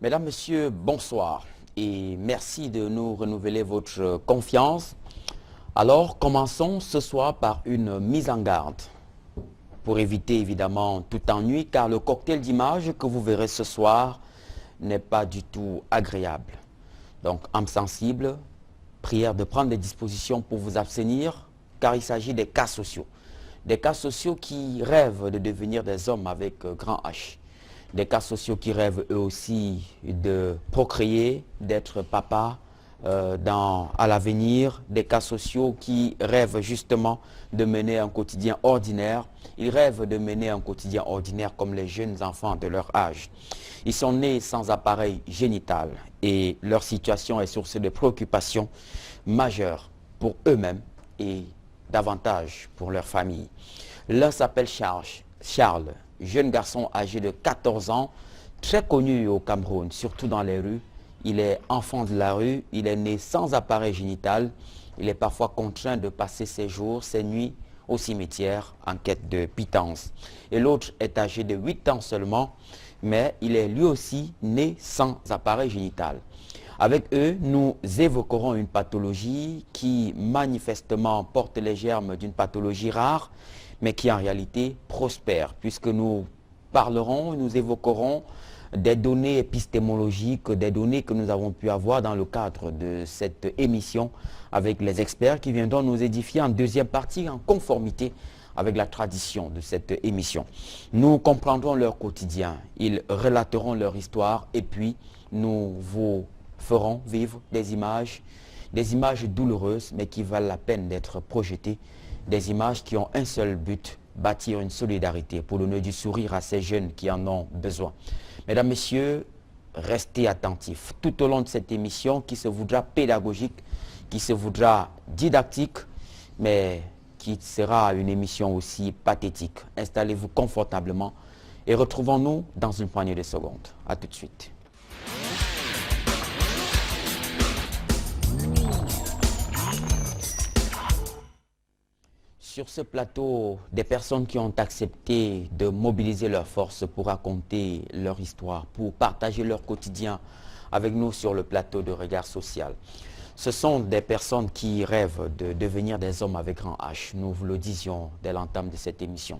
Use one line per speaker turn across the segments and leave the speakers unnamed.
Mesdames, Messieurs, bonsoir et merci de nous renouveler votre confiance. Alors, commençons ce soir par une mise en garde pour éviter évidemment tout ennui car le cocktail d'images que vous verrez ce soir n'est pas du tout agréable. Donc, âme sensible, prière de prendre des dispositions pour vous abstenir car il s'agit des cas sociaux. Des cas sociaux qui rêvent de devenir des hommes avec grand H. Des cas sociaux qui rêvent eux aussi de procréer, d'être papa à l'avenir. Des cas sociaux qui rêvent justement de mener un quotidien ordinaire. Ils rêvent de mener un quotidien ordinaire comme les jeunes enfants de leur âge. Ils sont nés sans appareil génital et leur situation est source de préoccupations majeures pour eux-mêmes et davantage pour leur famille. L'un s'appelle Charles, jeune garçon âgé de 14 ans, très connu au Cameroun, surtout dans les rues. Il est enfant de la rue, il est né sans appareil génital. Il est parfois contraint de passer ses jours, ses nuits au cimetière en quête de pitance. Et l'autre est âgé de 8 ans seulement, mais il est lui aussi né sans appareil génital. Avec eux, nous évoquerons une pathologie qui manifestement porte les germes d'une pathologie rare, mais qui en réalité prospère, puisque nous parlerons, nous évoquerons des données épistémologiques, des données que nous avons pu avoir dans le cadre de cette émission avec les experts qui viendront nous édifier en deuxième partie en conformité avec la tradition de cette émission. Nous comprendrons leur quotidien, ils relateront leur histoire et puis nous vous ferons vivre des images douloureuses mais qui valent la peine d'être projetées, des images qui ont un seul but, bâtir une solidarité pour donner du sourire à ces jeunes qui en ont besoin. Mesdames, Messieurs, restez attentifs tout au long de cette émission qui se voudra pédagogique, qui se voudra didactique, mais qui sera une émission aussi pathétique. Installez-vous confortablement et retrouvons-nous dans une poignée de secondes. A tout de suite. Sur ce plateau, des personnes qui ont accepté de mobiliser leurs forces pour raconter leur histoire, pour partager leur quotidien avec nous sur le plateau de Regard Social. Ce sont des personnes qui rêvent de devenir des hommes avec grand H. Nous vous le disions dès l'entame de cette émission.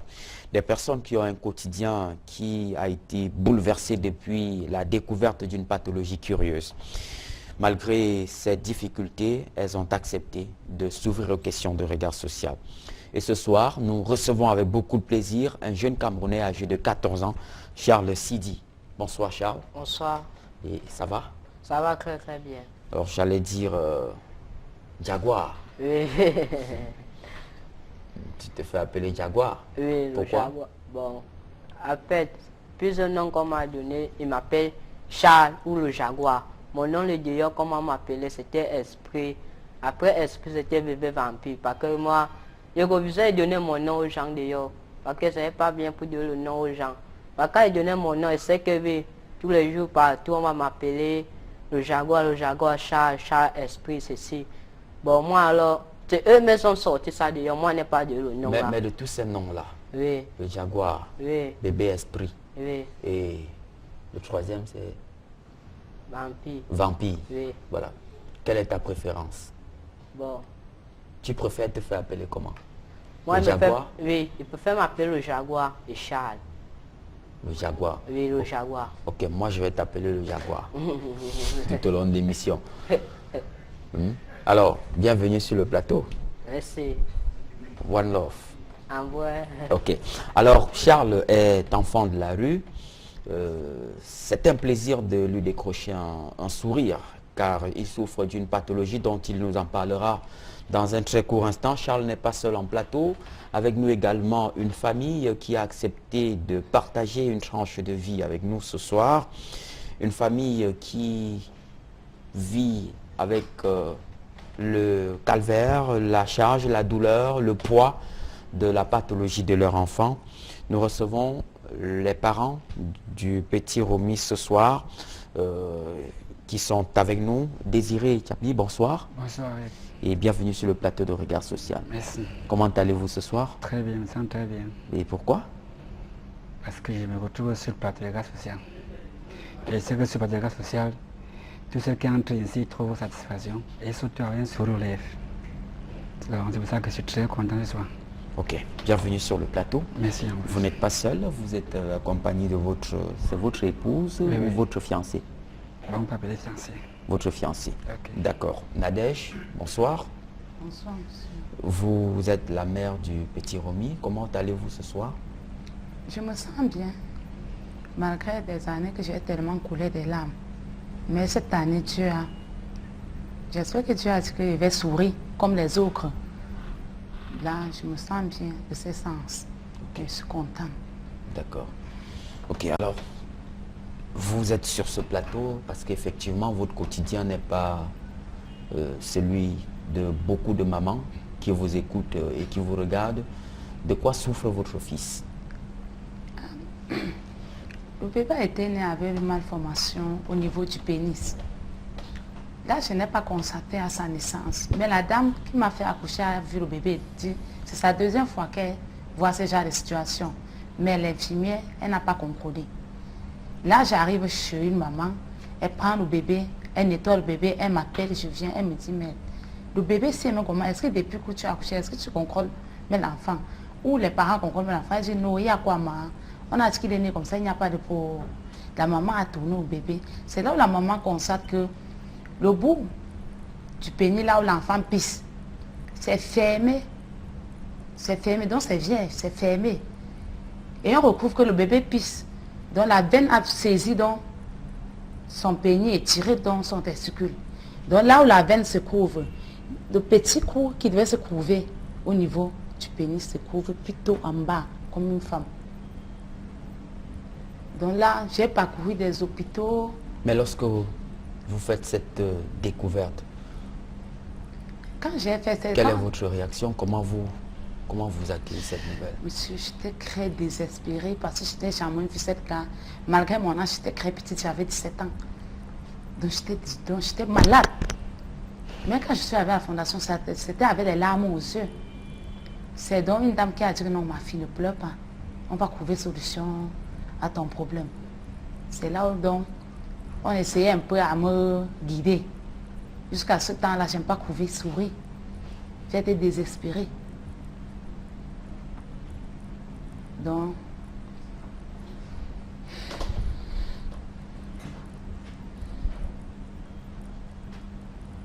Des personnes qui ont un quotidien qui a été bouleversé depuis la découverte d'une pathologie curieuse. Malgré ces difficultés, elles ont accepté de s'ouvrir aux questions de Regard Social. Et ce soir, nous recevons avec beaucoup de plaisir un jeune Camerounais âgé de 14 ans, Charles Sidi. Bonsoir Charles.
Bonsoir.
Et ça va?
Ça va très très bien.
Alors j'allais dire Jaguar.
Oui.
Tu te fais appeler Jaguar?
Oui,
pourquoi?
le Jaguar. Bon, en fait, plusieurs noms qu'on m'a donné, il m'appelle Charles ou le Jaguar. Mon nom, le d'ailleurs, comment m'appeler, c'était Esprit. Après Esprit, c'était bébé vampire. Parce que moi, je refusais de donner mon nom aux gens d'ailleurs. Parce que ce n'est pas bien pour donner le nom aux gens. Parce que quand il donnait mon nom, il sait que oui, tous les jours, partout, on va m'appeler le Jaguar, Charles, Esprit, ceci. Bon, moi alors, c'est eux-mêmes sont sortis ça d'ailleurs. Moi, je n'ai pas de le nom.
Mais de tous ces noms-là,
oui.
Le Jaguar,
Oui.
Bébé Esprit,
Oui.
et le troisième c'est
Vampire.
Vampire.
Oui.
Voilà. Quelle est ta préférence?
Bon.
Tu préfères te faire appeler comment?
Moi,
le Jaguar?
Oui, il préfère m'appeler le Jaguar et Charles.
Le Jaguar.
Oui, le Jaguar.
Ok, moi je vais t'appeler le Jaguar tout au long de l'émission. Alors, bienvenue sur le plateau.
Merci.
One Love.
Au revoir.
Ok. Alors, Charles est enfant de la rue. C'est un plaisir de lui décrocher un sourire, car il souffre d'une pathologie dont il nous en parlera dans un très court instant. Charles n'est pas seul en plateau. Avec nous également une famille qui a accepté de partager une tranche de vie avec nous ce soir. Une famille qui vit avec le calvaire, la charge, la douleur, le poids de la pathologie de leur enfant. Nous recevons les parents du petit Romy ce soir qui sont avec nous. Désiré Tchapi, bonsoir.
Bonsoir.
Et bienvenue sur le plateau de Regard Social.
Merci.
Comment allez-vous ce soir?
Très bien, je me sens très bien.
Et pourquoi?
Parce que je me retrouve sur le plateau de Regard Social. Et c'est que sur le dégât social, tout ce qui entre ici trouve satisfaction et surtout rien se relève. C'est pour ça que je suis très content ce soir.
Ok, bienvenue sur le plateau.
Merci à
Vous n'êtes pas seul, vous êtes accompagné de votre épouse
Oui,
ou
oui.
votre fiancé?
On peut appeler fiancé.
Votre fiancé.
Ok.
D'accord. Nadège, bonsoir.
Bonsoir, monsieur.
Vous êtes la mère du petit Romy. Comment allez-vous ce soir?
Je me sens bien, malgré des années que j'ai tellement coulé des larmes. Mais cette année, j'espère que Dieu a dit qu'il va sourire comme les autres. Là, je me sens bien de ce sens. Je suis contente.
D'accord. Ok, alors, vous êtes sur ce plateau parce qu'effectivement, votre quotidien n'est pas celui de beaucoup de mamans qui vous écoutent et qui vous regardent. De quoi souffre votre fils?
Le bébé a été né avec une malformation au niveau du pénis. Là, je n'ai pas constaté à sa naissance. Mais la dame qui m'a fait accoucher a vu le bébé. Dit, c'est sa deuxième fois qu'elle voit ce genre de situation. Mais l'infirmière, elle n'a pas compris. Là, j'arrive chez une maman, elle prend le bébé, elle nettoie le bébé, elle m'appelle, je viens, elle me dit, mais le bébé sait même comment, est-ce que depuis que tu as accouché, est-ce que tu contrôles l'enfant? Ou les parents contrôlent l'enfant? Elle dit, non, il y a quoi, maman? On a dit qu'il est né comme ça, il n'y a pas de peau. La maman a tourné au bébé. C'est là où la maman constate que le bout du pénis, là où l'enfant pisse, c'est fermé. C'est fermé, donc c'est vierge, c'est fermé. Et on retrouve que le bébé pisse. Donc la veine a saisi donc son pénis et tiré dans son testicule. Donc là où la veine se couvre, le petit trou qui devait se couvrir au niveau du pénis se couvre plutôt en bas, comme une femme. Donc là, j'ai parcouru des hôpitaux.
Mais lorsque vous faites cette découverte,
Quand j'ai fait cette...
quelle est votre réaction? Comment vous accueillez cette nouvelle?
Monsieur, j'étais très désespérée parce que j'étais jamais vu cette cas. Malgré mon âge, j'étais très petite, j'avais 17 ans. Donc j'étais malade. Mais quand je suis arrivée à la fondation, c'était avec des larmes aux yeux. C'est donc une dame qui a dit non, ma fille, ne pleure pas. On va trouver solution à ton problème. C'est là où donc on essayait un peu à me guider. Jusqu'à ce temps-là, je n'ai pas trouvé sourire. J'étais désespérée. Donc,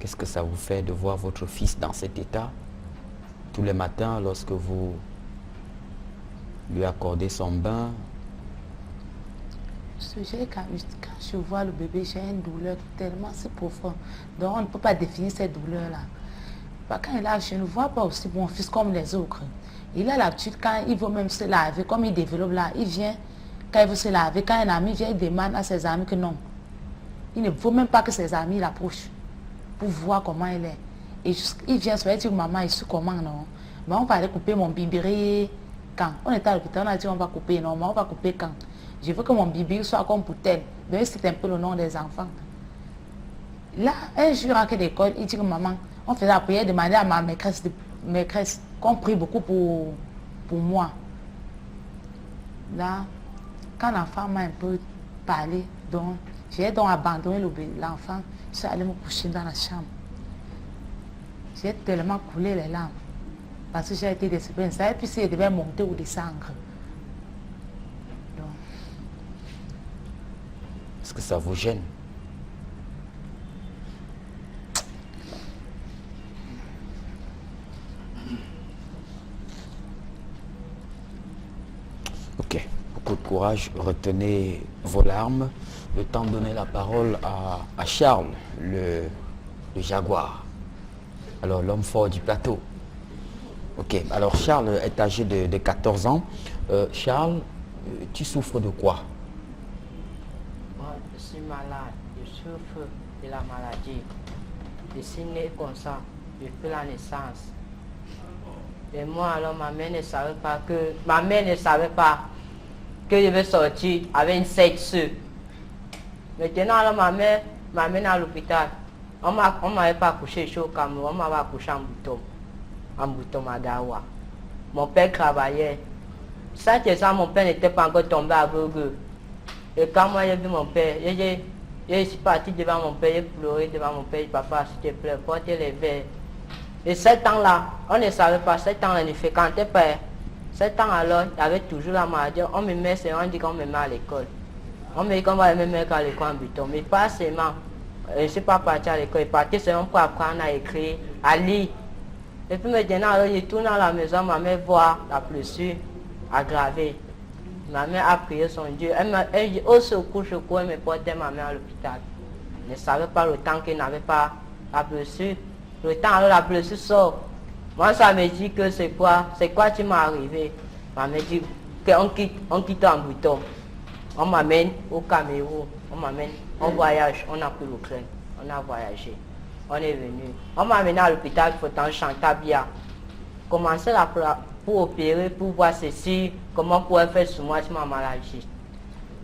qu'est-ce que ça vous fait de voir votre fils dans cet état tous les matins lorsque vous lui accordez son bain?
quand je vois le bébé, j'ai une douleur tellement si profonde. Donc, on ne peut pas définir cette douleur-là. Quand il est là, je ne vois pas aussi mon fils comme les autres. Il a l'habitude, quand il veut même se laver, comme il développe là, il vient, quand il veut se laver, quand un ami vient, il demande à ses amis que non. Il ne veut même pas que ses amis l'approchent pour voir comment il est. Et il vient se dire, maman, il se comment, non? Mais on va aller couper mon bibéré quand? On était à l'hôpital, on a dit, on va couper, non, mais on va couper quand? Je veux que mon bibéré soit comme pour tel. Donc, c'est un peu le nom des enfants. Là, un jour, à l'école, il dit que maman, on faisait la prière, demander à ma maîtresse qu'on prie beaucoup pour moi. Là, quand l'enfant m'a un peu parlé, donc j'ai donc abandonné l'enfant, je suis allée me coucher dans la chambre. J'ai tellement coulé les larmes parce que j'ai été désespérée. Je ne savais plus si elle devait monter ou descendre.
Est-ce que ça vous gêne? Ok, beaucoup de courage, retenez vos larmes. Le temps de donner la parole à Charles, le jaguar. Alors, l'homme fort du plateau. Ok, alors Charles est âgé de 14 ans. Charles, tu souffres de quoi?
Moi, je suis malade, je souffre de la maladie. Je suis né comme ça, depuis la naissance. Et moi, alors, ma mère ne savait pas que je vais sortir avec une sexe. Maintenant, alors, ma mère m'amène à l'hôpital. On ne m'avait pas accouché au Cameroun, on m'avait accouché en Bouton Madawa. Mon père travaillait. Ça, mon père n'était pas encore tombé aveugle. Et quand moi j'ai vu mon père, je suis parti devant mon père, j'ai pleuré devant mon père, papa, s'il te plaît, portez les verres. Et 7 ans là, on ne savait pas, 7 ans, on ne fréquentait pas. 7 ans alors, il y avait toujours la maladie, on me met, on dit qu'on me met à l'école. On me dit qu'on va me mettre à l'école en buton, mais pas seulement. Je ne suis pas parti à l'école, je suis parti seulement pour apprendre à écrire, à lire. Et puis maintenant, alors, je tourne à la maison, ma mère voit la blessure aggravée. Ma mère a prié son Dieu. Elle dit, au secours, elle me portait ma mère à l'hôpital. Je ne savais pas le temps qu'elle n'avait pas la blessure. Le temps, alors la blessure sort. Moi, ça me dit que c'est quoi qui m'est arrivé. Ma mère dit qu'on quitte en bouton. On m'amène au Cameroun. On voyage, on a pris le train. On a voyagé. On est venu. On m'a amené à l'hôpital Fortan Chantabia. Commencer pour opérer, pour voir ceci, comment on pourrait faire sur moi si ma maladie.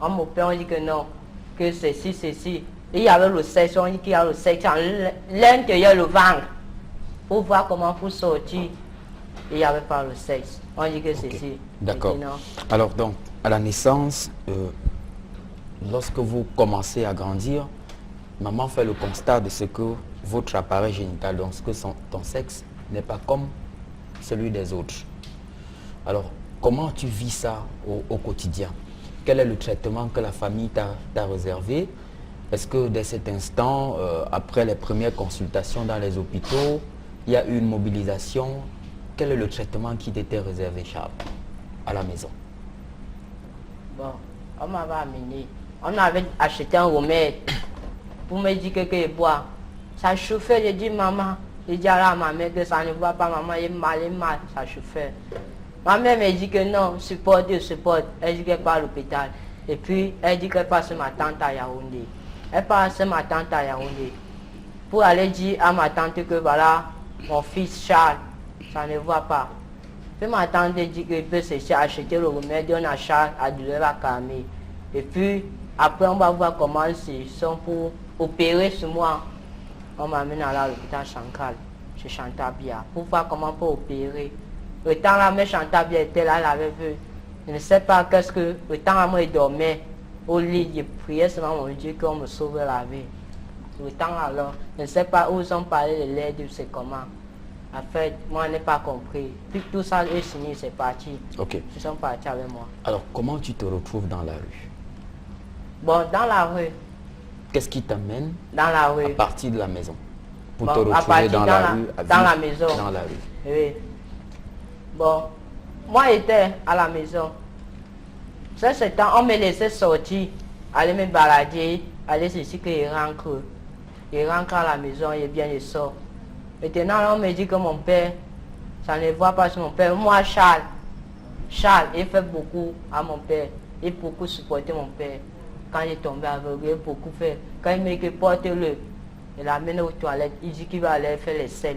On m'opère, on dit que non, que ceci. Et il y avait le sexe, on dit qu'il y a le sexe à l'intérieur, le ventre. Pour voir comment pour sortir, il n'y avait pas le sexe. On dit que ceci.
Okay. D'accord. Alors donc, à la naissance, lorsque vous commencez à grandir, maman fait le constat de ce que votre appareil génital, donc ce que ton sexe n'est pas comme celui des autres. Alors, comment tu vis ça au quotidien? Quel est le traitement que la famille t'a réservé? Est-ce que dès cet instant, après les premières consultations dans les hôpitaux, il y a eu une mobilisation? Quel est le traitement qui t'était réservé, Charles, à la maison?
Bon, on m'avait amené. On avait acheté un remède pour me dire que je bois. Ça chauffait, j'ai dit maman. J'ai dit à ma mère que ça ne va pas, maman, il est mal, ça chauffait. Ma mère me dit que non, supporte. Elle dit qu'elle part à l'hôpital. Et puis, elle dit qu'elle passe ma tante à Yaoundé. Elle passe ma tante à Yaoundé. Pour aller dire à ma tante que voilà, mon fils Charles, ça ne va pas. Puis ma tante dit qu'il peut acheter le remède, on a Charles à douleur à calmer. Et puis, après, on va voir comment ils sont pour opérer sur moi. On m'amène à l'hôpital Chankal, chez Chantabia, pour voir comment pour opérer. Le temps là, mais Chantabia était là, elle avait vu. Je ne sais pas qu'est-ce que... Le temps là, moi, je dormais au lit, je priais seulement mon Dieu qu'on me sauve la vie. Le temps alors, je ne sais pas où ils ont parlé de l'aide, c'est comment. En fait, moi, je n'ai pas compris. Puis tout ça est fini, c'est parti.
Ok.
Ils sont partis avec moi.
Alors, comment tu te retrouves dans la rue?
Bon, dans la rue.
Qu'est-ce qui t'amène
dans la rue
à partir de la maison pour
bon,
te retrouver dans la rue,
dans la maison.
Dans la rue.
Oui. Bon, moi j'étais à la maison. Ce temps, on me laissait sortir, aller me balader, aller ceci que je rentre. Je rentre à la maison et bien je sors. Maintenant, on me dit que mon père, ça ne voit pas sur mon père. Moi, Charles, il fait beaucoup à mon père. Il beaucoup supporté mon père. Quand il est tombé aveugle, il a beaucoup fait. Quand il me dit que porte-le, il l'amène aux toilettes. Il dit qu'il va aller faire les selles.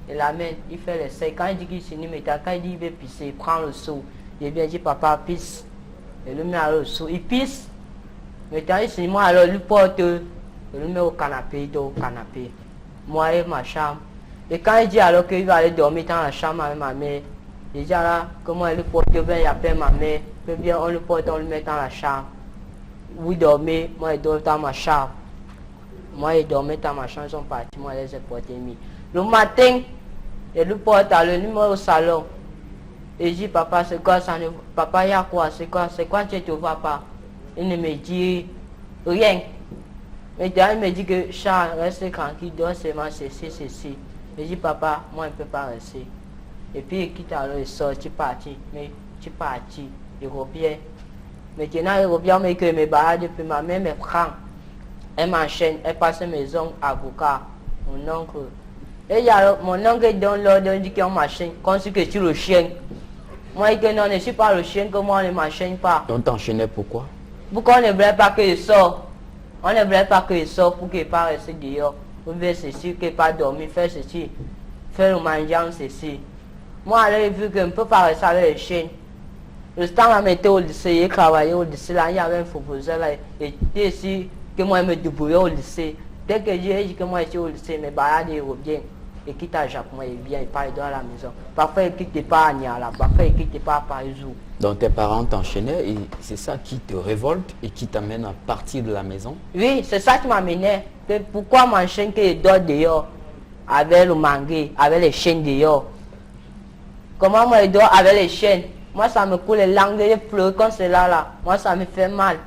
Il l'amène, il fait les selles. Quand il dit qu'il finit, quand il dit qu'il veut pisser, il prend le seau. Il vient dire papa pisse. Il le met à le seau. Il pisse. Maintenant, il finit, moi alors, il porte, il le met au canapé, il dort au canapé. Moi et ma chambre. Et quand il dit alors qu'il va aller dormir dans la chambre avec ma mère, il dit alors, comment il le porte, il appelle ma mère. Puis bien, on le porte, on le met dans la chambre. Oui, dormir, moi je dors dans ma chambre. Moi je dormais dans ma chambre, ils sont partis, moi je les ai portés mis. Le matin, je le porte à le numéro au salon. Et je dis papa c'est quoi ça? Papa il y a quoi? C'est quoi tu ne te vois pas? Il ne me dit rien. Mais il me dit que Charles reste tranquille, dors seulement ceci. Je dis papa, moi je ne peux pas rester. Et puis il quitte alors, il sort, tu es parti. Mais tu es parti, il revient. Maintenant, il revient, mais que mes barres depuis ma mère me prend. Elle m'enchaîne, elle passe mes oncles avocats, mon oncle. Et il y a mon oncle donne l'ordre, dit qu'on m'enchaîne, comme si que tu le chien. Moi, je dis non, je ne suis pas le chien, que moi, on ne m'enchaîne pas.
On t'enchaînait pourquoi?
Pourquoi on ne voulait pas qu'il sorte? On ne voulait pas qu'il sorte pour qu'il ne pas rester dehors. Pour faire ceci, qu'il ne pas dormir, faire ceci, faire le mangeant, ceci. Moi, j'ai vu que je ne peux pas rester avec les chiens. Le temps là, j'étais au lycée, j'ai travaillé au lycée, là, il y avait un proposeur là, et ici, que moi, je me débrouillais au lycée. Dès que j'ai dit que moi, j'étais au lycée, mes balades, ils reviennent. il quitte à Japon, il vient, il part dans la maison. Parfois, il quitte pas à Niala, parfois, il quitte pas à Parisou.
Donc tes parents t'enchaînaient et c'est ça qui te révolte et qui t'amène à partir de la maison?
Oui, c'est ça qui m'amenait. Pourquoi m'enchaîne que je dors dehors avec le mangué, avec les chiens dehors? Comment moi je dors avec les chiens? Moi, ça me coule les langues, je pleure comme cela là. Moi, ça me fait mal.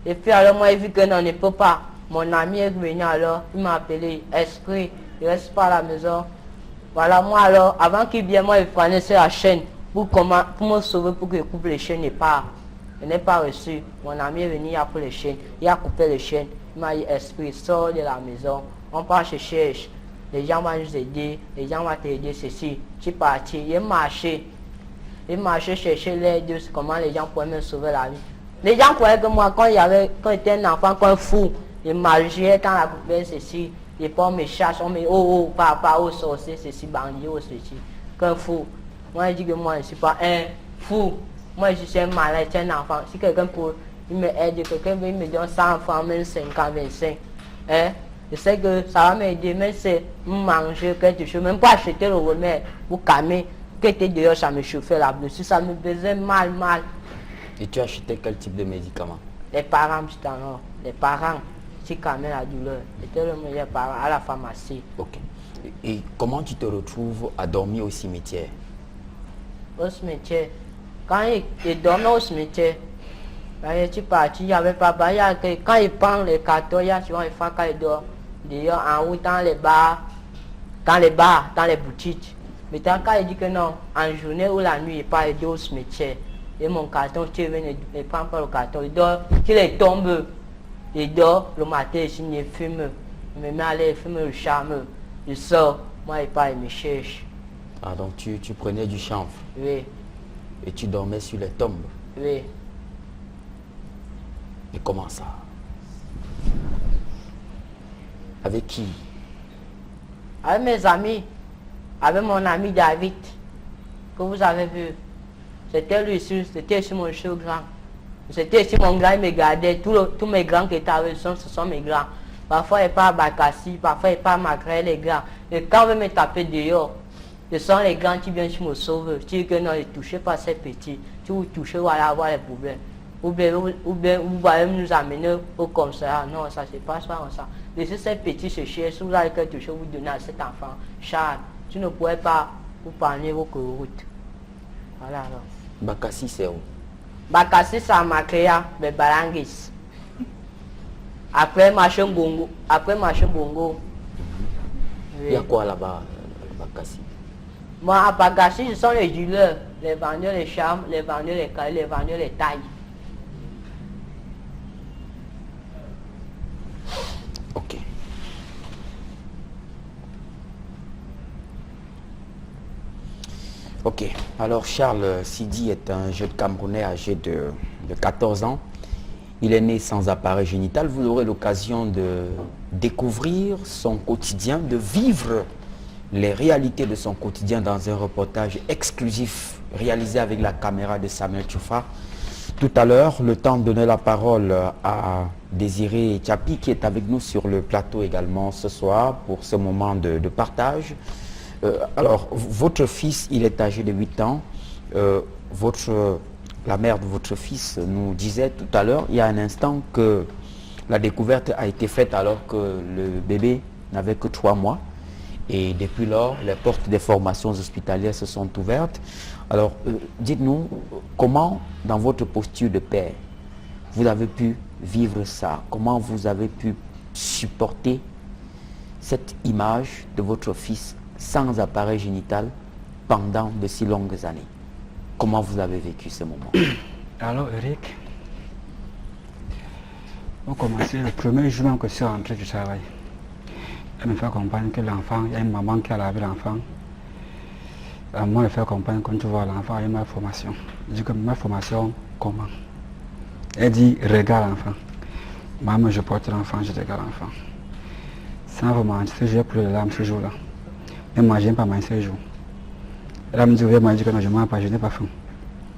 Et puis alors, moi, j'ai vu que non, ne peut pas. Mon ami est venu alors, il m'a appelé, esprit, il reste pas à la maison. Voilà, moi alors, avant qu'il vienne, moi, il prenait sur la chaîne pour me sauver, pour que je coupe les chaînes et pas. Je n'ai pas reçu. Mon ami est venu, il a pris les chaînes, il a coupé les chaînes. Il m'a dit, esprit, sors de la maison, on part chercher. Les gens vont nous aider, les gens vont t'aider, ceci. Je suis parti, il marché. Il marchait chercher l'aide, comment les gens pouvaient me sauver la vie. Les gens croyaient que moi, quand j'étais un enfant, quand fou, il marchait dans la poubelle, ceci. Les pommes me chassent, on me dit, oh, papa, oh, sorcier, ceci, bandit, oh, ceci. Qu'un fou. Moi, je dis que moi, je ne suis pas un fou. Moi, je suis un malade, je suis un enfant. Si quelqu'un peut, il me aide, quelqu'un veut me donner 100 francs, même 50, 25. Hein? Je sais que ça va m'aider, même si manger quelque chose, même pas acheter le remède pour calmer. Que t'es dehors, ça me chauffait la blessure, ça me faisait mal.
Et tu achetais quel type de médicaments?
Les parents, les parents, qui calmaient la douleur. C'était le meilleur parent à la pharmacie.
Ok. Et comment tu te retrouves à dormir au cimetière?
Au cimetière, quand il dormait au cimetière, je suis parti, il n'y avait pas de quand il prend les cartons, il y a souvent une fois quand il dort, d'ailleurs en haut dans les bars, dans les boutiques. Mais quand il dit que non, en journée ou la nuit, il part aider au cimetière. Et mon carton, tu viens, il ne prend pas le carton, il dort, qu'il est tombé. Il dort, le matin, il fume. Il me met à l'air, il fume le charme. Il sort, moi il part, il me cherche.
Ah, donc tu prenais du chanvre?
Oui.
Et tu dormais sur les tombes?
Oui.
Et comment ça? Avec qui?
Avec mes amis. Avec mon ami David, que vous avez vu. C'était lui, c'était sur mon chou grand. C'était sur mon grand, il me gardait. Tous mes grands qui étaient avec ce sont mes grands. Parfois, il part à Bakassi, parfois, il part à Macré, les grands. Et quand on veut me taper dehors, ce sont les grands qui viennent me sauver. Tu dis que non, ne touchez pas ces petits. Si vous touchez, vous allez avoir les problèmes. Ou bien vous allez nous amener au commissariat. Non, ça ne se passe pas comme ça. Laissez ces petits se chercher. Si vous allez toucher, vous donnez à cet enfant. Charles. Tu ne pourrais pas vous parler vos routes. Voilà alors.
Bakassi, c'est où?
Bakassi, c'est à Makrea, mais Balangis. Après Machin Bongo.
Il y a quoi là-bas, Bakassi?
Moi, à Bakassi, ce sont les dealers, les vendeurs, les charmes, les vendeurs, les cailles, les vendeurs, les tailles.
Ok. Ok, alors Charles Sidi est un jeune Camerounais âgé de 14 ans. Il est né sans appareil génital. Vous aurez l'occasion de découvrir son quotidien, de vivre les réalités de son quotidien dans un reportage exclusif réalisé avec la caméra de Samuel Tchoufa. Tout à l'heure, le temps de donner la parole à Désiré Tchapi qui est avec nous sur le plateau également ce soir pour ce moment de partage. Alors, votre fils, il est âgé de 8 ans. La mère de votre fils nous disait tout à l'heure, il y a un instant, que la découverte a été faite alors que le bébé n'avait que 3 mois. Et depuis lors, les portes des formations hospitalières se sont ouvertes. Alors, dites-nous, comment, dans votre posture de père, vous avez pu vivre ça? Comment vous avez pu supporter cette image de votre fils sans appareil génital pendant de si longues années? Comment vous avez vécu ce moment?
Alors Eric, on commençait le premier jour que je suis rentré du travail. Elle me fait comprendre que l'enfant, il y a une maman qui a lavé l'enfant. Moi, elle fait comprendre que quand tu vois l'enfant a eu ma formation. Je dis que ma formation, comment? Elle dit, regarde l'enfant. Maman, je porte l'enfant, je regarde l'enfant. Sans vous mentir, j'ai plus de larmes ce jour-là. Mais moi, je n'aime pas manger ce jour. Elle me dit, oui, moi, je dis que non, je ne mange pas, je n'ai pas faim.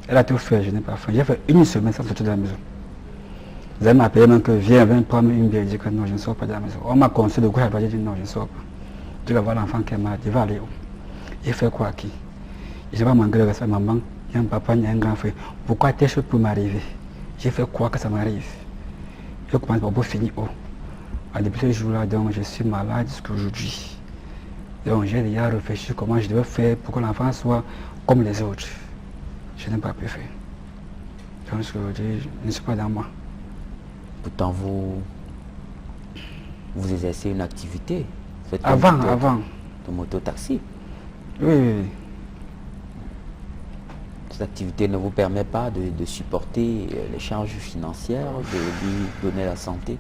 Elle a tout fait, je n'ai pas faim. J'ai fait une semaine sans sortir de la maison. Vous allez m'appeler même que viens prendre une bière, je dis que non, je ne sors pas de la maison. On m'a conseillé de courir à droite, j'ai dit non, je ne sors pas. Je vais voir l'enfant qui est malade, je vais aller où? Il fait quoi qui? Je vais manquer le respect à maman, il y a un papa, il y a un grand frère. Pourquoi telle chose peut m'arriver? J'ai fait quoi que ça m'arrive? Je commence par finir où? Depuis ce jour-là, donc je suis malade jusqu'à aujourd'hui. Donc j'ai déjà réfléchi comment je devais faire pour que l'enfant soit comme les autres. Je n'ai pas pu faire. Donc jusqu'à aujourd'hui, je ne suis pas dans moi.
Pourtant, vous exercez une activité.
Avant.
De moto-taxi.
Oui.
Cette activité ne vous permet pas de supporter les charges financières, de lui donner la santé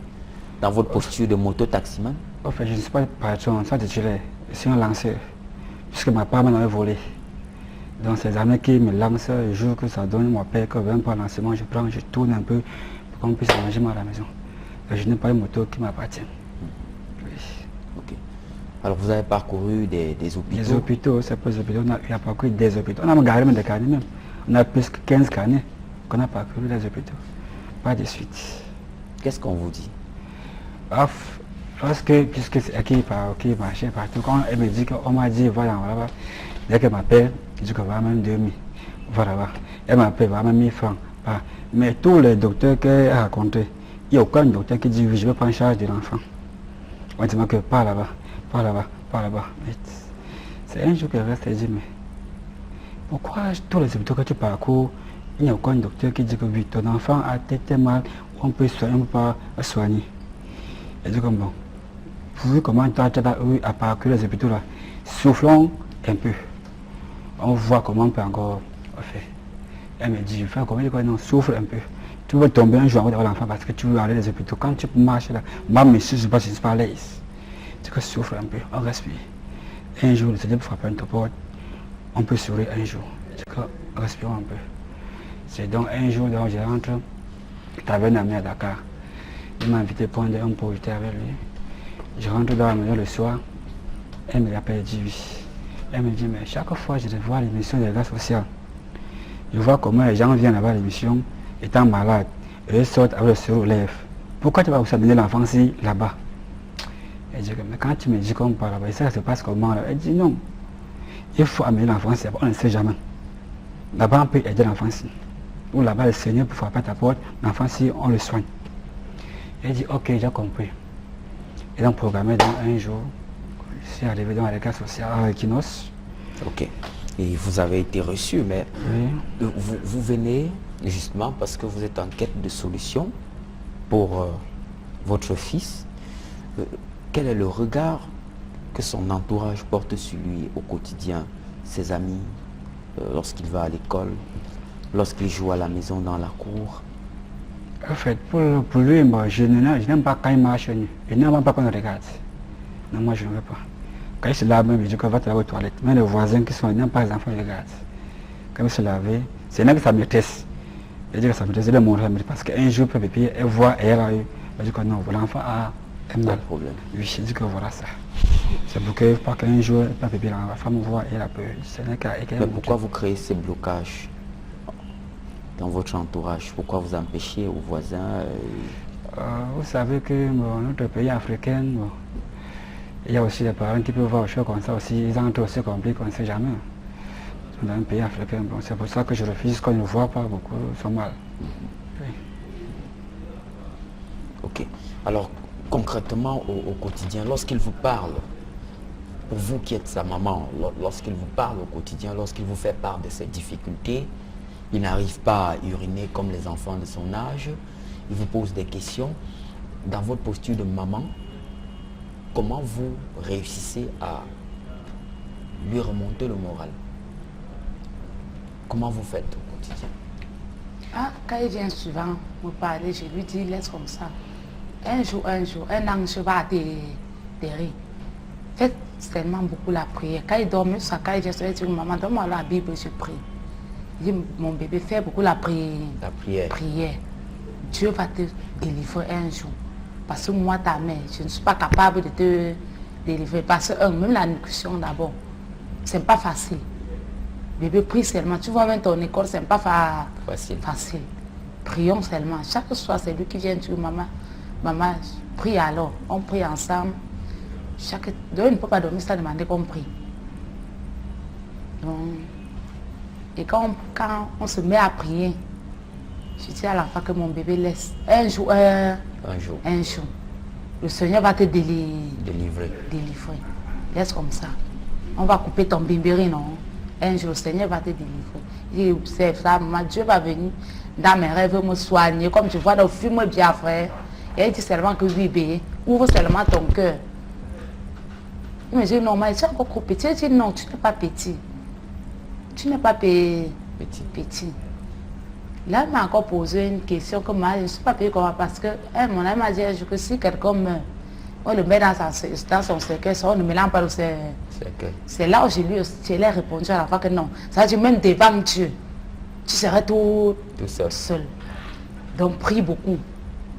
dans votre posture de moto-taximan?
En fait, je ne suis pas patron, ça titulaire. Je suis un lanceur. Puisque ma part m'avait volé. Donc ces amis qui me lancent, le jour que ça donne, mon père, que même pas lancement, je prends, je tourne un peu pour qu'on puisse manger à la maison. Donc, je n'ai pas une moto qui m'appartient. Oui.
Ok. Alors vous avez parcouru des hôpitaux?
Des hôpitaux, c'est pas des hôpitaux, on a parcouru des hôpitaux. On a garé même des carnets même. On a plus que 15 carnets qu'on a parcouru les hôpitaux. Pas de suite.
Qu'est-ce qu'on vous dit?
Puisque c'est qui marchait partout, quand elle me dit qu'on m'a dit voilà, dès qu'elle m'appelle, je dis que va même 2000, voilà, elle m'appelle, va même 1000 francs. Mais tous les docteurs qu'elle a rencontrés, il n'y a aucun docteur qui dit oui, je vais prendre charge de l'enfant. On dit que pas là-bas. C'est un jour qu'elle reste et dit mais pourquoi tous les hôpitaux que tu parcours, il n'y a aucun docteur qui dit que oui, ton enfant a été mal, on peut soigner, on ne peut pas soigner. Elle dit comme bon, vous voyez comment tu as eu à parcourir les hôpitaux là, soufflons un peu. On voit comment on peut encore faire. Elle me dit, je fais comment? Non, souffle un peu. Tu veux tomber un jour avant d'avoir l'enfant parce que tu veux aller les hôpitaux. Quand tu marches là, moi, monsieur, je ne suis pas à l'aise. Tu peux souffler un peu, on respire. Un jour, le Seigneur peut frapper une porte, on peut sourire un jour. Tu peux respirer un peu. C'est donc un jour, donc je rentre, tu avais un ami à Dakar. Il m'a invité pour prendre un pot, j'étais avec lui. Je rentre dans la maison le soir, elle me rappelle, elle dit oui. Elle me dit, mais chaque fois je vois l'émission des gars sociaux, je vois comment les gens viennent là-bas l'émission, étant malades, et ils sortent avec le sourire aux lèvres. Pourquoi tu vas vous amener l'enfant si là-bas? Elle dit, mais quand tu me dis qu'on parle là-bas, ça se passe comment là? Elle dit, non, il faut amener l'enfant si on ne sait jamais. Là-bas, on peut aider l'enfant si. Ou là-bas, le Seigneur peut frapper ta porte, l'enfant si on le soigne. Elle dit, ok, j'ai compris. Et donc, programmé dans un jour, je suis arrivé dans la cas social à Equinos.
Ok. Et vous avez été reçu, mais
oui.
Vous venez justement parce que vous êtes en quête de solution pour votre fils. Quel est le regard que son entourage porte sur lui au quotidien, ses amis, lorsqu'il va à l'école, lorsqu'il joue à la maison, dans la cour?
En fait, pour lui, moi, je n'aime pas quand il marche nu. Je n'aime pas qu'on le regarde. Non, moi, je ne veux pas. Quand il se lave, même, je dis qu'on va te laver aux toilettes. Mais les voisins qui sont là, n'aiment pas les enfants, ils regardent. Quand il se lave, c'est là que sa maîtresse. Je dis que sa maîtresse, elle est montrer parce qu'un jour, elle voit, et elle a eu. Elle dit que non, l'enfant a un mal.
Problème.
Oui, je dis que voilà ça. C'est pour que, pas qu'un jour, la femme voit et elle a peur.
Mais pourquoi vous créez ces blocages dans votre entourage? Pourquoi vous empêchez aux voisins?
Vous savez que notre pays africain, il y a aussi des parents qui peuvent voir des choses comme ça aussi. Ils entrent aussi compliqués, on ne sait jamais. Dans un pays africain, c'est pour ça que je refuse qu'on ne voit pas beaucoup, ils sont mal. Oui.
Ok. Alors, concrètement, au quotidien, lorsqu'il vous parle, pour vous qui êtes sa maman, lorsqu'il vous parle au quotidien, lorsqu'il vous fait part de ses difficultés, il n'arrive pas à uriner comme les enfants de son âge, il vous pose des questions. Dans votre posture de maman, comment vous réussissez à lui remonter le moral? Comment vous faites au quotidien?
Quand il vient souvent me parler, je lui dis, laisse comme ça. Un jour, un ange va t'aider. Faites tellement beaucoup la prière. Quand il dort, ça, quand il vient, je dis, maman, donne-moi la Bible, je prie. Je dis, mon bébé, fais beaucoup la prière.
La prière.
Dieu va te délivrer un jour. Parce que moi, ta mère, je ne suis pas capable de te délivrer. Parce que même la nutrition d'abord, c'est pas facile. Bébé, prie seulement. Tu vois, même ton école, c'est pas facile. Prions seulement. Chaque soir, c'est lui qui vient dire, maman, prie alors. On prie ensemble. Donc, il ne peut pas dormir sans demander qu'on prie. Donc, et quand on se met à prier, je dis à l'enfant que mon bébé laisse un jour, le Seigneur va te délivrer. Laisse comme ça. On va couper ton bébé, non? Un jour, le Seigneur va te délivrer. C'est ça, Dieu va venir dans mes rêves me soigner, comme tu vois dans le film bien frère. Et il dit seulement que oui, bébé, ouvre seulement ton cœur. Mais je dis non, mais tu es encore trop petit. Je dis non, tu n'es pas petit. Tu n'es pas petit. Là, il m'a encore posé une question que moi, je ne suis pas payée comment parce que mon ami m'a dit que si quelqu'un meurt, on le met dans son cercueil, on ne mélange pas le cercueil. C'est là où je lui ai répondu à la fois que non. Ça veut dire même devant Dieu, tu serais tout seul. Donc prie beaucoup.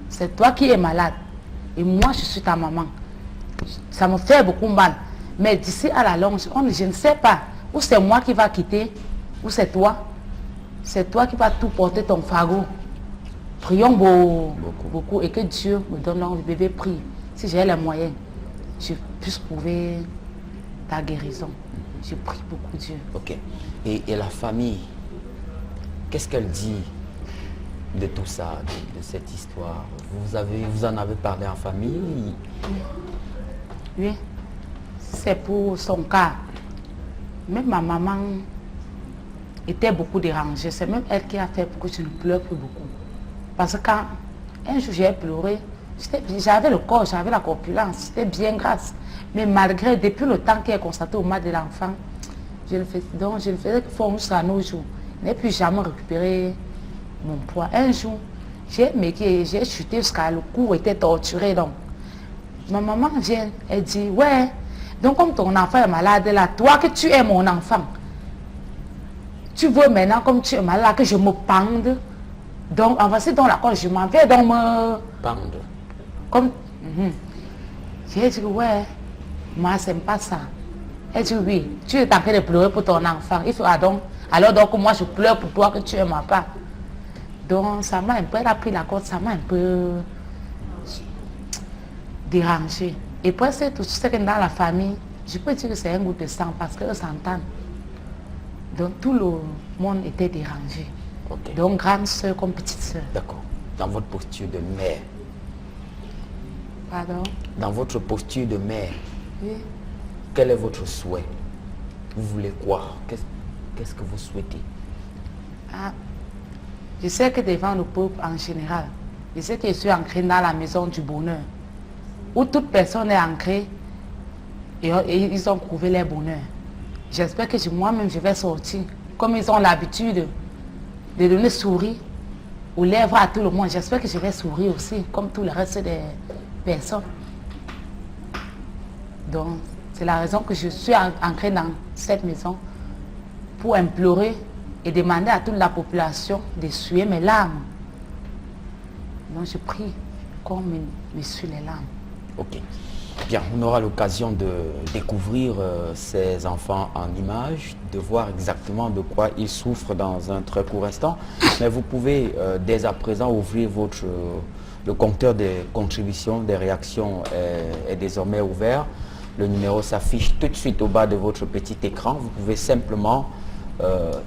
C'est toi qui es malade. Et moi, je suis ta maman. Ça me fait beaucoup mal. Mais d'ici à la longue, je ne sais pas. Ou c'est moi qui va quitter, ou c'est toi. C'est toi qui vas tout porter ton fardeau. Prions beaucoup. Et que Dieu me donne le bébé, prie. Si j'ai les moyens, je puisse trouver ta guérison. Je prie beaucoup Dieu.
Ok. Et la famille, qu'est-ce qu'elle dit de tout ça, de cette histoire? Vous en avez parlé en famille?
Oui. C'est pour son cas. Même ma maman était beaucoup dérangée. C'est même elle qui a fait pour que je ne pleure plus beaucoup. Parce que quand un jour j'ai pleuré, j'avais le corps, j'avais la corpulence, c'était bien grasse. Mais malgré, depuis le temps qu'elle est constaté au mal de l'enfant, je le faisais que fort jusqu'à nos jours. Je n'ai plus jamais récupéré mon poids. Un jour, j'ai chuté jusqu'à le cou était torturé. Donc, ma maman vient, elle dit, ouais, donc comme ton enfant est malade là, toi que tu es mon enfant, tu veux maintenant comme tu es malade que je me pende. Donc, en voici dans la corde, je m'en vais donc me
pendre.
Comme, j'ai dit, ouais, moi, c'est pas ça. Elle dit, oui, tu es en train de pleurer pour ton enfant. Il faut alors donc moi, je pleure pour toi que tu es ma part. Donc, ça m'a un peu, elle a pris la corde, ça m'a un peu dérangé. Et presque tout ce que dans la famille, je peux dire que c'est un goût de sang parce qu'eux s'entendent. Donc, tout le monde était dérangé.
Okay.
Donc, grande soeur comme petite soeur.
D'accord. Dans votre posture de mère.
Pardon?
Dans votre posture de mère.
Oui.
Quel est votre souhait? Vous voulez quoi? Qu'est-ce que vous souhaitez?
Je sais que devant le peuple en général, je sais que je suis ancrée dans la maison du bonheur, où toute personne est ancrée et ils ont trouvé leur bonheur. J'espère que moi-même je vais sortir, comme ils ont l'habitude de donner sourire aux lèvres à tout le monde. J'espère que je vais sourire aussi, comme tout le reste des personnes. Donc, c'est la raison que je suis ancrée dans cette maison pour implorer et demander à toute la population de suer mes larmes. Donc, je prie qu'on me suie les larmes.
Ok. Bien, on aura l'occasion de découvrir ces enfants en images, de voir exactement de quoi ils souffrent dans un très court instant. Mais vous pouvez dès à présent ouvrir le compteur des contributions, des réactions est désormais ouvert. Le numéro s'affiche tout de suite au bas de votre petit écran. Vous pouvez simplement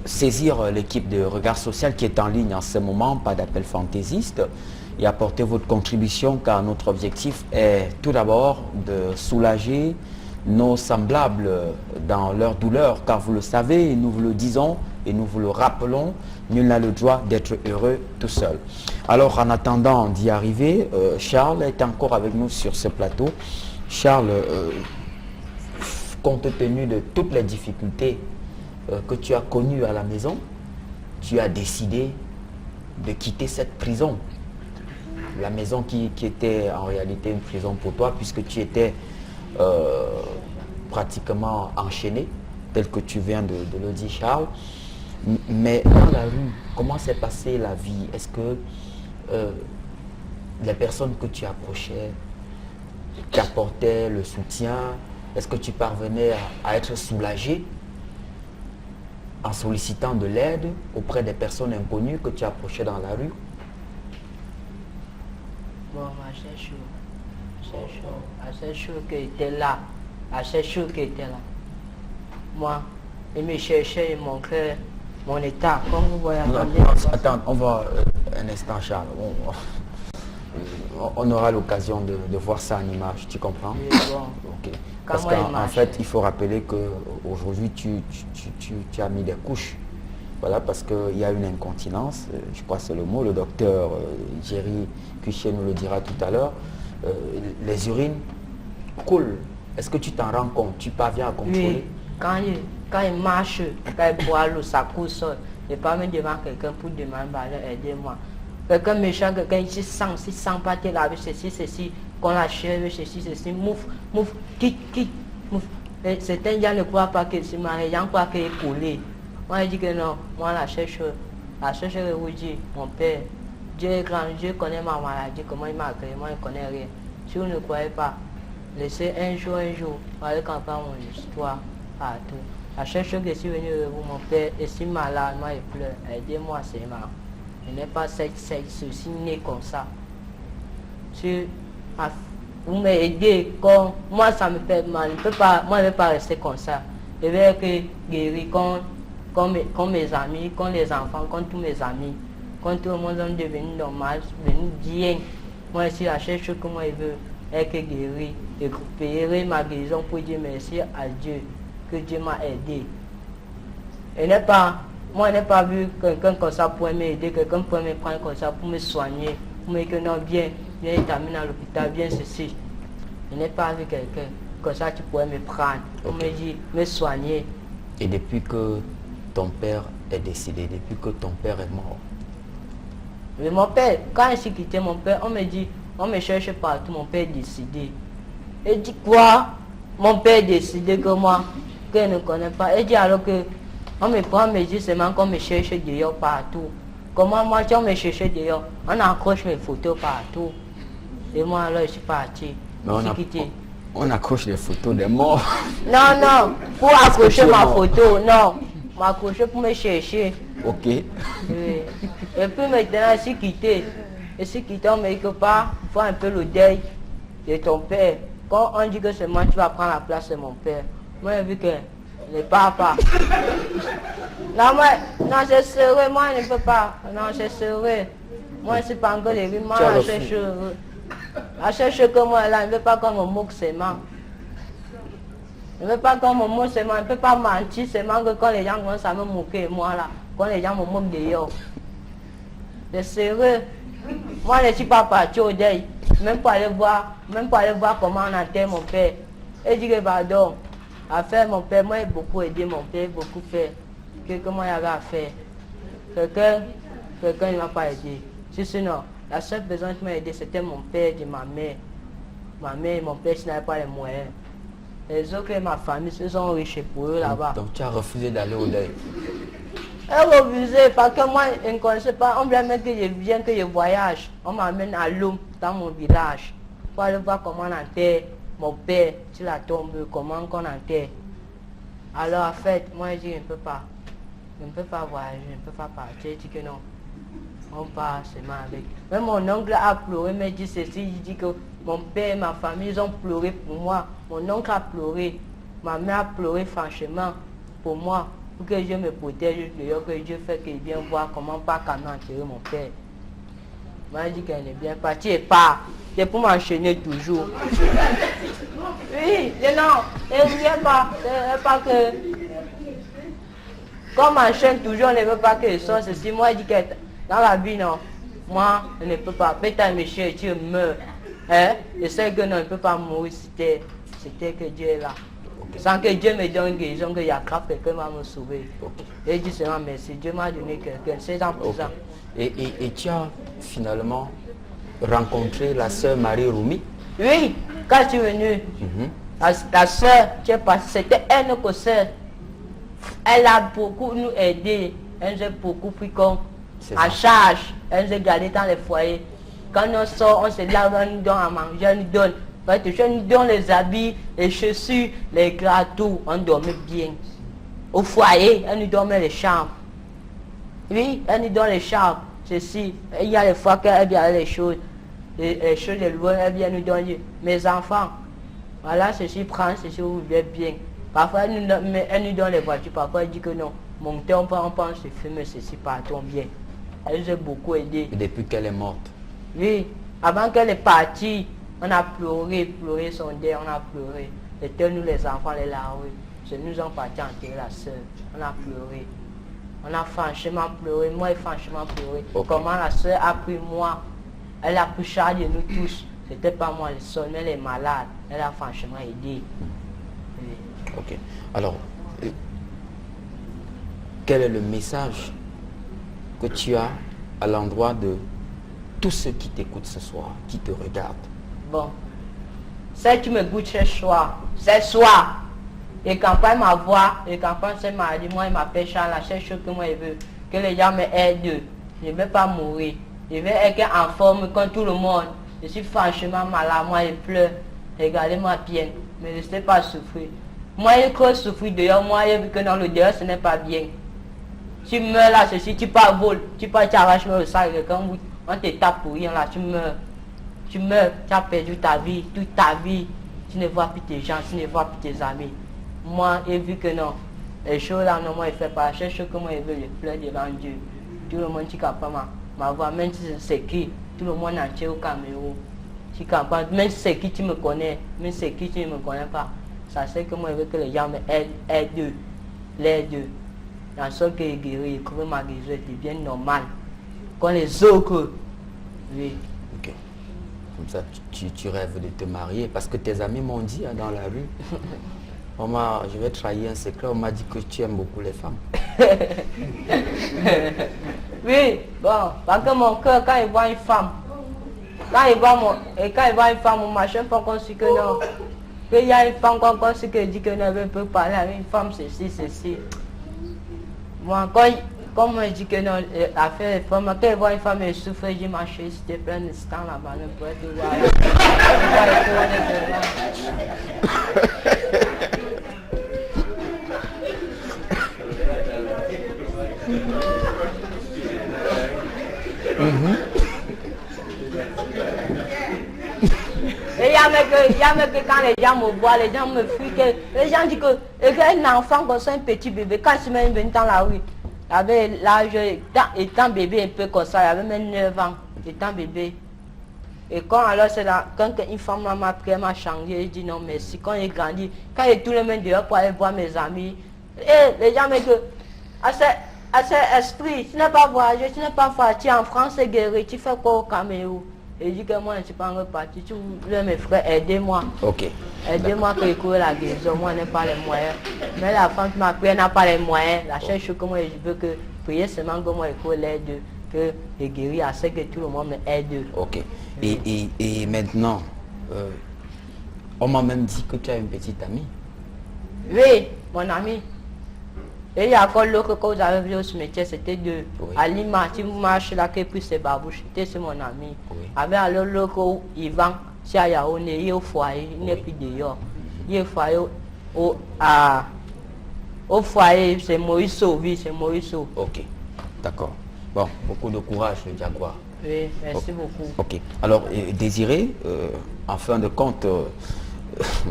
saisir l'équipe de Regard Social qui est en ligne en ce moment, pas d'appel fantaisiste, et apporter votre contribution car notre objectif est tout d'abord de soulager nos semblables dans leur douleur car vous le savez, nous vous le disons et nous vous le rappelons, nul n'a le droit d'être heureux tout seul. Alors en attendant d'y arriver, Charles est encore avec nous sur ce plateau. Charles, compte tenu de toutes les difficultés que tu as connues à la maison, tu as décidé de quitter cette prison. La maison qui était en réalité une prison pour toi puisque tu étais pratiquement enchaîné, tel que tu viens de le dire Charles. Mais dans la rue, comment s'est passée la vie? Est-ce que les personnes que tu approchais t'apportaient le soutien? Est-ce que tu parvenais à être soulagé en sollicitant de l'aide auprès des personnes inconnues que tu approchais dans la rue?
Bon, À ces choses qui étaient là, à ces choses qui étaient là. Moi, il me cherchait, il montrait mon état. Comme vous voyez,
Attends, on va un instant, Charles. On aura l'occasion de voir ça en image, tu comprends?
Oui, bon.
Ok. Parce qu'en fait, il faut rappeler qu'aujourd'hui, tu as mis des couches. Voilà, parce qu'il y a une incontinence, je crois que c'est le mot, le docteur Jerry Cuchier nous le dira tout à l'heure. Les urines coulent. Est-ce que tu t'en rends compte? Tu parviens à contrôler?
Oui, quand il marche, quand il boit l'eau, ça coule seul. Je ne vais pas me demander quelqu'un pour demander, aidez-moi. Quelqu'un méchant, quelqu'un qui sent pas te laver ceci, qu'on la chèvre, ceci, mouf, quitte, mouf. Certains gens ne croient pas que c'est marié, ils croient qu'il est collé. Moi je dis que non, moi la chercheuse vous dit, mon père, Dieu est grand, Dieu connaît ma maladie, comment il m'a créé, moi il ne connaît rien. Si vous ne croyez pas, laissez un jour, allez quand pas mon histoire partout. La chercheuse que je suis venu vous, mon père, est si malade, moi il pleure, aidez-moi, c'est marrant. Je n'ai pas ceci né comme ça. Si vous m'aidez, comme moi ça me fait mal, moi je ne peux pas rester comme ça. Je vais être guéri comme mes amis, comme les enfants, comme tous mes amis. Quand tout le monde est devenu normal, devenu bien. Moi ici la seule chose que moi je veux être guéri. Je payerai ma guérison pour dire merci à Dieu, que Dieu m'a aidé. Moi, je n'ai pas vu quelqu'un comme ça pour m'aider, quelqu'un pour me prendre comme ça pour me soigner, pour me dire que non, viens t'amener à l'hôpital, viens ceci. Je n'ai pas vu quelqu'un comme ça qui pourrait me prendre, pour me dire, me soigner.
Et depuis que ton père est décédé, depuis que ton père est mort?
Mais mon père, quand je suis quitté mon père, on me dit, on me cherche partout, mon père est décédé. Et dit quoi? Mon père est décédé que moi, que je ne connais pas. Et dit alors que on me prend, me dit seulement qu'on me cherche dehors partout. Comment moi, si on me cherche dehors, on accroche mes photos partout. Et moi alors je suis parti.
On accroche les photos des morts.
Non, pour accrocher ma photo, non. M'accrocher pour me chercher.
Ok.
Oui. Et puis maintenant, je suis quitté. On me dit que pas, il faut un peu le deuil de ton père. Quand on dit que c'est moi, tu vas prendre la place de mon père. Moi, j'ai vu que je ne pars pas. Non, c'est sérieux, moi, je ne peux pas. Non, c'est sérieux. Moi, je ne suis pas encore les moi, la chercheuse que moi, là, je ne veux pas qu'on me moque seulement. Je ne veux pas qu'on me moque seulement. Je ne peux pas mentir seulement que quand les gens commencent à me moquer, moi, là, quand les gens me moquent dehors. C'est sérieux. Moi, je ne suis pas parti au deuil. Même pour aller voir comment on enterre mon père. Et je dis que pardon. À faire mon père, moi j'ai beaucoup aidé mon père, beaucoup fait. Comment il y avait à faire. Quelqu'un ne m'a pas aidé. Sinon, la seule personne qui m'a aidé, c'était mon père et ma mère. Ma mère et mon père, qui n'avaient pas les moyens. Les autres et ma famille se sont riches pour eux là-bas.
Donc tu as refusé d'aller au deuil?
J'ai refusé parce que moi, je ne connaissais pas. On voulait même que je vienne, que je voyage. On m'amène à Loum, dans mon village, pour aller voir comment on enterre mon père sur la tombe, comment on enterre. Alors en fait, moi je dis, je ne peux pas. Je ne peux pas voyager, je ne peux pas partir. Je dis que non. On part seulement avec. Même mon oncle a pleuré, me dit ceci, il dit que mon père et ma famille, ils ont pleuré pour moi. Mon oncle a pleuré. Ma mère a pleuré franchement pour moi. Pour que Dieu me protège, que Dieu fait qu'il vienne voir comment pas quand enterrer mon père. Moi je dis qu'elle n'est bien partie et pas. C'est pour m'enchaîner toujours. Oui, non, elle vient pas. C'est pas que. Comme on m'enchaîne toujours, on ne veut pas que je sorte ceci. Moi je dis que dans la vie, non. Moi, je ne peux pas. Peut-être monsieur, tu meurs. Hein? Je sais que non, je ne peux pas mourir. C'était que Dieu est là. Sans que Dieu me donne une guérison, qu'il y a grave, quelqu'un va me sauver. Et je dis seulement merci. Dieu m'a donné quelqu'un. C'est dans pour ça.
Et tu as finalement rencontré la sœur Marie Roumi?
Oui, quand je suis venu, la sœur, c'était elle notre sœur. Elle a beaucoup nous aidé. Elle nous a beaucoup pris comme en charge. Elle nous a gardé dans les foyers. Quand on sort, on se lave, on nous donne à manger, on nous donne. Je nous donne les habits, les chaussures, les gâteaux, on dormait bien. Au foyer, elle nous donne les chambres. Oui, elle nous donne les chambres. Ceci, il y a les fois qu'elle vient les choses. et les choses, les lois, elles viennent nous donner. Mes enfants, voilà, ceci prend, ceci vous voulez bien. Parfois, elle nous donne les voitures, parfois elle dit que non. Mon temps, on pense se fumer ceci partout bien. Elle nous a beaucoup aidé.
Et depuis qu'elle est morte?
Oui, avant qu'elle est partie, on a pleuré son deuil, on a pleuré. C'était nous les enfants, les larmes. C'est nous sommes partis enterrer la soeur. On a pleuré. On a franchement pleuré, moi j'ai franchement pleuré.
Okay.
Comment la soeur a pris moi, elle a pris charge de nous tous. C'était pas moi le seul, mais elle est malade. Elle a franchement aidé. Oui.
Ok. Alors, quel est le message que tu as à l'endroit de tous ceux qui t'écoutent ce soir, qui te regardent?
Bon, si tu me goûtes ce soir, et campagne ma voix, et campagne c'est mardi, moi il m'appelle Charles, la seule chose que moi je veux, que les gens me aident. Je ne veux pas mourir. Je veux être en forme comme tout le monde. Je suis franchement malade, moi je pleure. Regardez-moi bien, mais ne laissez pas souffrir. Moi je crois souffrir dehors, moi je vu que dans le dehors ce n'est pas bien. Tu meurs là, ceci, tu pars vol, tu pars, tu arraches le sac, quand on te tape pour rien là, tu meurs. Tu meurs, tu as perdu ta vie, toute ta vie. Tu ne vois plus tes gens, tu ne vois plus tes amis. Moi, j'ai vu que non, les choses là, non, moi, je ne fais pas. Les choses que moi, je veux, je pleure devant Dieu. Tout le monde, tu ne capable ma voix, même si c'est qui, tout le monde entier au Cameroun. Tu capable, même si c'est qui tu me connais, même si c'est qui tu ne me connais pas. Ça c'est que moi, je veux que les gens me aident, l'aident. Dans ce que je guéris, que ma guérison devienne normale. Comme les autres. Oui.
Ok. Comme ça, tu rêves de te marier parce que tes amis m'ont dit hein, dans la rue. Je vais trahir un secret, on m'a dit que tu aimes beaucoup les femmes.
Oui, bon, parce que mon cœur, quand il voit une femme, quand il voit une femme, mon machin fait qu'on sait que non. Qu'il y a une femme qu'on sait que dit que non, elle peut parler avec une femme, ceci. Moi, quand moi je dis que non, affaire de femme, quand il voit une femme, elle souffre, je dis ma chérie, s'il te plaît, un instant là-bas, ne pourrait te voir. Et il y a même que quand les gens me voient, les gens me fuient, les gens disent que un enfant comme ça, un petit bébé, quand il m'a venu dans la rue, il avait l'âge, étant bébé un peu comme ça, il avait même 9 ans, étant bébé. Et quand alors c'est là, quand une femme m'a pris, elle m'a changé, je dis non merci, quand il grandit, quand il est tout le monde dehors pour aller voir mes amis, et les gens me disent à cet esprit, tu n'es pas voyagé, tu n'es pas parti en France, c'est guéri, tu fais quoi au Cameroun? Et dit que moi je ne suis pas reparti, tu voulais mes frères, aidez-moi.
Ok.
Aidez-moi que je cours la guérison, moi je n'ai pas les moyens. Mais la femme qui m'a pris, elle n'a pas les moyens. La seule chose que moi je veux que prier seulement que moi je cours l'aide, que je guéris assez que tout le monde m'aide.
Ok. Et maintenant, on m'a même dit que tu as une petite amie.
Oui, mon ami. Et il y a encore l'autre que vous avez vu au cimetière, c'était de Alima, tu marches là, qui puis ses babouches, c'était mon ami.
Oui.
Avec alors l'autre Yvan, c'est à Yaoundé, il est au foyer, il n'est plus dehors. Il est au foyer, au foyer, c'est Moïse Sauvi, c'est Moïse Sauvi.
Ok, d'accord. Bon, beaucoup de courage, le Jaguar.
Oui, merci beaucoup.
Ok. Alors, Désiré, en fin de compte,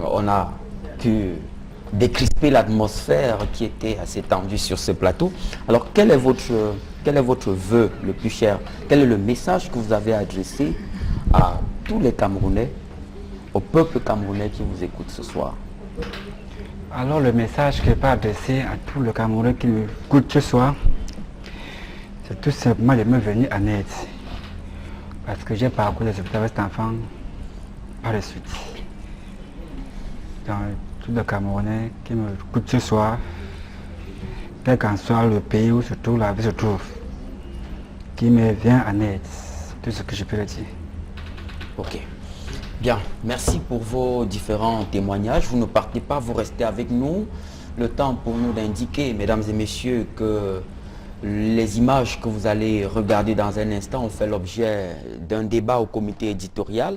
on a pu décrisper l'atmosphère qui était assez tendue sur ce plateau. Alors, quel est votre vœu le plus cher? Quel est le message que vous avez adressé à tous les Camerounais, au peuple camerounais qui vous écoute ce soir?
Alors, le message que je peux adresser à tous les Camerounais qui me écoutent ce soir, c'est tout simplement de me venir en aide. Parce que j'ai parcouru les hôpitaux avec cet enfant par la suite. Donc, tous les Camerounais qui me écoutent ce soir, quel qu'en soit le pays où se trouve la vie se trouve, qui me vient en aide. C'est tout ce que je peux le dire.
Ok. Bien, merci pour vos différents témoignages. Vous ne partez pas, vous restez avec nous. Le temps pour nous d'indiquer, mesdames et messieurs, que les images que vous allez regarder dans un instant ont fait l'objet d'un débat au comité éditorial.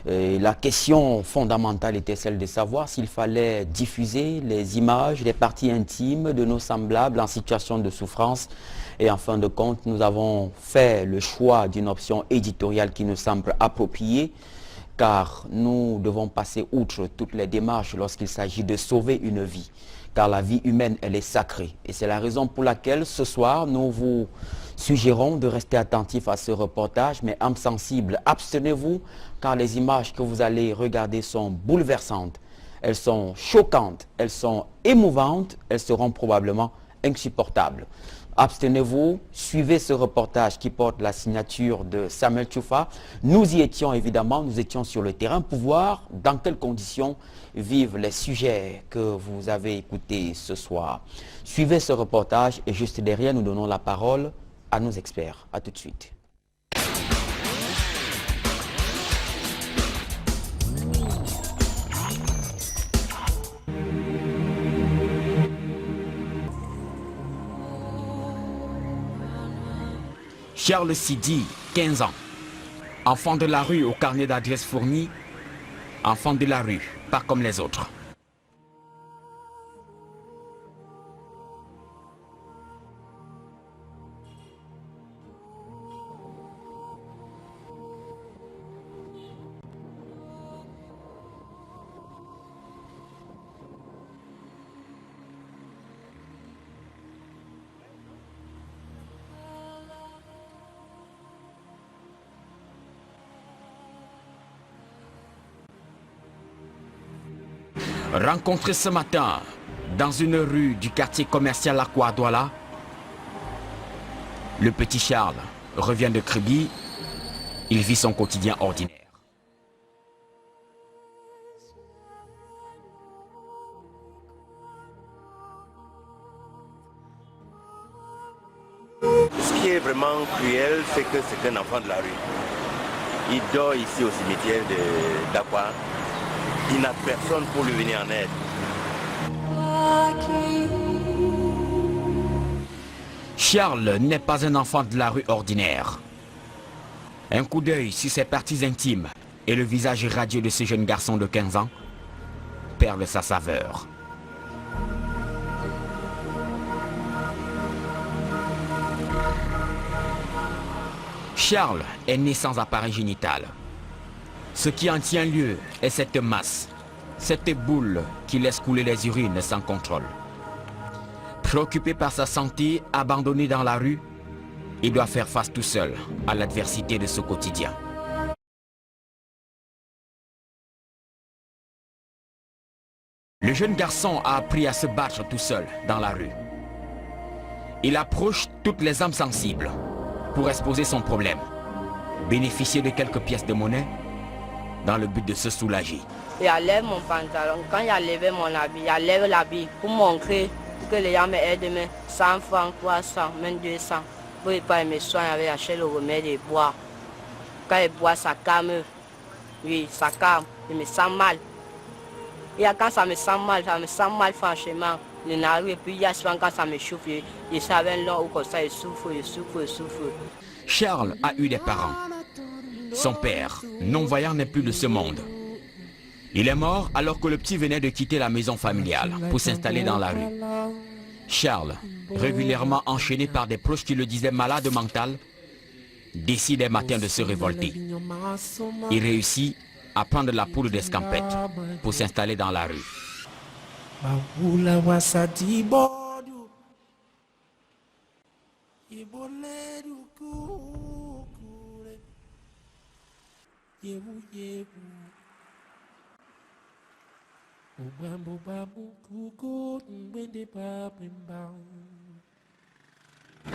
Et la question fondamentale était celle de savoir s'il fallait diffuser les images, les parties intimes de nos semblables en situation de souffrance. Et en fin de compte, nous avons fait le choix d'une option éditoriale qui nous semble appropriée, car nous devons passer outre toutes les démarches lorsqu'il s'agit de sauver une vie. Car la vie humaine, elle est sacrée. Et c'est la raison pour laquelle ce soir, nous vous suggérons de rester attentifs à ce reportage, mais âme sensible, abstenez-vous, car les images que vous allez regarder sont bouleversantes, elles sont choquantes, elles sont émouvantes, elles seront probablement insupportables. Abstenez-vous, suivez ce reportage qui porte la signature de Samuel Tchoufa. Nous y étions évidemment, nous étions sur le terrain pour voir dans quelles conditions vivent les sujets que vous avez écoutés ce soir. Suivez ce reportage et juste derrière, nous donnons la parole à nos experts. A tout de suite. Charles Sidi, 15 ans. Enfant de la rue au carnet d'adresse fourni. Enfant de la rue, pas comme les autres. Rencontré ce matin dans une rue du quartier commercial à Kouadouala, le petit Charles revient de Kribi, il vit son quotidien ordinaire.
Ce qui est vraiment cruel, c'est que c'est un enfant de la rue. Il dort ici au cimetière d'Akwa. Il n'a personne pour lui venir en aide.
Charles n'est pas un enfant de la rue ordinaire. Un coup d'œil sur ses parties intimes et le visage radieux de ce jeune garçon de 15 ans perd sa saveur. Charles est né sans appareil génital. Ce qui en tient lieu est cette masse, cette boule qui laisse couler les urines sans contrôle. Préoccupé par sa santé, abandonné dans la rue, il doit faire face tout seul à l'adversité de ce quotidien. Le jeune garçon a appris à se battre tout seul dans la rue. Il approche toutes les âmes sensibles pour exposer son problème, bénéficier de quelques pièces de monnaie dans le but de se soulager.
Il enlève mon pantalon. Quand il a levé mon habit, il enlève l'habit pour montrer que les gens m'aident, mais 100 francs, 300, même 200. Pour ne pas me soigner avec acheter le remède et boire. Quand il boit, ça calme. Oui, ça calme. Je me sens mal. Et quand ça me sent mal franchement. Je n'arrive et puis il y a souvent quand ça me chauffe, je savais long ou comme ça, je souffre.
Charles a eu des parents. Son père, non-voyant, n'est plus de ce monde. Il est mort alors que le petit venait de quitter la maison familiale pour s'installer dans la rue. Charles, régulièrement enchaîné par des proches qui le disaient malade mental, décide un matin de se révolter. Il réussit à prendre la poudre d'escampette pour s'installer dans la rue.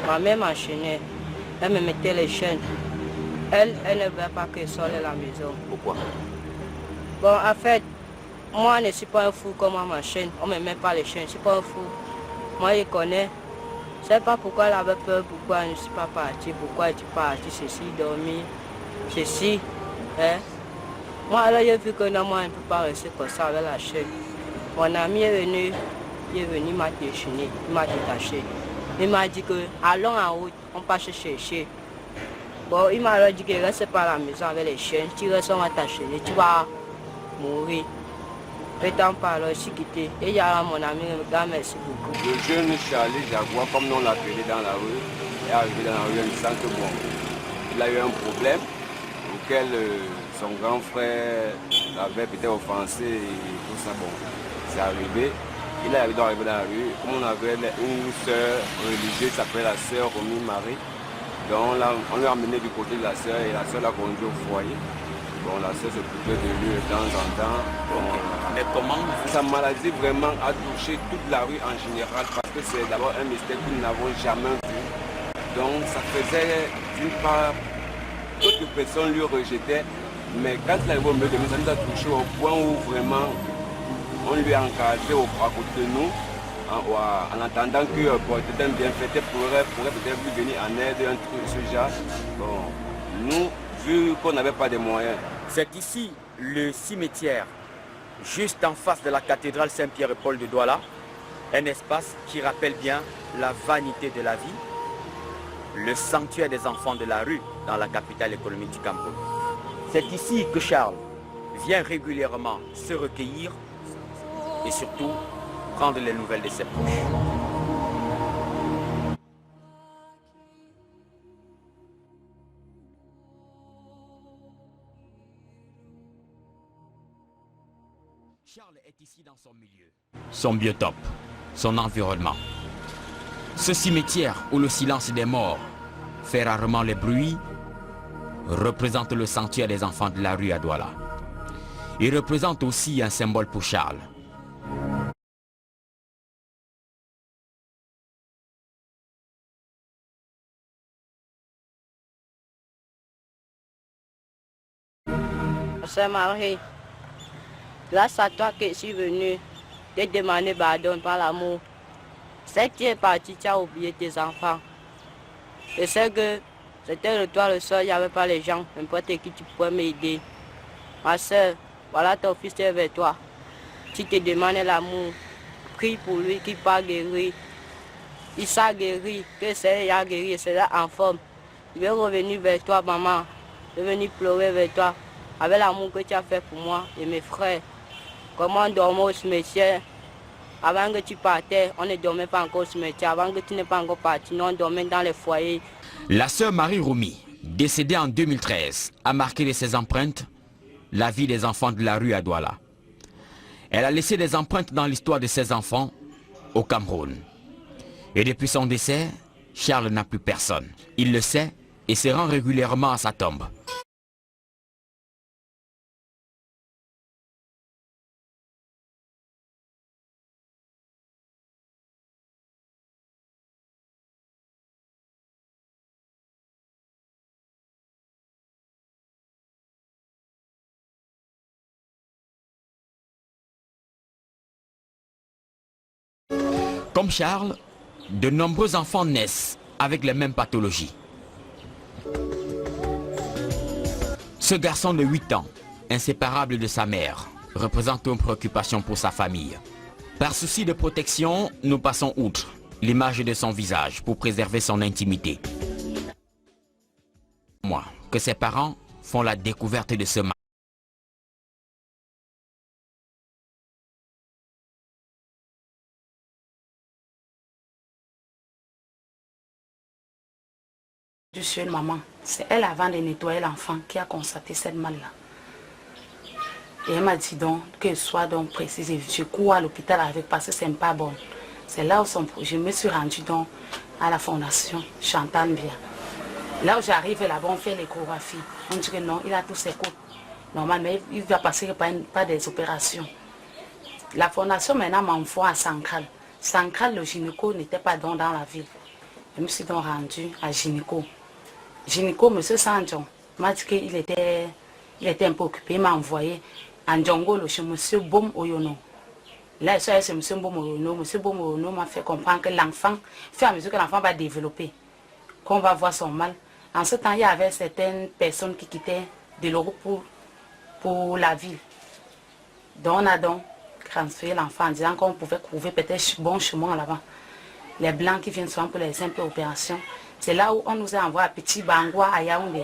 Ma mère m'enchaînait, elle me mettait les chaînes. Elle ne veut pas que je sorte de la maison.
Pourquoi?
Bon, en fait, moi je ne suis pas un fou comme on m'enchaîne. On ne me met pas les chaînes, je ne suis pas un fou. Moi je connais. Je ne sais pas pourquoi elle avait peur, pourquoi je ne suis pas parti, pourquoi elle est partie, ceci, dormir, ceci. Hein? Moi alors j'ai vu que non, moi je ne peux pas rester comme ça avec la chaîne. Mon ami est venu, il m'a déchaîné, il m'a détaché. Il m'a dit que allons en route, on passe chercher. Bon, il m'a dit qu'il reste pas à la maison avec les chiens. Tu restes attaché et tu vas mourir. Étant par là, je suis quitté. Et il y a mon ami, merci beaucoup.
Le jeune Charlie Jaguar, comme on l'appelait dans la rue, est arrivé dans la rue en disant que bon, il a eu un problème auquel son grand frère l'avait peut-être offensé et tout ça. Bon, c'est arrivé. Il est arrivé dans la rue. Comme on avait une sœur religieuse qui s'appelait la sœur Romy Marie. Donc on lui a amené du côté de la sœur et la sœur l'a conduit au foyer. Bon, la sœur s'occupait de lui de temps en temps. Bon,
mais comment?
Sa maladie vraiment a touché toute la rue en général parce que c'est d'abord un mystère que nous n'avons jamais vu. Donc ça faisait d'une part d'autres personnes lui rejetaient, mais quand il arrive au milieu de nous, ça nous a touché au point où vraiment on lui a encadré à côté de nous. En attendant que peut-être un bienfaiteur pourrait peut-être lui venir en aide, un truc de ce genre. Bon, nous, vu qu'on n'avait pas de moyens.
C'est ici le cimetière, juste en face de la cathédrale Saint-Pierre et Paul de Douala, un espace qui rappelle bien la vanité de la vie, le sanctuaire des enfants de la rue dans la capitale économique du Cameroun. C'est ici que Charles vient régulièrement se recueillir et surtout prendre les nouvelles de ses proches. Charles est ici dans son milieu, son biotope, son environnement. Ce cimetière où le silence des morts fait rarement les bruits représente le sanctuaire des enfants de la rue à Douala. Il représente aussi un symbole pour Charles.
C'est Marie, grâce à toi que je suis venu te demander pardon par l'amour. C'est que tu es parti, tu as oublié tes enfants. Je sais que c'était le toi le seul, il n'y avait pas les gens, n'importe qui tu pouvais m'aider. Ma soeur, voilà ton fils est vers toi. Tu te demandes l'amour, prie pour lui qu'il pas guéri. Il s'est guéri, que c'est il a guéri, c'est là en forme. Il veut revenir vers toi, maman. Il veut venir pleurer vers toi. Avec l'amour que tu as fait pour moi et mes frères. Comment on dormait au cimetière. Avant que tu partais, on ne dormait pas encore au cimetière. Avant que tu n'es pas encore parti, nous on dormait dans les foyers.
La sœur Marie Romy, décédée en 2013, a marqué de ses empreintes la vie des enfants de la rue à Douala. Elle a laissé des empreintes dans l'histoire de ses enfants au Cameroun. Et depuis son décès, Charles n'a plus personne. Il le sait et se rend régulièrement à sa tombe. Comme Charles, de nombreux enfants naissent avec les mêmes pathologies. Ce garçon de 8 ans, inséparable de sa mère, représente une préoccupation pour sa famille. Par souci de protection, nous passons outre l'image de son visage pour préserver son intimité. Moi, que ses parents font la découverte de ce mal.
Je suis une maman. C'est elle, avant de nettoyer l'enfant, qui a constaté cette mal-là. Et elle m'a dit donc qu'elle soit donc précise. Je cours à l'hôpital avec parce que c'est pas bon. C'est là où je me suis rendue donc à la fondation Chantal Mbia. Là où j'arrive là-bas, on fait l'échographie. On dit que non, il a tous ses côtes. Normalement, il va passer par des opérations. La fondation maintenant m'envoie à Sankral. Sankral, le gynéco n'était pas dans la ville. Je me suis donc rendue à gynéco. Gynéco, M. Sanjon, m'a dit qu'il était un peu occupé. Il m'a envoyé à Ndjongolo chez M. Boum Oyono. Là, je suis chez M. Boum Oyono. M. Boum Oyono m'a fait comprendre que l'enfant, fait à mesure que l'enfant va développer, qu'on va voir son mal. En ce temps, il y avait certaines personnes qui quittaient de l'Europe pour la ville. Donc, on a donc transféré l'enfant en disant qu'on pouvait trouver peut-être bon chemin là-bas. Les blancs qui viennent souvent pour les simples opérations, C'est là où on nous a envoyé à Petit Bangwa à Yaoundé.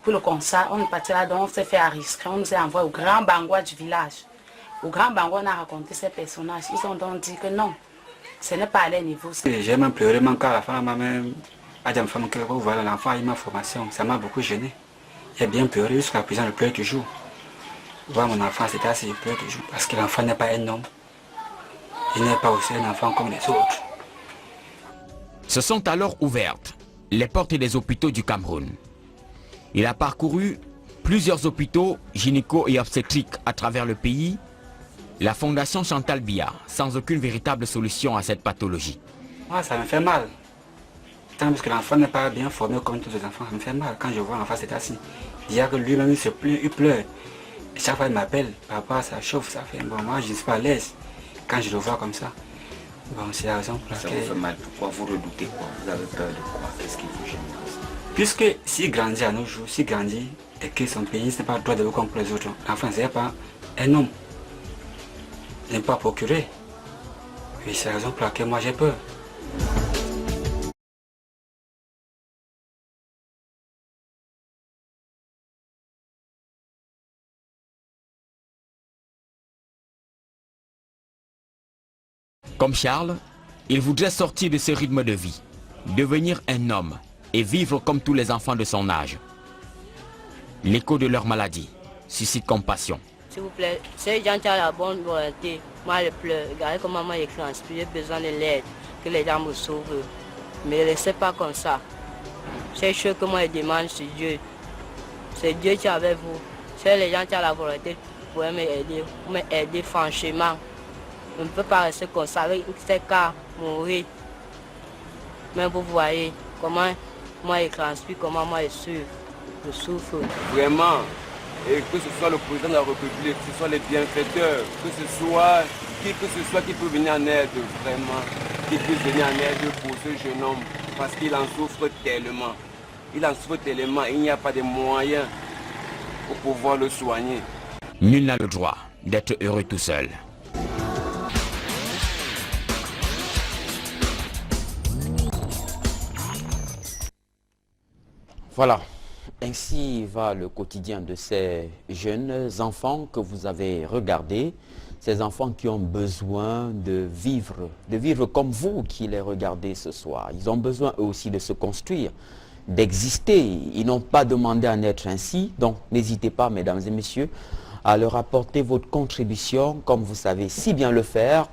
Pour le concert, on est parti là, donc on s'est fait enregistrer. On nous a envoyé au grand Bangwa du village. Au grand Bangwa, on a raconté ces personnages. Ils ont donc dit que non, ce n'est pas à leur niveau.
J'ai même pleuré, mon cas, la femme m'a même a dit à ma femme que voilà, l'enfant a eu ma formation. Ça m'a beaucoup gêné. J'ai bien pleuré, jusqu'à présent, je pleure toujours. Voir mon enfant, c'était assez, je pleure toujours. Parce que l'enfant n'est pas un homme. Il n'est pas aussi un enfant comme les autres.
Se sont alors ouvertes les portes des hôpitaux du Cameroun. Il a parcouru plusieurs hôpitaux gynéco et obstétriques à travers le pays. La fondation Chantal Biya, sans aucune véritable solution à cette pathologie.
Moi, ça me fait mal. Tant parce que l'enfant n'est pas bien formé comme tous les enfants, ça me fait mal. Quand je vois l'enfant c'est assis, il y a que lui-même il se plaint, il pleure. Et chaque fois il m'appelle, papa, ça chauffe, ça fait. Bon, moi je ne suis pas à l'aise quand je le vois comme ça. Bon, c'est la raison pour laquelle...
Ça vous fait mal. Pourquoi vous redoutez quoi? Vous avez peur de quoi? Qu'est-ce qu'il vous gêne?
Puisque s'il grandit à nos jours, s'il grandit et que son pays n'est pas le droit de vous comme pour les autres, l'enfant n'est pas un homme. Il n'est pas procuré. Oui, c'est la raison pour laquelle moi j'ai peur.
Comme Charles, il voudrait sortir de ce rythme de vie, devenir un homme et vivre comme tous les enfants de son âge. L'écho de leur maladie suscite compassion.
S'il vous plaît, ces gens qui ont la bonne volonté, moi je pleure. Regardez comment moi je transpire, j'ai besoin de l'aide, que les gens me sauvent. Mais ne laissez pas comme ça. C'est ce que moi je demande, c'est Dieu. C'est Dieu qui est avec vous. C'est les gens qui ont la volonté, vous pouvez m'aider franchement. On ne peut pas rester comme ça avec ces cas, mourir. Mais vous voyez comment moi je transpire, comment moi je souffre.
Vraiment. Et que ce soit le président de la République, que ce soit les bienfaiteurs, que ce soit qui peut venir en aide, vraiment, qui puisse venir en aide pour ce jeune homme, parce qu'il en souffre tellement. Il en souffre tellement, il n'y a pas de moyens pour pouvoir le soigner.
Nul n'a le droit d'être heureux tout seul. Voilà. Ainsi va le quotidien de ces jeunes enfants que vous avez regardés, ces enfants qui ont besoin de vivre comme vous qui les regardez ce soir. Ils ont besoin eux aussi de se construire, d'exister. Ils n'ont pas demandé à naître ainsi, donc n'hésitez pas, mesdames et messieurs, à leur apporter votre contribution, comme vous savez si bien le faire.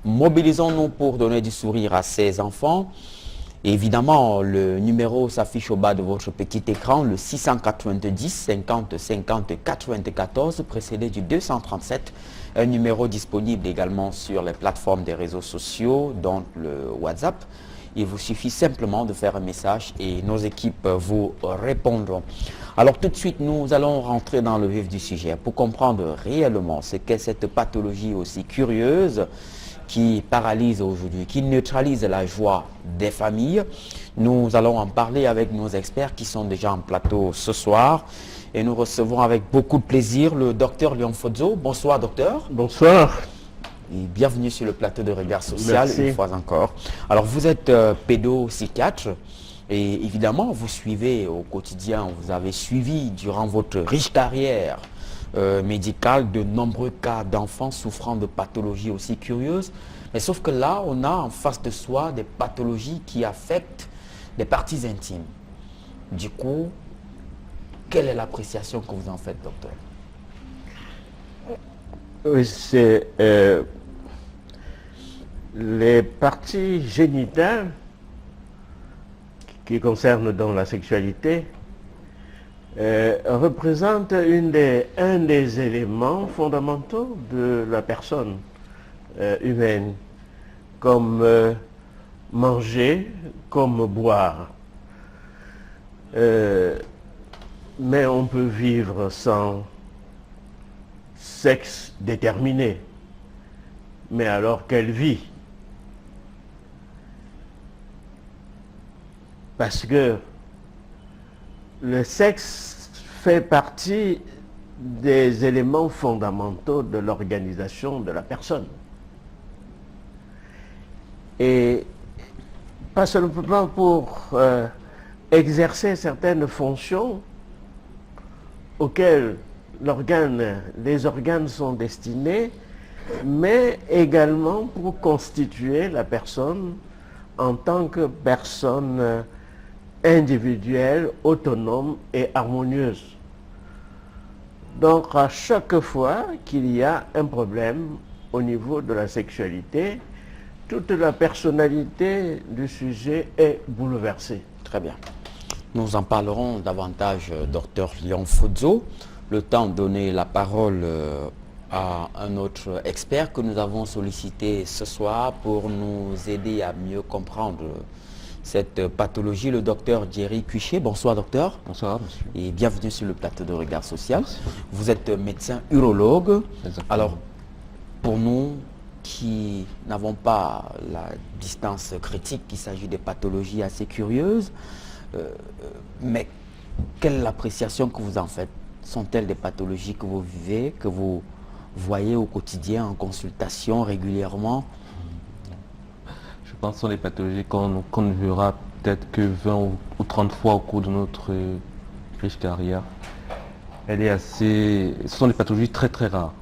Mobilisons-nous pour donner du sourire à ces enfants. Évidemment, le numéro s'affiche au bas de votre petit écran, le 690 50 50 94, précédé du 237, un numéro disponible également sur les plateformes des réseaux sociaux, dont le WhatsApp. Il vous suffit simplement de faire un message et nos équipes vous répondront. Alors tout de suite, nous allons rentrer dans le vif du sujet pour comprendre réellement ce qu'est cette pathologie aussi curieuse qui paralyse aujourd'hui, qui neutralise la joie des familles. Nous allons en parler avec nos experts qui sont déjà en plateau ce soir. Et nous recevons avec beaucoup de plaisir le docteur Léon Fodzo. Bonsoir docteur.
Bonsoir.
Et bienvenue sur le plateau de Regard Social.
Merci.
Une fois encore. Alors vous êtes pédopsychiatre et évidemment vous suivez au quotidien, vous avez suivi durant votre riche carrière médicale de nombreux cas d'enfants souffrant de pathologies aussi curieuses. Mais sauf que là, on a en face de soi des pathologies qui affectent les parties intimes. Du coup, quelle est l'appréciation que vous en faites, docteur?
Oui, c'est les parties génitales qui concernent donc la sexualité représente un des éléments fondamentaux de la personne humaine, comme manger, comme boire. Mais on peut vivre sans sexe déterminé. Mais alors quelle vie? Parce que le sexe fait partie des éléments fondamentaux de l'organisation de la personne. Et pas seulement pour exercer certaines fonctions auxquelles les organes sont destinés, mais également pour constituer la personne en tant que personne individuelle, autonome et harmonieuse. Donc à chaque fois qu'il y a un problème au niveau de la sexualité, toute la personnalité du sujet est bouleversée.
Très bien. Nous en parlerons davantage, docteur Léon Fozzo. Le temps de donner la parole à un autre expert que nous avons sollicité ce soir pour nous aider à mieux comprendre cette pathologie, le docteur Jerry Cuichet. Bonsoir docteur.
Bonsoir monsieur.
Et bienvenue sur le plateau de Regard Social. Vous êtes médecin urologue.
Exactement.
Alors, pour nous qui n'avons pas la distance critique, il s'agit de pathologies assez curieuses, mais quelle est l'appréciation que vous en faites? Sont-elles des pathologies que vous vivez, que vous voyez au quotidien, en consultation régulièrement?
Je pense que ce sont des pathologies qu'on ne verra peut-être que 20 ou 30 fois au cours de notre riche carrière. Ce sont des pathologies très rares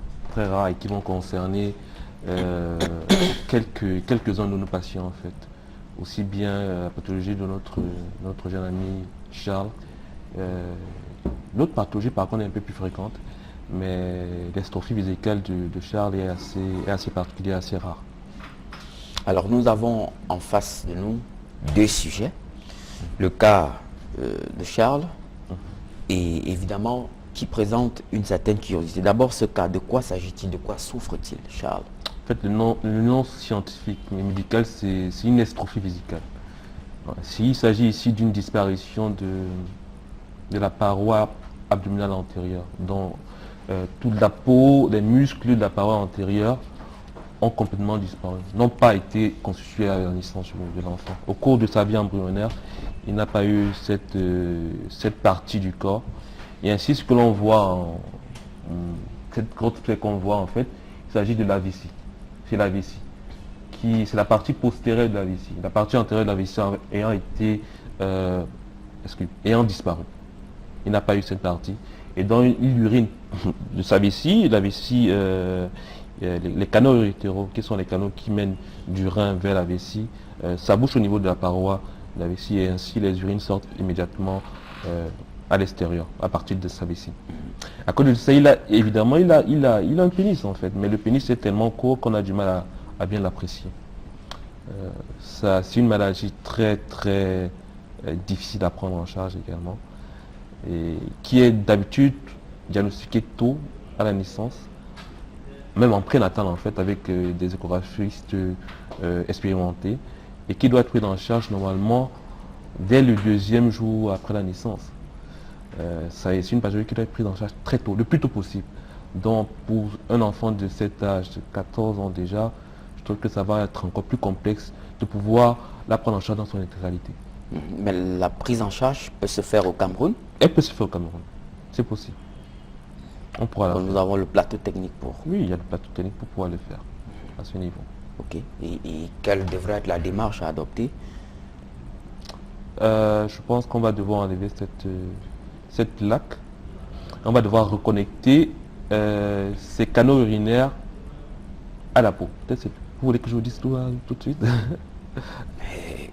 et qui vont concerner quelques-uns de nos patients en fait. Aussi bien la pathologie de notre jeune ami Charles. L'autre pathologie par contre est un peu plus fréquente, mais l'estrophie vésicale de Charles est assez particulière, assez rare.
Alors nous avons en face de nous deux sujets. Le cas de Charles et évidemment qui présente une certaine curiosité. D'abord ce cas, de quoi s'agit-il? De quoi souffre-t-il, Charles?
En fait, le nom scientifique et médical, c'est une estrophie vésicale. S'il s'agit ici d'une disparition de la paroi abdominale antérieure, dont toute la peau, les muscles de la paroi antérieure ont complètement disparu, n'ont pas été constitués à la naissance de l'enfant. Au cours de sa vie embryonnaire, il n'a pas eu cette partie du corps. Et ainsi, ce que l'on voit, cette grosse plaie qu'on voit en fait, il s'agit de la vessie. C'est la vessie. C'est la partie postérieure de la vessie. La partie antérieure de la vessie ayant disparu. Il n'a pas eu cette partie. Et dans l'urine de sa vessie, la vessie, les canaux urétéraux, qui sont les canaux qui mènent du rein vers la vessie, ça bouche au niveau de la paroi de la vessie et ainsi les urines sortent immédiatement à l'extérieur, à partir de sa vessie. À cause de ça, il a un pénis en fait, mais le pénis est tellement court qu'on a du mal à bien l'apprécier. C'est une maladie très difficile à prendre en charge également, et qui est d'habitude diagnostiquée tôt à la naissance, même en prénatal en fait, avec des échographistes expérimentés, et qui doit être prise en charge normalement dès le 2e jour après la naissance. C'est une pathologie qui doit être prise en charge très tôt, le plus tôt possible. Donc pour un enfant de cet âge, de 14 ans déjà, je trouve que ça va être encore plus complexe de pouvoir la prendre en charge dans son intégralité.
Mais la prise en charge peut se faire au Cameroun?
Elle peut se faire au Cameroun, c'est possible. On pourra
Donc nous avons le plateau technique pour...
Oui, il y a le plateau technique pour pouvoir le faire à ce niveau.
Ok. Et quelle devrait être la démarche à adopter?
Je pense qu'on va devoir enlever cette plaque. On va devoir reconnecter ces canaux urinaires à la peau. Peut-être vous voulez que je vous dise tout de suite?
Mais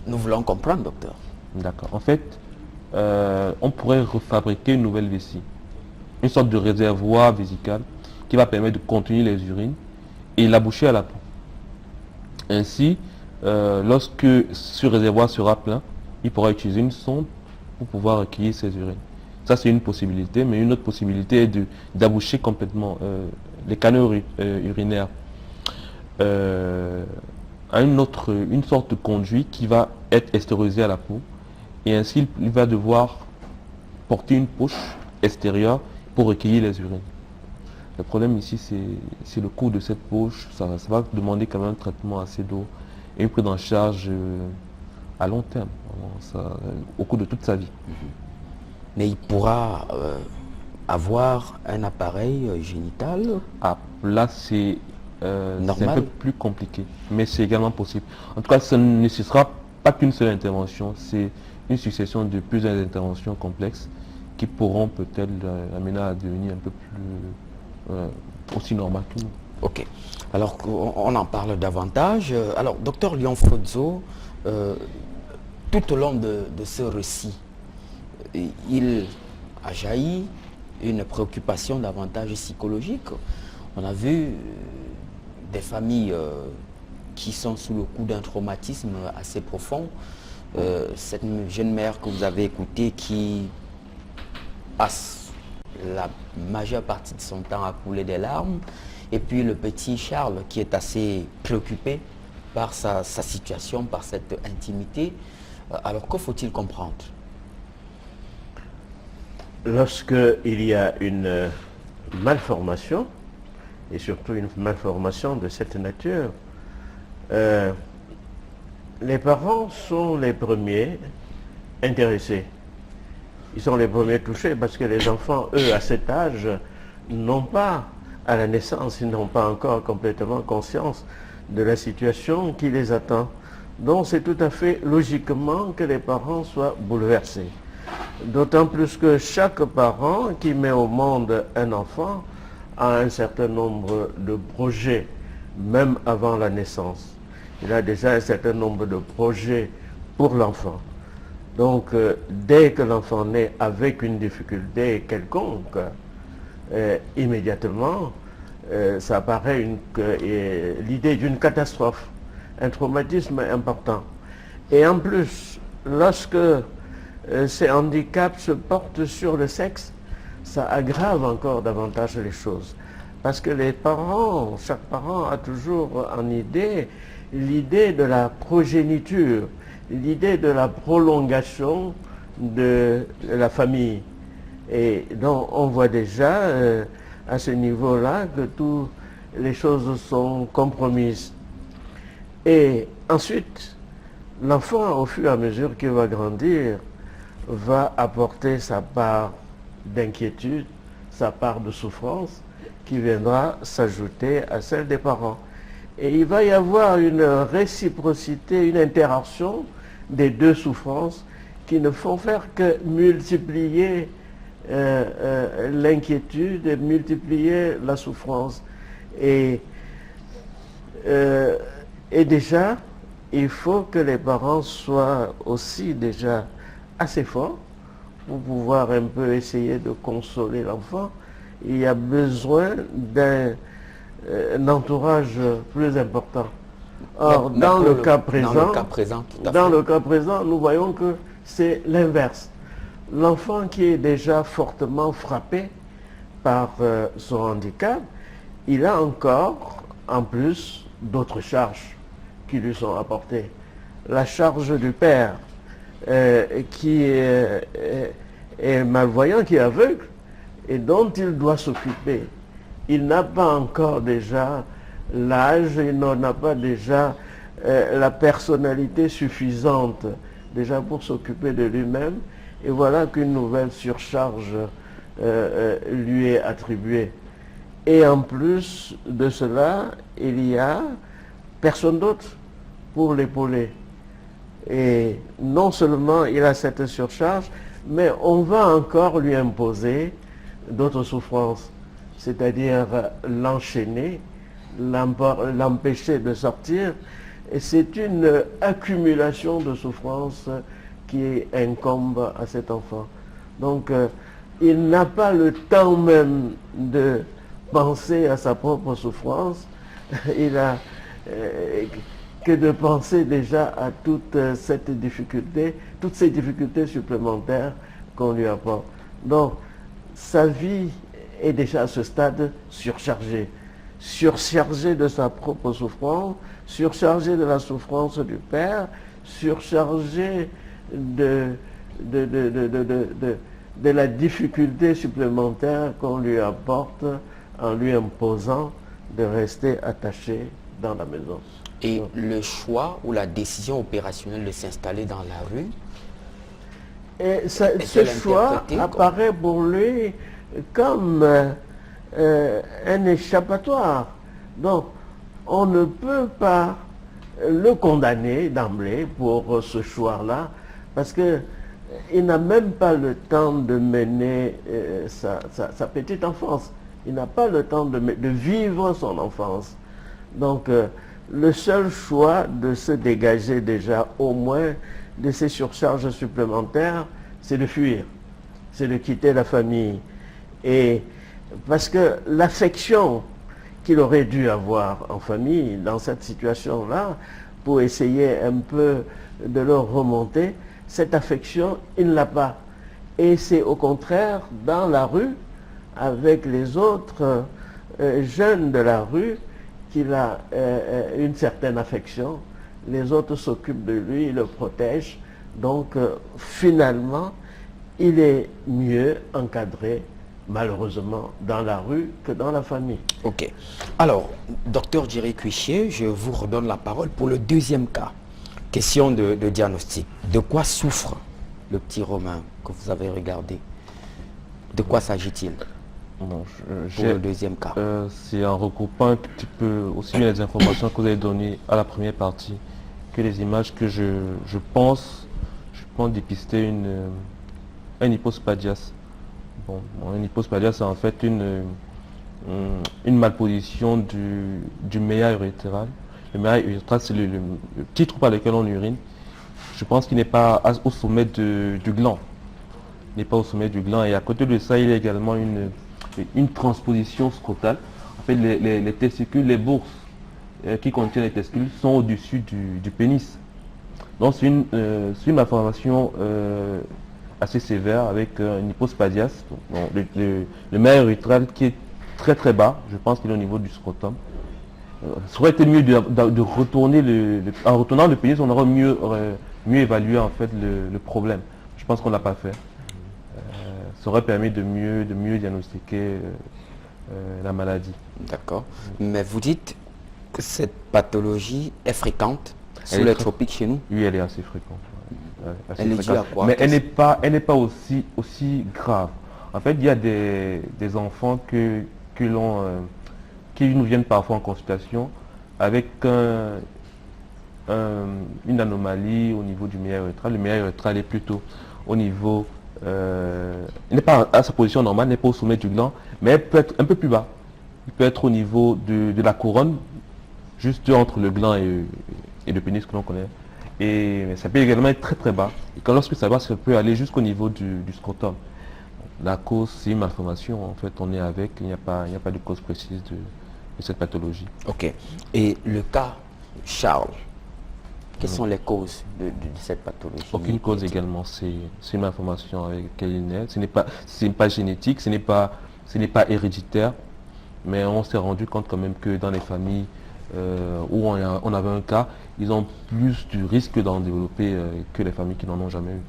nous voulons comprendre, docteur.
D'accord. En fait, on pourrait refabriquer une nouvelle vessie. Une sorte de réservoir vésical qui va permettre de contenir les urines et la boucher à la peau. Ainsi, lorsque ce réservoir sera plein, il pourra utiliser une sonde pour pouvoir recueillir ces urines. Ça, c'est une possibilité, mais une autre possibilité est d'aboucher complètement les canaux urinaires à une sorte de conduit qui va être extériorisé à la peau. Et ainsi, il va devoir porter une poche extérieure pour recueillir les urines. Le problème ici, c'est le coût de cette poche. Ça va demander quand même un traitement assez lourd et une prise en charge à long terme, au cours de toute sa vie.
Mais il pourra avoir un appareil génital?
Ah, là, c'est c'est un peu plus compliqué, mais c'est également possible. En tout cas, ça ne nécessitera pas qu'une seule intervention, c'est une succession de plusieurs interventions complexes qui pourront peut-être l'amener à devenir un peu plus aussi normal que nous.
Ok. Alors, on en parle davantage. Alors, docteur Léon Frozzo, tout au long de ce récit, il a jailli une préoccupation davantage psychologique. On a vu des familles qui sont sous le coup d'un traumatisme assez profond. Cette jeune mère que vous avez écoutée qui passe la majeure partie de son temps à couler des larmes, et puis le petit Charles qui est assez préoccupé par sa situation, par cette intimité. Alors que faut-il comprendre?
Lorsqu'il y a une malformation, et surtout une malformation de cette nature, les parents sont les premiers intéressés. Ils sont les premiers touchés parce que les enfants, eux, à cet âge, n'ont pas, à la naissance, ils n'ont pas encore complètement conscience de la situation qui les attend. Donc c'est tout à fait logiquement que les parents soient bouleversés. D'autant plus que chaque parent qui met au monde un enfant a un certain nombre de projets, même avant la naissance. Il a déjà un certain nombre de projets pour l'enfant. Donc, dès que l'enfant naît avec une difficulté quelconque, immédiatement, ça apparaît l'idée d'une catastrophe, un traumatisme important. Et en plus, lorsque ces handicaps se portent sur le sexe, ça aggrave encore davantage les choses. Parce que les parents, chaque parent a toujours en idée l'idée de la progéniture, l'idée de la prolongation de la famille. Et donc on voit déjà à ce niveau-là que toutes les choses sont compromises. Et ensuite, l'enfant, au fur et à mesure qu'il va grandir, va apporter sa part d'inquiétude, sa part de souffrance, qui viendra s'ajouter à celle des parents. Et il va y avoir une réciprocité, une interaction des deux souffrances qui ne font faire que multiplier l'inquiétude et multiplier la souffrance. Et déjà, il faut que les parents soient aussi déjà assez forts pour pouvoir un peu essayer de consoler l'enfant. Il y a besoin d'un entourage plus important. Or, dans le cas présent, nous voyons que c'est l'inverse. L'enfant qui est déjà fortement frappé par son handicap, il a encore, en plus, d'autres charges qui lui sont apportées. La charge du père, qui est malvoyant, qui est aveugle, et dont il doit s'occuper. Il n'a pas encore déjà l'âge, il n'en a pas déjà la personnalité suffisante déjà pour s'occuper de lui-même. Et voilà qu'une nouvelle surcharge lui est attribuée. Et en plus de cela, il y a personne d'autre pour l'épauler. Et non seulement il a cette surcharge, mais on va encore lui imposer d'autres souffrances, c'est-à-dire l'enchaîner, l'empêcher de sortir. Et c'est une accumulation de souffrances qui incombe à cet enfant. Donc, il n'a pas le temps même de penser à sa propre souffrance. Il a que de penser déjà à toute cette difficulté, toutes ces difficultés supplémentaires qu'on lui apporte. Donc, sa vie est déjà à ce stade surchargée. Surchargée de sa propre souffrance, surchargée de la souffrance du père, surchargée de la difficulté supplémentaire qu'on lui apporte en lui imposant de rester attaché dans la maison.
Et le choix ou la décision opérationnelle de s'installer dans la rue,
et ce choix apparaît pour lui comme un échappatoire. Donc, on ne peut pas le condamner d'emblée pour ce choix-là, parce que il n'a même pas le temps de mener sa petite enfance. Il n'a pas le temps de vivre son enfance. Donc, le seul choix de se dégager déjà au moins de ces surcharges supplémentaires, c'est de fuir, c'est de quitter la famille. Et parce que l'affection qu'il aurait dû avoir en famille dans cette situation-là, pour essayer un peu de leur remonter, cette affection, il ne l'a pas. Et c'est au contraire dans la rue, avec les autres jeunes de la rue, qu'il a une certaine affection. Les autres s'occupent de lui, le protègent. Donc finalement, il est mieux encadré, malheureusement, dans la rue que dans la famille.
Ok. Alors, docteur Jerry Cuichier, je vous redonne la parole pour le deuxième cas. Question de diagnostic. De quoi souffre le petit Romain que vous avez regardé? De quoi s'agit-il pour le deuxième cas?
C'est en regroupant un petit peu aussi bien les informations que vous avez données à la première partie que les images que je pense dépister un hypospadias. Bon, un hypospadias, c'est en fait une malposition du méa urétral. Le méa urétral, c'est le petit trou par lequel on urine. Je pense qu'il n'est pas au sommet du gland. Il n'est pas au sommet du gland. Et à côté de ça, il y a également une transposition scrotale. En fait, les testicules, les bourses qui contiennent les testicules sont au-dessus du pénis. Donc c'est une malformation assez sévère avec un hypospadias. Bon, le méa urétral qui est très très bas, je pense qu'il est au niveau du scrotum. Ça aurait été mieux de retourner en retournant le pénis, on aurait mieux évalué en fait le problème. Je pense qu'on ne l'a pas fait. Ça aurait permis de mieux diagnostiquer la maladie.
D'accord. Mais vous dites que cette pathologie est fréquente sous les tropiques chez nous?
Oui, elle est assez fréquente.
Elle est due à quoi?
Mais elle n'est pas aussi grave. En fait, il y a des enfants qui nous viennent parfois en consultation avec une anomalie au niveau du méa urétral. Le méa urétral est plutôt au niveau, il n'est pas à sa position normale, n'est pas au sommet du gland, mais elle peut être un peu plus bas. Il peut être au niveau de la couronne, juste entre le gland et le pénis que l'on connaît. Et ça peut également être très très bas. Et lorsque ça va, ça peut aller jusqu'au niveau du scrotum. La cause, c'est une malformation. En fait, on est avec, il n'y a pas de cause précise de cette pathologie. Ok.
Et le cas Charles, quelles sont les causes de cette pathologie?
Aucune cause également. C'est une malformation avec laquelle il naît. Ce n'est pas génétique, ce n'est pas héréditaire. Mais on s'est rendu compte quand même que dans les familles où on avait un cas, ils ont plus du risque d'en développer que les familles qui n'en ont jamais eu.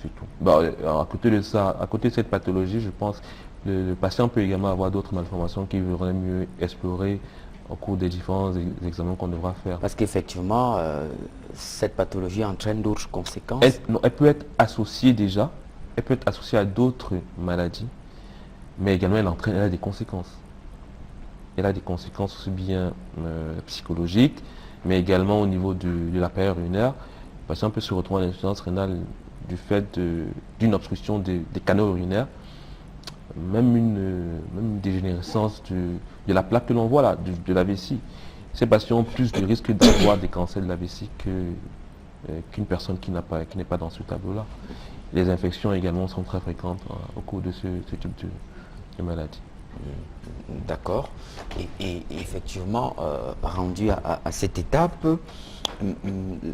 C'est tout. Bah, à côté de ça, à côté de cette pathologie, je pense que le patient peut également avoir d'autres malformations qu'il faudrait mieux explorer au cours des différents examens qu'on devra faire.
Parce qu'effectivement, cette pathologie entraîne d'autres conséquences.
Elle peut être associée déjà, elle peut être associée à d'autres maladies, mais également elle a des conséquences. Elle a des conséquences aussi bien psychologiques, mais également au niveau de la paroi urinaire. Le patient peut se retrouver en insuffisance rénale du fait d'une obstruction des canaux urinaires, même une dégénérescence de la plaque que l'on voit là, de la vessie. Ces patients ont plus de risque d'avoir des cancers de la vessie qu'une personne qui n'est pas dans ce tableau-là. Les infections également sont très fréquentes au cours de ce type de maladie.
D'accord. Et effectivement, rendu à cette étape,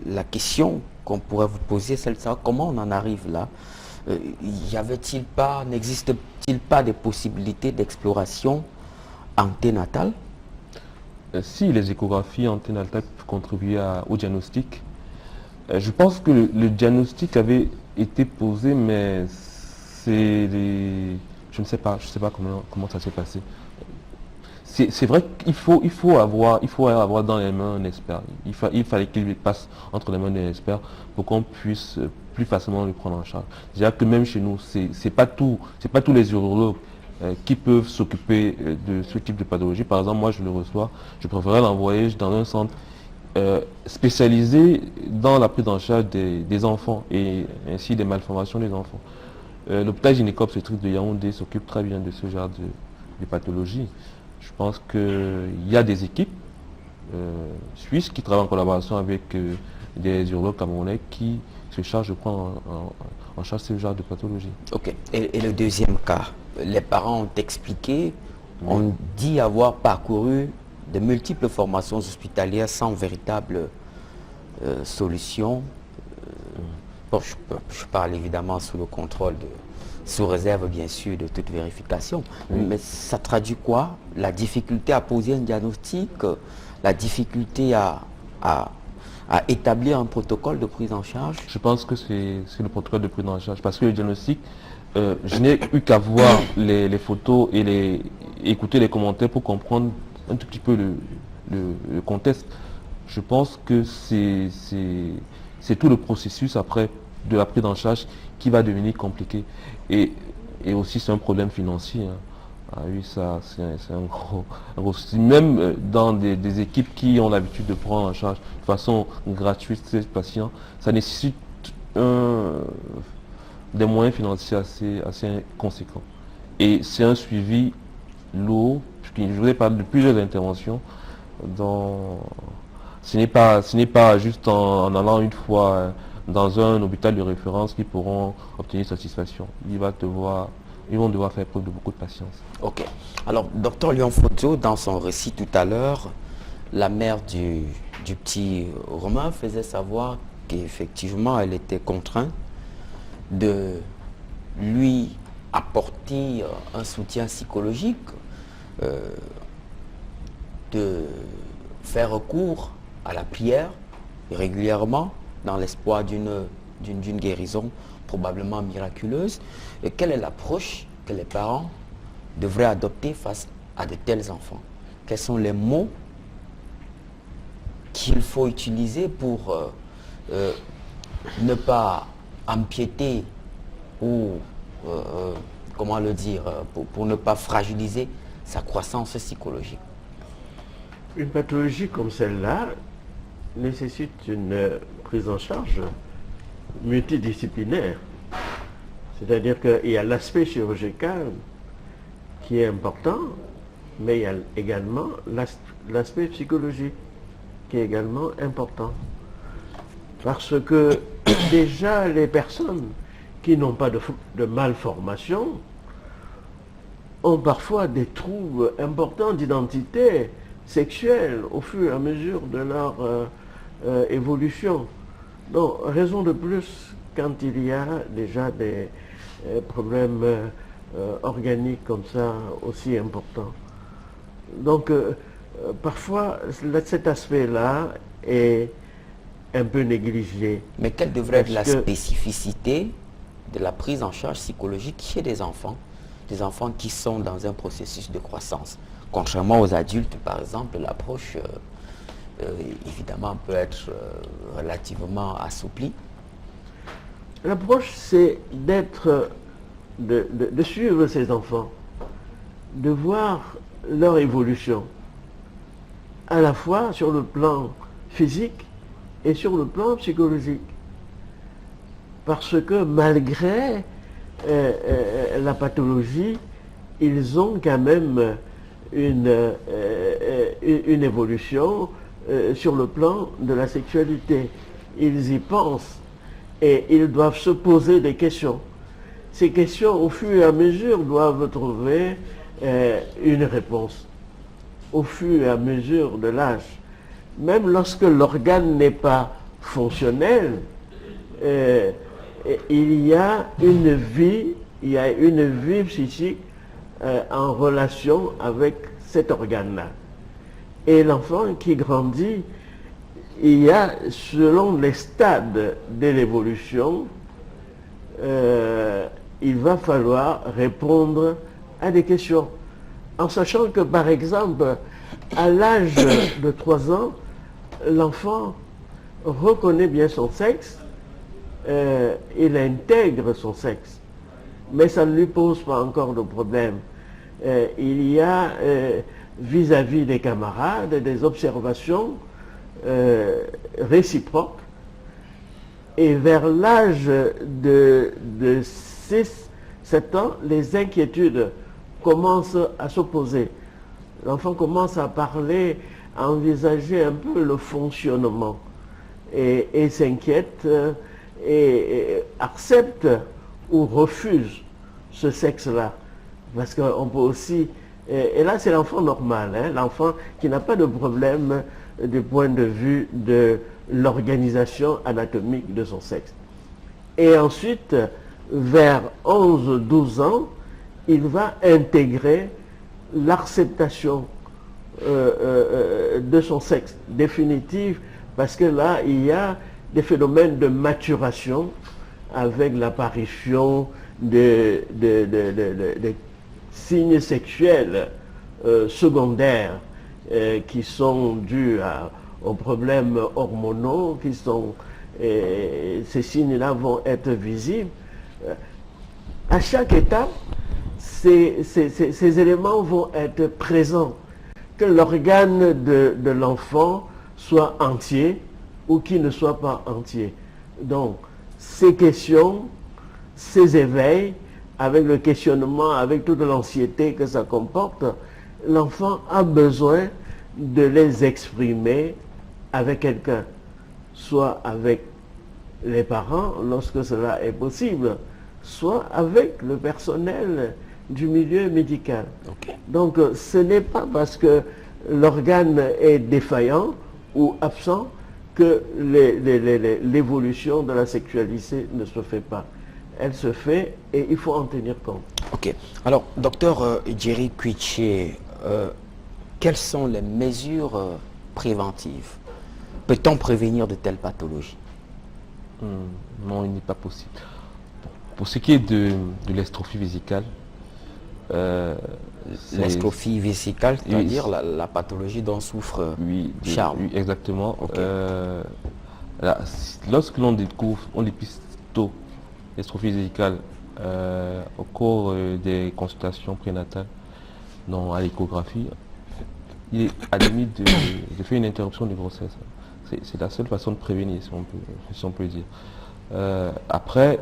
la question qu'on pourrait vous poser, c'est de savoir comment on en arrive là. N'existe-t-il pas des possibilités d'exploration anténatale?
Si, les échographies anténatales peuvent contribuer au diagnostic. Je pense que le diagnostic avait été posé, mais je ne sais pas comment ça s'est passé. C'est vrai qu'il faut avoir dans les mains un expert. Il fallait qu'il passe entre les mains d'un expert pour qu'on puisse plus facilement le prendre en charge. Déjà que même chez nous, c'est pas tous les urologues qui peuvent s'occuper de ce type de pathologie. Par exemple, moi je le reçois, je préférerais l'envoyer dans un centre spécialisé dans la prise en charge des enfants et ainsi des malformations des enfants. L'hôpital gynéco-obstétrique de Yaoundé s'occupe très bien de ce genre de pathologie. Je pense qu'il y a des équipes suisses qui travaillent en collaboration avec des urologues camerounais qui se chargent de prendre en charge ce genre de pathologie.
Ok. Et le deuxième cas, les parents ont expliqué, ont dit avoir parcouru de multiples formations hospitalières sans véritable solution. Bon, je parle évidemment sous le contrôle sous réserve bien sûr de toute vérification. Mais ça traduit quoi? La difficulté à poser un diagnostic, la difficulté à établir un protocole de prise en charge?
Je pense que c'est le protocole de prise en charge parce que le diagnostic, je n'ai eu qu'à voir les photos et écouter les commentaires pour comprendre un tout petit peu le contexte. Je pense que c'est tout le processus après de la prise en charge qui va devenir compliqué. Et aussi c'est un problème financier. Hein. Ah oui, ça c'est un gros souci. Même dans des équipes qui ont l'habitude de prendre en charge de façon gratuite ces patients, ça nécessite des moyens financiers assez conséquents. Et c'est un suivi lourd, puisque je voudrais parler de plusieurs interventions. Ce n'est pas juste en allant une fois dans un hôpital de référence qu'ils pourront obtenir satisfaction. Ils vont devoir faire preuve de beaucoup de patience.
Ok. Alors, docteur Léon Photo, dans son récit tout à l'heure, la mère du petit Romain faisait savoir qu'effectivement, elle était contrainte de lui apporter un soutien psychologique, de faire recours à la prière régulièrement dans l'espoir d'une guérison probablement miraculeuse. Et quelle est l'approche que les parents devraient adopter face à de tels enfants? Quels sont les mots qu'il faut utiliser pour ne pas empiéter ou, comment le dire, pour ne pas fragiliser sa croissance psychologique?
Une pathologie comme celle-là nécessite une prise en charge multidisciplinaire. C'est-à-dire qu'il y a l'aspect chirurgical qui est important, mais il y a également l'aspect psychologique qui est également important. Parce que déjà les personnes qui n'ont pas de malformation ont parfois des troubles importants d'identité sexuelle au fur et à mesure de leur évolution. Donc, raison de plus quand il y a déjà des problèmes organiques comme ça aussi importants. Donc, parfois, cet aspect-là est un peu négligé.
Mais quelle devrait être la spécificité de la prise en charge psychologique chez des enfants qui sont dans un processus de croissance? Contrairement aux adultes, par exemple, l'approche, évidemment, peut être relativement assouplie.
L'approche, c'est de suivre ces enfants, de voir leur évolution, à la fois sur le plan physique et sur le plan psychologique. Parce que malgré la pathologie, ils ont quand même une évolution sur le plan de la sexualité. Ils y pensent et ils doivent se poser des questions. Ces questions, au fur et à mesure, doivent trouver une réponse. Au fur et à mesure de l'âge. Même lorsque l'organe n'est pas fonctionnel, il y a une vie psychique en relation avec cet organe-là. Et l'enfant qui grandit, il y a, selon les stades de l'évolution, il va falloir répondre à des questions. En sachant que, par exemple, à l'âge de 3 ans, l'enfant reconnaît bien son sexe, il intègre son sexe, mais ça ne lui pose pas encore de problème. il y a vis-à-vis des camarades des observations réciproques. Et vers l'âge de 6-7 ans, les inquiétudes commencent à s'opposer. L'enfant commence à parler, à envisager un peu le fonctionnement et s'inquiète et accepte ou refuse ce sexe-là. Parce qu'on peut aussi... Et là, c'est l'enfant normal, hein, l'enfant qui n'a pas de problème du point de vue de l'organisation anatomique de son sexe. Et ensuite, vers 11-12 ans, il va intégrer l'acceptation de son sexe définitive, parce que là, il y a des phénomènes de maturation avec l'apparition des signes sexuels secondaires qui sont dus aux problèmes hormonaux, ces signes-là vont être visibles. À chaque étape, ces éléments vont être présents, que l'organe de l'enfant soit entier ou qu'il ne soit pas entier. Donc, ces questions, ces éveils, avec le questionnement, avec toute l'anxiété que ça comporte, l'enfant a besoin de les exprimer avec quelqu'un, soit avec les parents lorsque cela est possible, soit avec le personnel du milieu médical.
Okay.
Donc ce n'est pas parce que l'organe est défaillant ou absent que l'évolution de la sexualité ne se fait pas. Elle se fait et il faut en tenir compte.
Ok. Alors, docteur Jerry Kwiche, quelles sont les mesures préventives? Peut-on prévenir de telles pathologies?
Non, il n'est pas possible. Bon, pour ce qui est de l'estrophie vésicale,
l'estrophie vésicale, c'est-à-dire la pathologie dont souffre Charles.
Oui, exactement.
Okay.
Lorsque l'on découvre, on dépiste tôt l'estrophie vésicale au cours des consultations prénatales, à l'échographie, il est admis de faire une interruption de grossesse. C'est la seule façon de prévenir, si on peut dire. Après,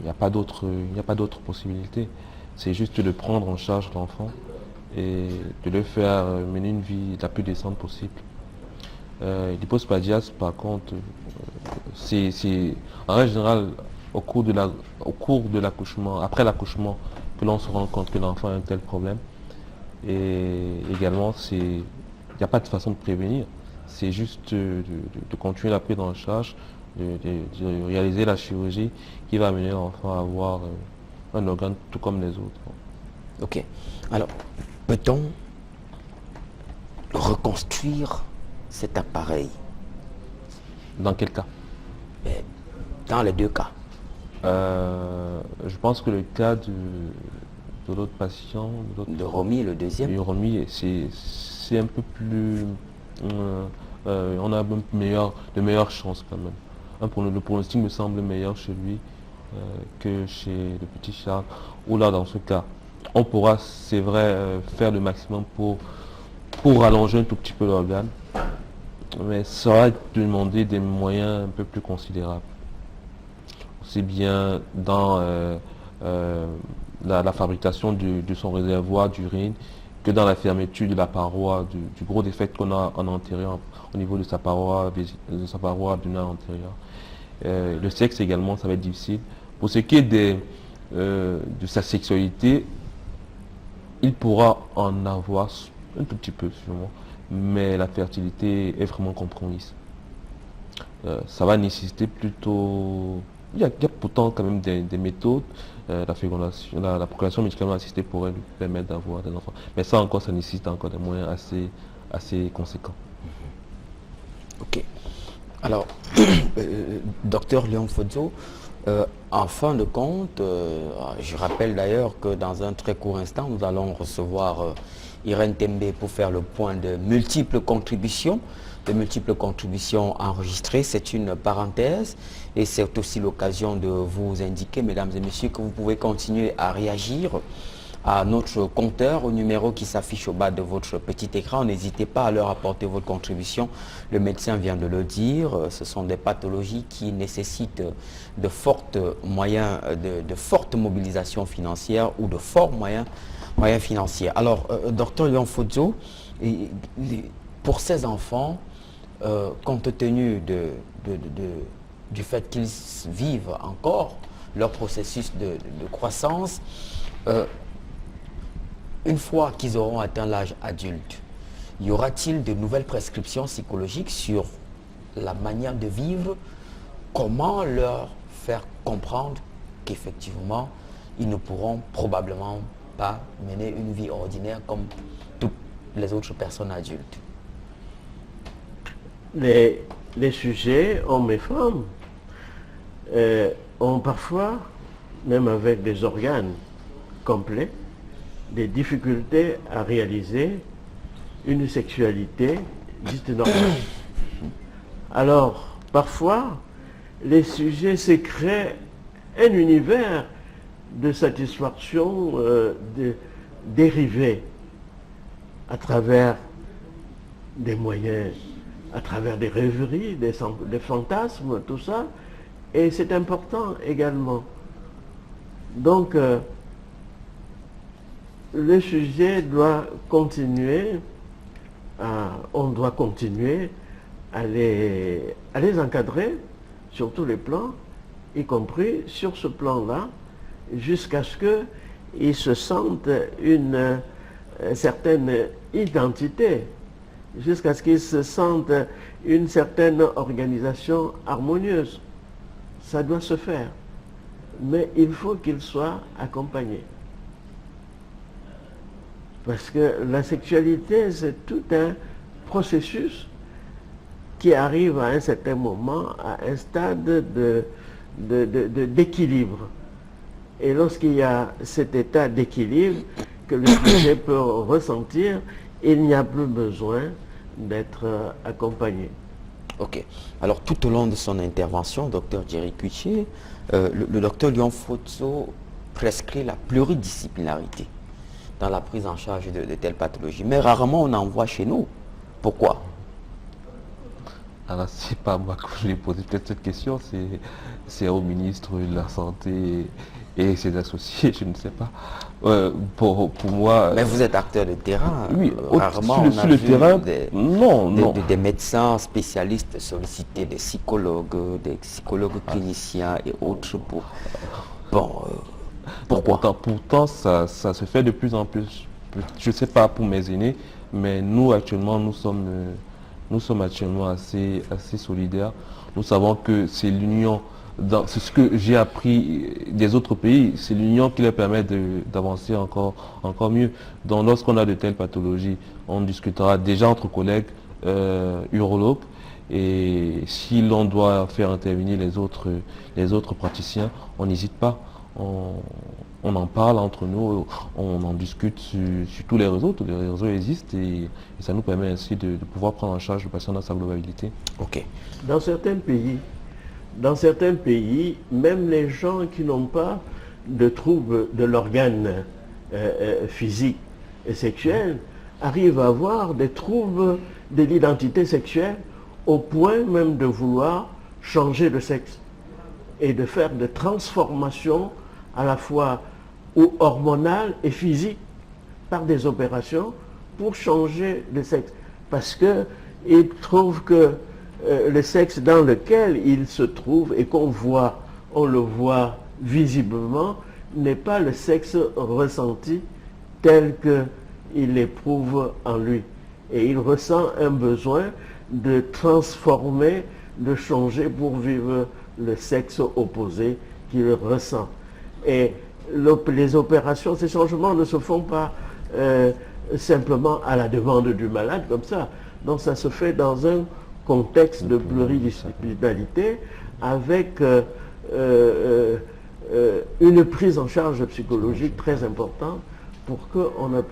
il n'y a pas d'autre possibilité. C'est juste de prendre en charge l'enfant et de le faire mener une vie la plus décente possible. L'hypospadias, par contre, c'est en règle générale au cours de l'accouchement, après l'accouchement, que l'on se rend compte que l'enfant a un tel problème. Et également, il n'y a pas de façon de prévenir. C'est juste de continuer la prise en charge, de réaliser la chirurgie qui va amener l'enfant à avoir un organe tout comme les autres.
Ok. Alors, peut-on reconstruire cet appareil?
Dans quel cas?
Dans les deux cas.
Je pense que le cas de l'autre patient,
de Romy, le deuxième.
De Romy, c'est un peu plus... on a de meilleures chances quand même. Le pronostic me semble meilleur chez lui que chez le petit Charles. Ou là, dans ce cas, on pourra, c'est vrai, faire le maximum pour rallonger un tout petit peu l'organe. Mais ça va demander des moyens un peu plus considérables. Aussi bien dans la fabrication de son réservoir d'urine que dans la fermeture de la paroi, du gros défect qu'on a en antérieur au niveau de sa paroi abdominale antérieure. Le sexe également, ça va être difficile. Pour ce qui est de sa sexualité, il pourra en avoir un tout petit peu sûrement, mais la fertilité est vraiment compromise. Ça va nécessiter plutôt... Il y a pourtant quand même des méthodes. La fécondation, la procréation médicalement assistée pourrait lui permettre d'avoir des enfants. Mais ça encore, ça nécessite encore des moyens assez conséquents.
Ok. Alors, docteur Léon Fodzo, en fin de compte, je rappelle d'ailleurs que dans un très court instant, nous allons recevoir Irène Tembe pour faire le point de multiples contributions enregistrées. C'est une parenthèse et c'est aussi l'occasion de vous indiquer, mesdames et messieurs, que vous pouvez continuer à réagir à notre compteur, au numéro qui s'affiche au bas de votre petit écran. N'hésitez pas à leur apporter votre contribution. Le médecin vient de le dire, ce sont des pathologies qui nécessitent de fortes moyens, de forte mobilisation financière ou de forts moyens financiers. Alors, docteur Lyon Fodzo, pour ces enfants, compte tenu du fait qu'ils vivent encore leur processus de croissance, une fois qu'ils auront atteint l'âge adulte, y aura-t-il de nouvelles prescriptions psychologiques sur la manière de vivre? Comment leur faire comprendre qu'effectivement, ils ne pourront probablement pas mener une vie ordinaire comme toutes les autres personnes adultes?
Les sujets, hommes et femmes, ont parfois, même avec des organes complets, des difficultés à réaliser une sexualité dite normale. Alors, parfois, les sujets se créent un univers de satisfaction dérivés à travers des moyens, à travers des rêveries, des fantasmes, tout ça. Et c'est important également. Donc, le sujet doit continuer, on doit continuer à les encadrer sur tous les plans, y compris sur ce plan-là, jusqu'à ce qu'ils se sentent une certaine identité, jusqu'à ce qu'ils se sentent une certaine organisation harmonieuse. Ça doit se faire, mais il faut qu'ils soient accompagnés. Parce que la sexualité, c'est tout un processus qui arrive à un certain moment, à un stade d'équilibre. Et lorsqu'il y a cet état d'équilibre que le sujet peut ressentir, il n'y a plus besoin d'être accompagné.
Ok. Alors, tout au long de son intervention, docteur Jerry Kuiché, le docteur Lyon Fodzo prescrit la pluridisciplinarité dans la prise en charge de telles pathologies. Mais rarement on en voit chez nous. Pourquoi?
Alors, c'est pas moi que je l'ai posé peut-être cette question, c'est au ministre de la Santé et ses associés, je ne sais pas. Pour moi...
Mais vous êtes acteur de terrain.
Oui,
rarement on a
le
vu
terrain,
des médecins spécialistes sollicités, des psychologues cliniciens et autres pour... Bon, pourquoi?
Pourtant, ça se fait de plus en plus. Je ne sais pas pour mes aînés, mais nous actuellement, nous sommes actuellement assez solidaires. Nous savons que c'est l'union, c'est ce que j'ai appris des autres pays, c'est l'union qui leur permet d'avancer encore mieux. Donc lorsqu'on a de telles pathologies, on discutera déjà entre collègues urologues, et si l'on doit faire intervenir les autres praticiens, on n'hésite pas. On en parle entre nous, on en discute sur tous les réseaux existent et ça nous permet ainsi de pouvoir prendre en charge le patient dans sa globalité.
Ok.
Dans certains pays, même les gens qui n'ont pas de troubles de l'organe physique et sexuel arrivent à avoir des troubles de l'identité sexuelle au point même de vouloir changer de sexe et de faire des transformations à la fois hormonales et physiques par des opérations pour changer de sexe. Parce qu'ils trouvent que le sexe dans lequel ils se trouvent et on le voit visiblement, n'est pas le sexe ressenti tel qu'il l'éprouve en lui. Et il ressent un besoin de transformer, de changer pour vivre le sexe opposé qu'il ressent. Et les opérations, ces changements ne se font pas simplement à la demande du malade comme ça. Donc ça se fait dans un contexte de pluridisciplinarité avec une prise en charge psychologique très importante pour qu'on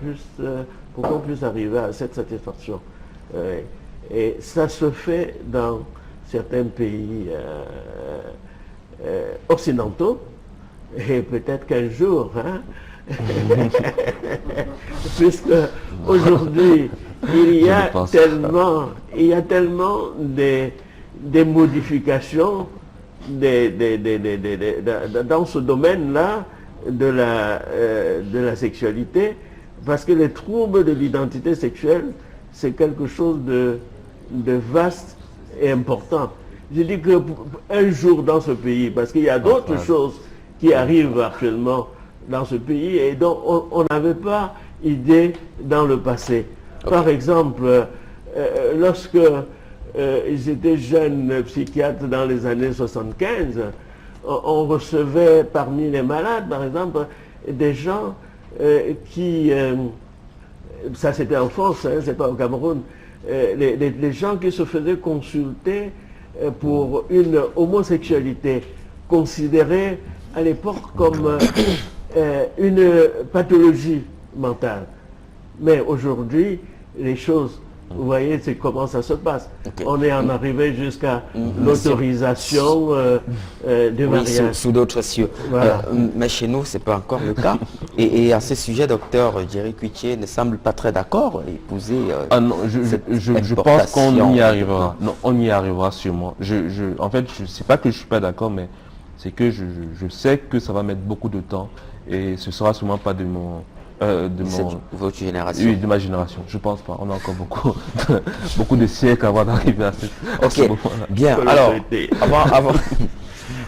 puisse arriver à cette satisfaction. Et ça se fait dans certains pays occidentaux, et peut-être qu'un jour, Puisque aujourd'hui, il y a tellement des modifications dans ce domaine-là de la sexualité, parce que les troubles de l'identité sexuelle, c'est quelque chose de vaste et important. Je dis qu'un jour dans ce pays, parce qu'il y a d'autres choses qui arrivent actuellement dans ce pays et dont on n'avait pas idée dans le passé. Par exemple, lorsque j'étais jeune psychiatre dans les années 75, on recevait parmi les malades, par exemple, des gens qui... ça c'était en France, hein, c'est pas au Cameroun, les gens qui se faisaient consulter pour une homosexualité considérée à l'époque comme une pathologie mentale. Mais aujourd'hui, les choses, vous voyez, c'est comment ça se passe. On est en arrivé jusqu'à l'autorisation du mariage.
Sous d'autres cieux.
Voilà.
Mais chez nous, ce n'est pas encore le cas. Et à ce sujet, docteur Jerry Cuitier ne semble pas très d'accord à épouser
non, je pense qu'on y arrivera. Non, on y arrivera sûrement. En fait, je ne sais pas que je ne suis pas d'accord, mais c'est que je sais que ça va mettre beaucoup de temps et ce ne sera sûrement pas de
votre génération.
Oui, de ma génération. Je pense pas. On a encore beaucoup de siècles avant d'arriver à ce moment-là.
Bien.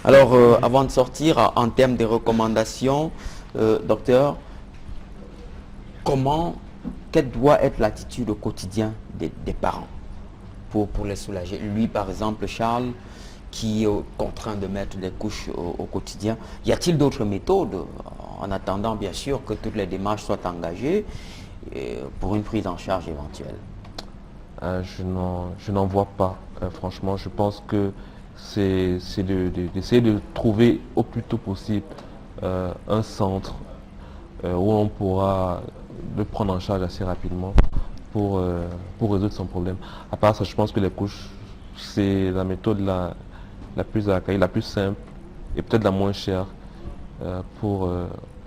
Alors, avant de sortir, en termes de recommandations, docteur, quelle doit être l'attitude au quotidien des parents pour les soulager? Lui, par exemple, Charles, qui est contraint de mettre des couches au quotidien. Y a-t-il d'autres méthodes, en attendant bien sûr que toutes les démarches soient engagées pour une prise en charge éventuelle?
Je n'en vois pas. Franchement, je pense que c'est d'essayer de trouver au plus tôt possible un centre où on pourra le prendre en charge assez rapidement pour résoudre son problème. À part ça, je pense que les couches, c'est la méthode la plus accueillie, la plus simple et peut-être la moins chère pour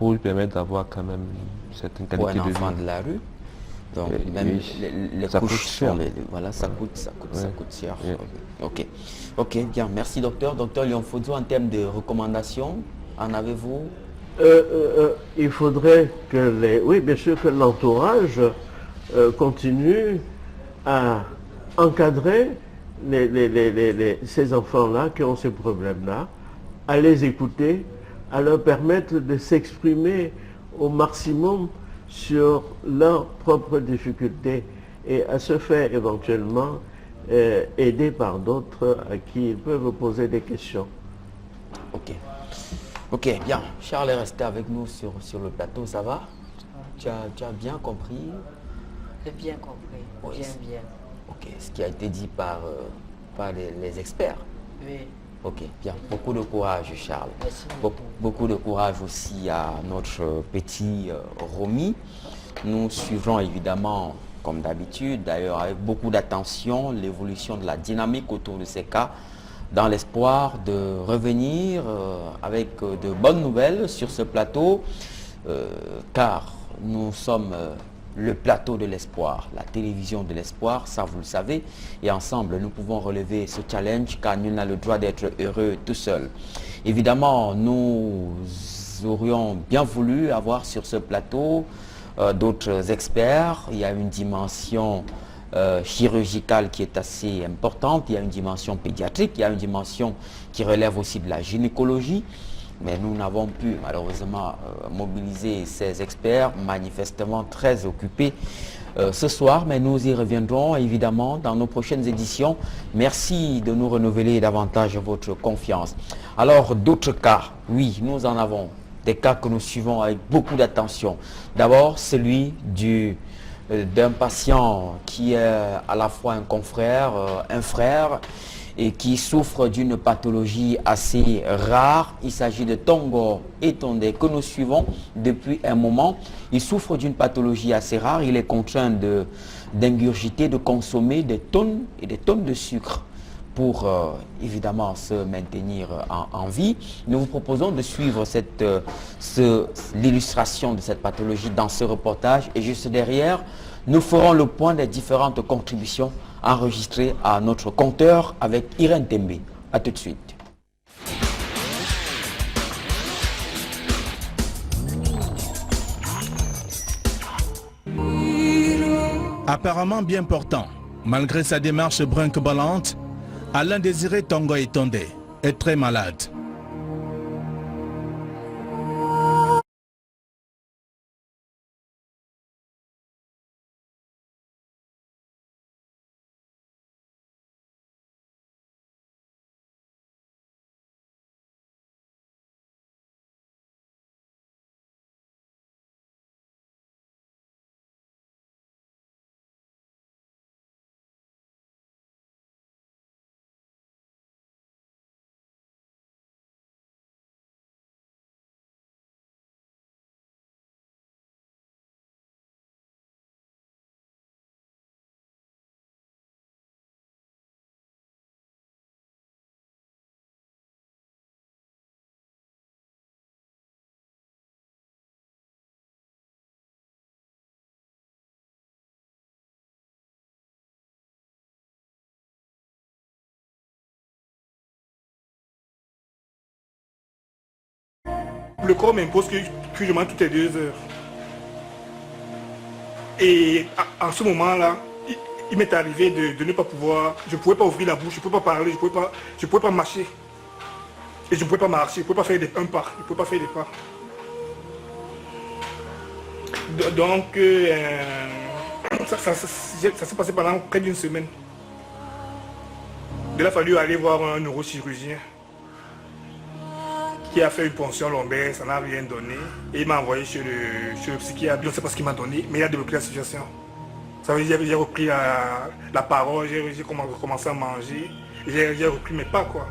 lui permettre d'avoir quand même une certaine qualité de vie.
Pour un enfant de la rue, donc même les couches sont voilà, ça coûte cher. Ok, bien, merci docteur. Docteur Léon Fodzo, en termes de recommandations, en avez-vous?
Il faudrait que bien sûr que l'entourage continue à encadrer ces enfants-là qui ont ces problèmes-là, à les écouter, à leur permettre de s'exprimer au maximum sur leurs propres difficultés et à se faire éventuellement aider par d'autres à qui ils peuvent poser des questions.
Ok, bien. Charles est resté avec nous sur le plateau, ça va? Tu as bien compris?
J'ai bien compris, bien.
Ok, ce qui a été dit par les experts.
Oui.
Ok, bien. Beaucoup de courage, Charles.
Merci
beaucoup de courage aussi à notre petit Romy. Nous suivrons évidemment, comme d'habitude, d'ailleurs avec beaucoup d'attention, l'évolution de la dynamique autour de ces cas, dans l'espoir de revenir avec de bonnes nouvelles sur ce plateau, car nous sommes le plateau de l'espoir, la télévision de l'espoir, ça vous le savez, et ensemble nous pouvons relever ce challenge car nul n'a le droit d'être heureux tout seul. Évidemment, nous aurions bien voulu avoir sur ce plateau d'autres experts. Il y a une dimension chirurgicale qui est assez importante, il y a une dimension pédiatrique, il y a une dimension qui relève aussi de la gynécologie. Mais nous n'avons pu malheureusement mobiliser ces experts, manifestement très occupés ce soir, mais nous y reviendrons évidemment dans nos prochaines éditions. Merci de nous renouveler davantage votre confiance. Alors d'autres cas, oui, nous en avons, des cas que nous suivons avec beaucoup d'attention. D'abord celui d'un patient qui est à la fois un confrère, un frère, et qui souffre d'une pathologie assez rare. Il s'agit de Tongo Etonde que nous suivons depuis un moment. Il souffre d'une pathologie assez rare. Il est contraint d'ingurgiter, de consommer des tonnes et des tonnes de sucre pour évidemment se maintenir en vie. Nous vous proposons de suivre l'illustration de cette pathologie dans ce reportage et juste derrière, nous ferons le point des différentes contributions enregistrées à notre compteur avec Irène Tembe. A tout de suite.
Apparemment bien portant, malgré sa démarche brinque-ballante, Alain Désiré Tongo Etonde est très malade.
Le corps m'impose que je mange toutes les 2 heures. Et en ce moment-là, il m'est arrivé de ne pas pouvoir, je ne pouvais pas ouvrir la bouche, je ne pouvais pas parler, je ne pouvais pas marcher. Et je ne pouvais pas marcher, je ne pouvais pas faire un pas, je ne pouvais pas faire des pas. Donc, ça s'est passé pendant près d'1 semaine. Il a fallu aller voir un neurochirurgien qui a fait une ponction lombaire, ça n'a rien donné. Et il m'a envoyé chez le psychiatre. Je ne sais pas ce qu'il m'a donné, mais il a développé la situation. Ça veut dire que j'ai repris la parole, j'ai commencé à manger, j'ai repris mes pas, quoi.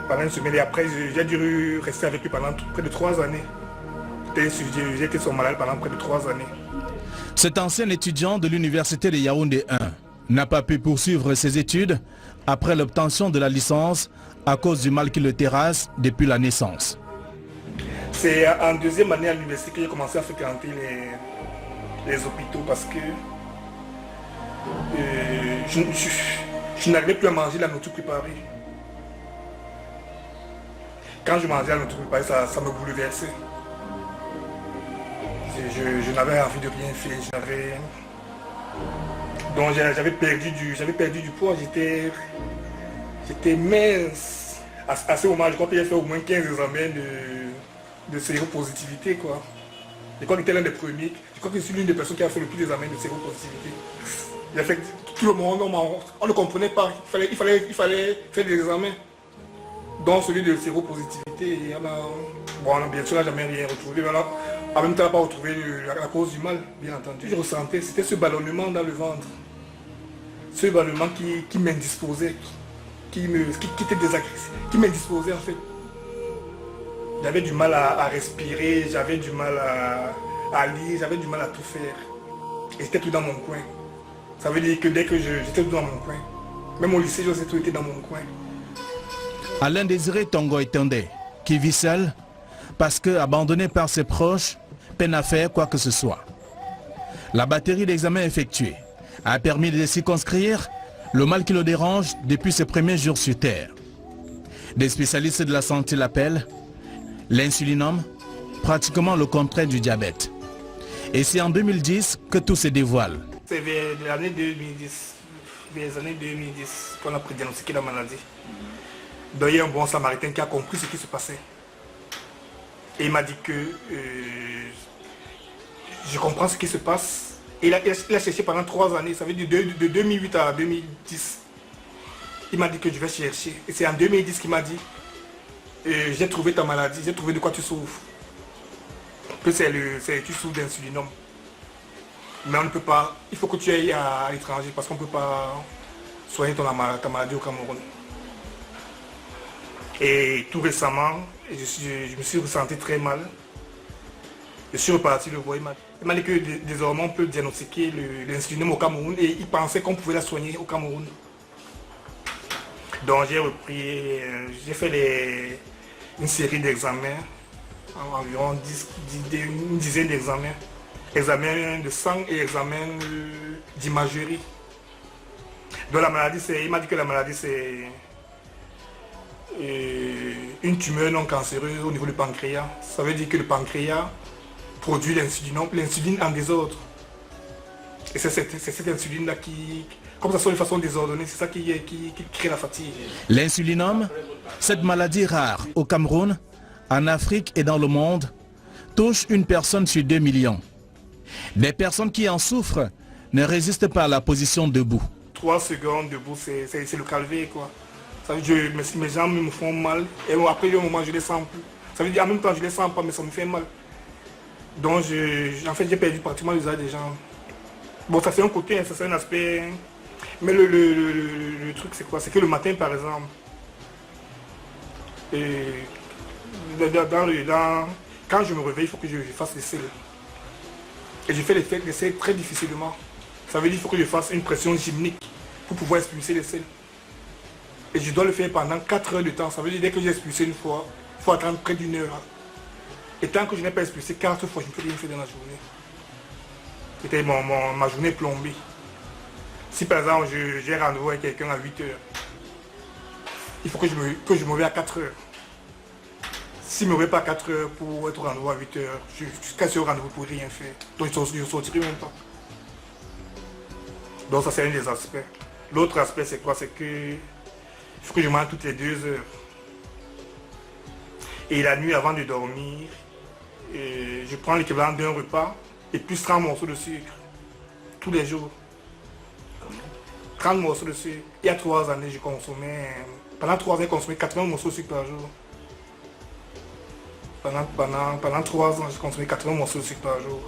Pendant 1 semaine, et après, j'ai dû rester avec lui pendant près de 3 années. J'ai été son malade pendant près de 3 années.
Cet ancien étudiant de l'université de Yaoundé 1 n'a pas pu poursuivre ses études après l'obtention de la licence à cause du mal qui le terrasse depuis la naissance.
C'est en 2e année à l'université que j'ai commencé à fréquenter les hôpitaux parce que je n'arrivais plus à manger la nourriture préparée. Quand je mangeais la nourriture préparée, ça me bouleversait. Je n'avais envie de rien faire. Donc j'avais perdu du poids, j'étais mince. À ce moment, je crois que j'ai fait au moins 15 examens de séropositivité, quoi. Je crois que j'étais l'un des premiers. Je crois que je suis l'une des personnes qui a fait le plus d'examens de séropositivité. Il a fait tout le monde, on ne comprenait pas. Il fallait faire des examens. Dont celui de séropositivité. Bon, bien sûr, on n'a jamais rien retrouvé. Alors, en même temps, on n'a pas retrouvé la cause du mal, bien entendu. Je ressentais, c'était ce ballonnement dans le ventre. Ce ballonnement qui m'indisposait. Qui était désagressif, qui m'indisposait en fait. J'avais du mal à respirer, j'avais du mal à lire, j'avais du mal à tout faire. Et j'étais tout dans mon coin. Ça veut dire que dès que j'étais tout dans mon coin, même au lycée, j'ai tout été dans mon coin.
Alain Désiré Tongo Etonde, qui vit seul parce que, abandonné par ses proches, peine à faire quoi que ce soit. La batterie d'examens effectués a permis de circonscrire le mal qui le dérange depuis ses premiers jours sur Terre. Des spécialistes de la santé l'appellent l'insulinome, pratiquement le contraire du diabète. Et c'est en 2010 que tout se dévoile.
C'est vers l'année 2010, les années 2010 qu'on a prédiagnostiqué la maladie. Donc il y a un bon samaritain qui a compris ce qui se passait. Et il m'a dit que je comprends ce qui se passe. Et il a cherché pendant 3 années, ça veut dire de 2008 à 2010. Il m'a dit que je vais chercher. Et c'est en 2010 qu'il m'a dit, j'ai trouvé ta maladie, j'ai trouvé de quoi tu souffres. Que tu souffres d'insulinome. Mais on ne peut pas, il faut que tu ailles à l'étranger parce qu'on ne peut pas soigner ta maladie au Cameroun. Et tout récemment, je me suis ressenti très mal. Je suis reparti le voir. Il m'a dit que désormais on peut diagnostiquer l'insulinome au Cameroun et il pensait qu'on pouvait la soigner au Cameroun. Donc j'ai repris, j'ai fait une série d'examens, environ une dizaine d'examens. Examen de sang et examen d'imagerie. Donc la maladie, il m'a dit que la maladie c'est une tumeur non cancéreuse au niveau du pancréas. Ça veut dire que le pancréas produit l'insuline en désordre. Et c'est cette insuline-là qui, comme ça sont de façon désordonnée, c'est ça qui crée la fatigue.
L'insulinome, cette maladie rare au Cameroun, en Afrique et dans le monde, touche une personne sur 2 millions. Des personnes qui en souffrent ne résistent pas à la position debout.
3 secondes debout, c'est le calvaire, quoi. Ça veut dire que mes jambes me font mal et après un moment je les sens plus. Ça veut dire en même temps je les sens pas mais ça me fait mal. Donc en fait j'ai perdu pratiquement l'usage des jambes. Bon ça c'est un côté, ça c'est un aspect. Mais le truc c'est quoi? C'est que le matin par exemple, quand je me réveille il faut que je fasse les selles. Et je fais les selles très difficilement. Ça veut dire qu'il faut que je fasse une pression gymnique pour pouvoir expulser les selles. Et je dois le faire pendant 4 heures de temps. Ça veut dire dès que j'ai expulsé une fois, il faut attendre près d'1 heure. Et tant que je n'ai pas expulsé 4 fois, je ne peux rien faire dans la journée. C'était ma journée plombée. Si par exemple j'ai rendez-vous avec quelqu'un à 8 heures, il faut que je me réveille à 4 heures. Si je ne me réveille pas à 4 heures pour être au rendez-vous à 8 heures, jusqu'à ce rendez-vous pour rien faire. Donc je ne sortirai même pas. Donc ça c'est un des aspects. L'autre aspect c'est quoi? C'est que il faut que je mange toutes les 2 heures. Et la nuit avant de dormir, je prends l'équivalent d'un repas et plus 30 morceaux de sucre. Tous les jours. 30 morceaux de sucre. Il y a 3 années, je consommais, pendant 3 ans, je consommais 80 morceaux de sucre par jour. Pendant 3 ans, j'ai consommé 80 morceaux de sucre par jour.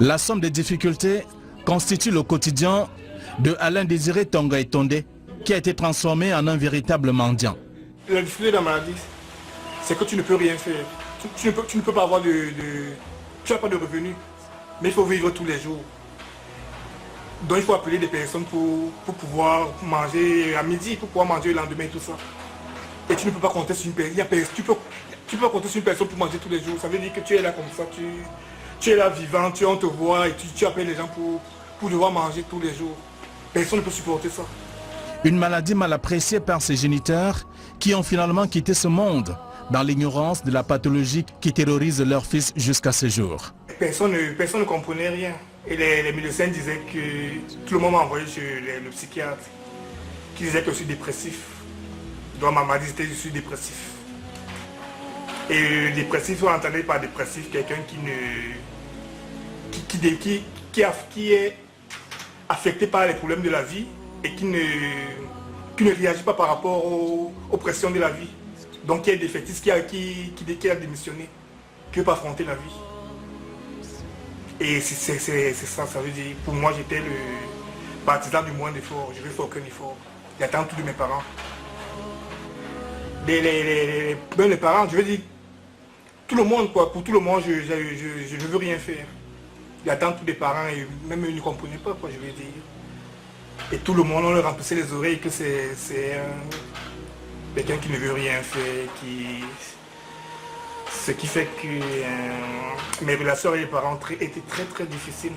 La somme des difficultés constitue le quotidien de Alain Désiré Tonga Etonde, qui a été transformé en un véritable mendiant.
La difficulté de la maladie, c'est que tu ne peux rien faire. Tu ne peux pas avoir tu n'as pas de revenus, mais il faut vivre tous les jours. Donc il faut appeler des personnes pour pouvoir manger à midi, pour pouvoir manger le lendemain et tout ça. Et tu ne peux pas compter sur une personne. Tu peux compter sur une personne pour manger tous les jours. Ça veut dire que tu es là comme ça, tu es là vivant, on te voit et tu appelles les gens pour devoir manger tous les jours. Personne ne peut supporter ça.
Une maladie mal appréciée par ses géniteurs qui ont finalement quitté ce monde dans l'ignorance de la pathologie qui terrorise leur fils jusqu'à ce jour.
Personne ne comprenait rien. Et les médecins disaient que tout le monde m'a envoyé chez le psychiatre qui disait que je suis dépressif. Donc ma maladie c'était je suis dépressif. Et dépressif, on entendait par dépressif quelqu'un qui est affecté par les problèmes de la vie et qui ne réagit pas par rapport aux pressions de la vie. Donc qui est défaitiste, qui a démissionné, qui ne veut pas affronter la vie. Et c'est ça, ça veut dire, pour moi j'étais le partisan du moins d'effort, je ne veux faire aucun effort. J'attends tout de mes parents. Les parents, je veux dire, tout le monde, quoi, pour tout le monde, je ne veux rien faire. J'attends tous les parents et même ils ne comprenaient pas, quoi, je veux dire. Et tout le monde, on leur remplissait les oreilles que c'est quelqu'un qui ne veut rien faire, ce qui fait que mes relations avec les parents étaient très très difficiles.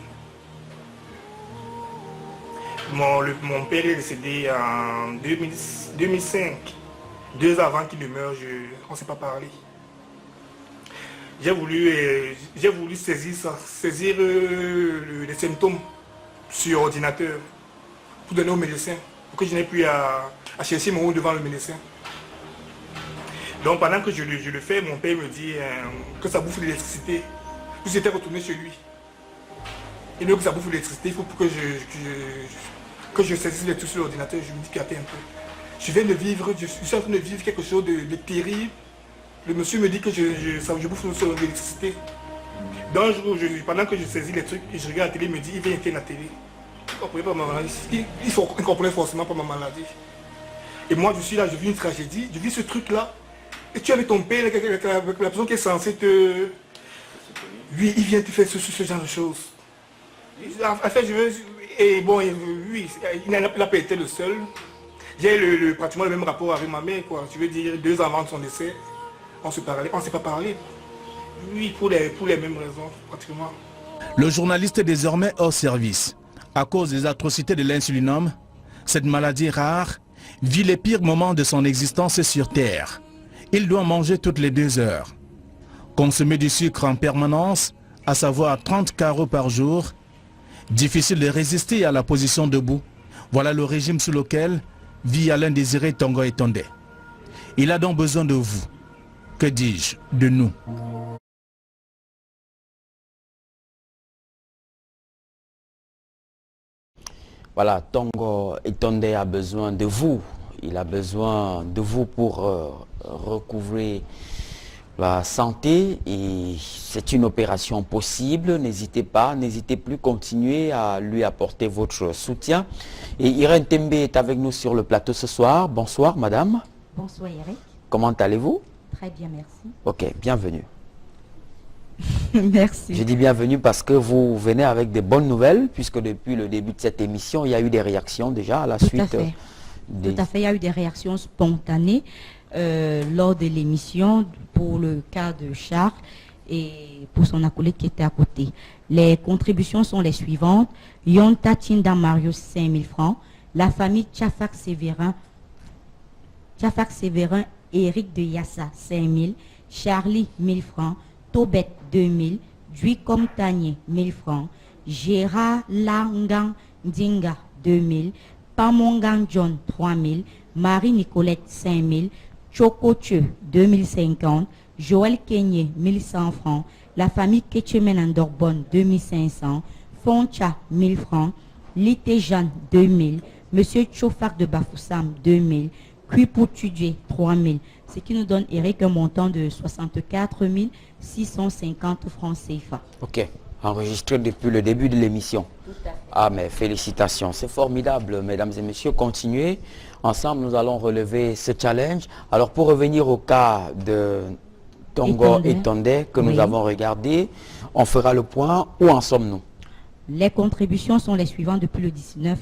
Mon père est décédé en 2005, 2 ans avant qu'il ne meure, on ne s'est pas parlé. J'ai voulu saisir les symptômes sur ordinateur pour donner au médecin, pour que je n'ai plus à chercher mon mot devant le médecin. Donc pendant que je le fais, mon père me dit que ça bouffe l'électricité. Puis j'étais retourné chez lui. Il me dit que ça bouffe l'électricité, il faut que je saisisse les trucs sur l'ordinateur. Je me dis qu'il y a un peu. Je viens de vivre, je suis en train de vivre quelque chose de terrible. Le monsieur me dit que je bouffe sur l'électricité. Donc pendant que je saisis les trucs et je regarde la télé, il me dit, il vient éteindre la télé. Il ne comprenait pas ma maladie. Il comprenait forcément pas ma maladie. Et moi je suis là, je vis une tragédie, je vis ce truc-là. Et tu es avec ton père, avec la personne qui est censée te... Lui, il vient te faire ce genre de choses. En fait, et bon, lui, il n'a pas été le seul. J'ai pratiquement le même rapport avec ma mère, quoi. Je veux dire, 2 ans avant son décès, on s'est pas parlé. Oui, pour les mêmes raisons, pratiquement.
Le journaliste est désormais hors service. À cause des atrocités de l'insulinome, cette maladie rare vit les pires moments de son existence sur Terre. Il doit manger toutes les 2 heures. Consommer du sucre en permanence, à savoir 30 carreaux par jour. Difficile de résister à la position debout. Voilà le régime sous lequel vit Alain Désiré Tongo Etondé. Il a donc besoin de vous. Que dis-je, de nous.
Voilà, Tongo Etondé a besoin de vous. Il a besoin de vous pour recouvrer la santé et c'est une opération possible. N'hésitez plus, continuez à lui apporter votre soutien. Et Irène Tembe est avec nous sur le plateau ce soir. Bonsoir madame.
Bonsoir Eric.
Comment allez-vous?
Très bien, merci.
Ok, bienvenue.
Merci.
Je dis bienvenue parce que vous venez avec des bonnes nouvelles, puisque depuis le début de cette émission, il y a eu des réactions déjà à la suite.
Tout à fait, il y a eu des réactions spontanées lors de l'émission pour le cas de Charles et pour son acolyte qui était à côté. Les contributions sont les suivantes. Yonta Tinda Marius, 5 000 francs. La famille Tchafak Sévérin, Eric de Yassa, 5 000. Charlie, 1 000 francs. Tobet, 2 000. Duicom Tanier, 1 000 francs. Gérard Langang Dinga, 2 000. Pamongang John, 3 000. Marie-Nicolette, 5 000. Choco Tcheu, 2 050. Joël Kenyé, 1 100 francs. La famille Ketchemen Andorbonne, 2 500. Foncha, 1 000 francs. Lité Jeanne, 2 000. Monsieur Chofak de Bafoussam, 2 000. Cuipou Tudje, 3 000. Ce qui nous donne, Eric, un montant de 64 650 francs CFA.
Ok, enregistré depuis le début de l'émission. Ah, mais félicitations, c'est formidable, mesdames et messieurs. Continuez. Ensemble, nous allons relever ce challenge. Alors, pour revenir au cas de Tongo Etondé que nous avons regardé, on fera le point. Où en sommes-nous?
Les contributions sont les suivantes depuis le 19.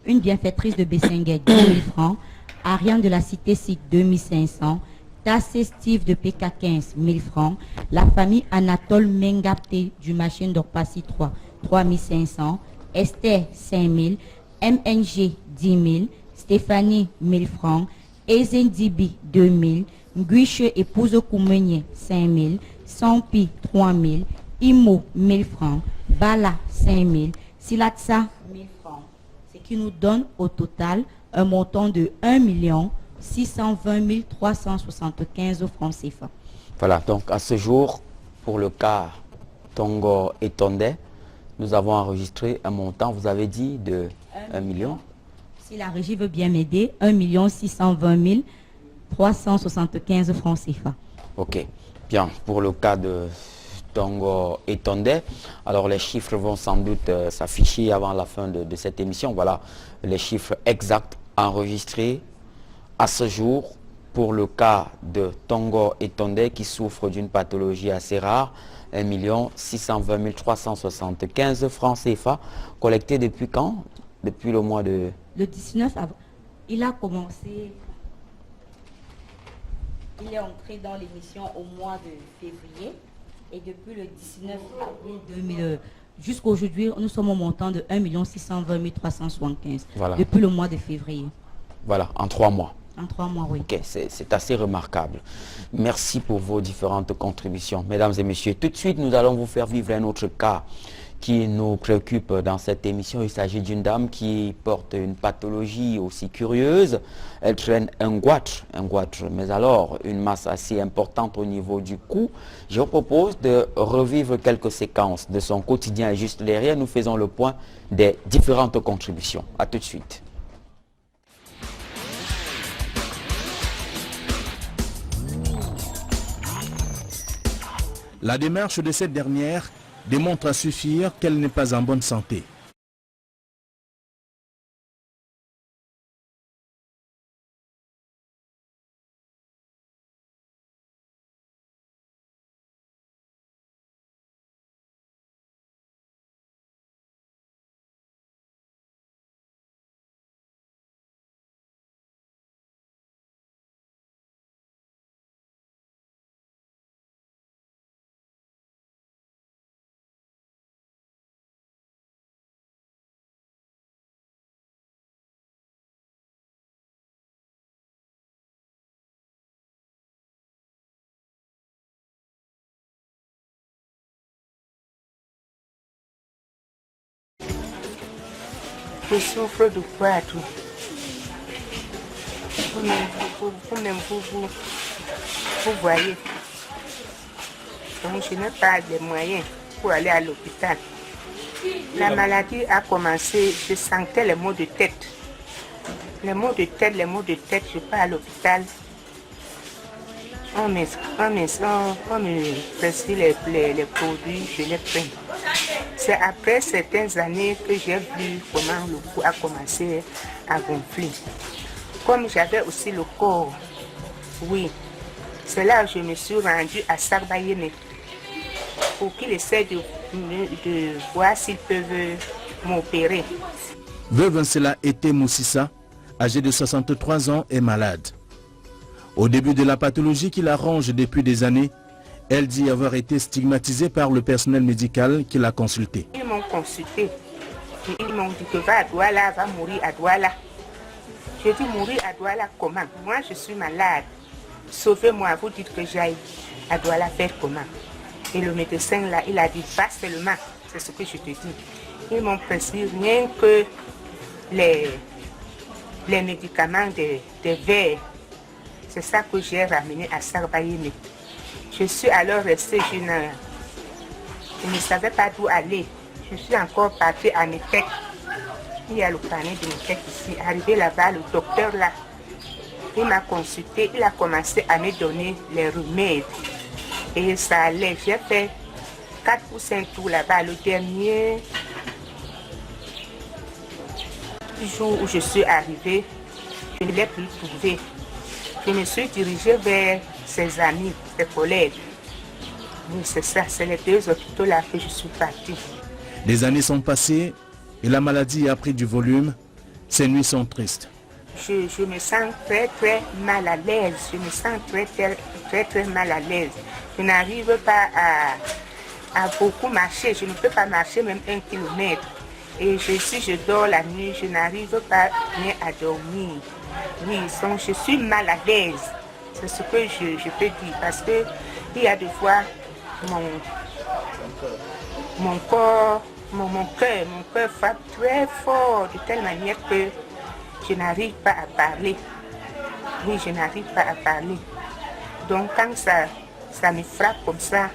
Une bienfaitrice de Bessenguet, 10 000 francs. Ariane de la Cité Site, 2 500. Tassé Steve de PK 15, 1000 francs. La famille Anatole Mengapte du Machine d'Orpassi 3, 3 500. Esther, 5 000. MNG, 10 000. Stéphanie, 1000 francs. Ezendibi, 2 000. Guiche épouse Koumenye, 5 000. Sampi, 3 000. Imo, 1000 francs. Bala, 5 000. Silatsa, 1000 francs. Ce qui nous donne au total un montant de 1 620 375 francs CFA.
Voilà, donc à ce jour, pour le cas Tongo Etondé, nous avons enregistré un montant, vous avez dit, de 1 million.
Si la régie veut bien m'aider, 1 620 375 francs CFA.
Ok, bien, pour le cas de Tongo Etondé, alors les chiffres vont sans doute s'afficher avant la fin de cette émission. Voilà les chiffres exacts enregistrés à ce jour pour le cas de Tongo Etondé qui souffre d'une pathologie assez rare. 1 620 375 francs CFA, collectés depuis quand? Depuis le mois de...
Le 19 avril. Il a commencé... Il est entré dans l'émission au mois de février. Et depuis le 19 avril 2000 jusqu'à aujourd'hui, nous sommes au montant de 1 620 375.
Voilà.
Depuis le mois de février.
Voilà, en 3 mois.
En 3 mois, oui.
Ok, c'est assez remarquable. Merci pour vos différentes contributions. Mesdames et messieurs, tout de suite, nous allons vous faire vivre un autre cas qui nous préoccupe dans cette émission. Il s'agit d'une dame qui porte une pathologie aussi curieuse. Elle traîne un goitre, mais alors une masse assez importante au niveau du cou. Je vous propose de revivre quelques séquences de son quotidien et juste derrière, nous faisons le point des différentes contributions. A tout de suite.
La démarche de cette dernière démontre à suffire qu'elle n'est pas en bonne santé.
Je souffre de goitre. Vous voyez. Donc je n'ai pas de moyens pour aller à l'hôpital. La maladie a commencé, je sentais les maux de tête. Les maux de tête, je pars à l'hôpital. On me prescrit les produits, je les prends. C'est après certaines années que j'ai vu comment le cou a commencé à gonfler. Comme j'avais aussi le corps, oui, c'est là que je me suis rendue à Sarbayene pour qu'il essaie de voir s'ils peuvent m'opérer.
Veuve Nsela Ete Moussissa, âgée de 63 ans, est malade. Au début de la pathologie qui la ronge depuis des années, elle dit avoir été stigmatisée par le personnel médical qui l'a consultée.
Ils m'ont consulté. Ils m'ont dit que va à Douala, va mourir à Douala. Je dis mourir à Douala comment? Moi je suis malade. Sauvez-moi, vous dites que j'aille à Douala faire comment? Et le médecin là, il a dit pas seulement, c'est ce que je te dis. Ils m'ont prescrit rien que les médicaments des verres. C'est ça que j'ai ramené à Sarbayene. Je suis alors restée, je ne savais pas d'où aller. Je suis encore partie à Métèque. Il y a le carnet de Métèque ici. Arrivé là-bas, le docteur là, il m'a consulté, il a commencé à me donner les remèdes. Et ça allait. J'ai fait 4 ou 5 tours là-bas. Le dernier jour où je suis arrivée, je ne l'ai plus trouvé. Je me suis dirigée vers ses amis, ses collègues. Oui, c'est ça, c'est les 2 hôpitaux là que je suis partie.
Les années sont passées et la maladie a pris du volume. Ces nuits sont tristes.
Je me sens très mal à l'aise. Je me sens très mal à l'aise. Je n'arrive pas à beaucoup marcher. Je ne peux pas marcher même 1 kilomètre. Et si je dors la nuit, je n'arrive pas bien à dormir. Oui, je suis mal à l'aise. C'est ce que je peux dire. Parce que il y a des fois mon cœur frappe très fort de telle manière que je n'arrive pas à parler. Oui, je n'arrive pas à parler. Donc quand ça me frappe comme ça,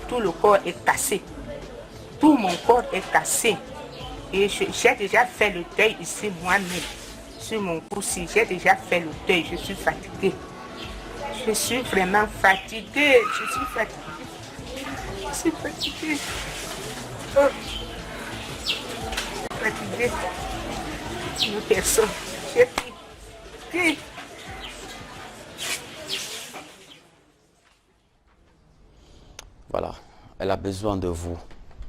tout le corps est cassé. Tout mon corps est cassé. Et j'ai déjà fait le deuil ici moi-même. Sur mon cou-ci, j'ai déjà fait le deuil. Je suis fatiguée. Je suis vraiment fatiguée. Je suis fatiguée. Oh. Fatiguée. Une personne. J'ai pris.
Voilà, elle a besoin de vous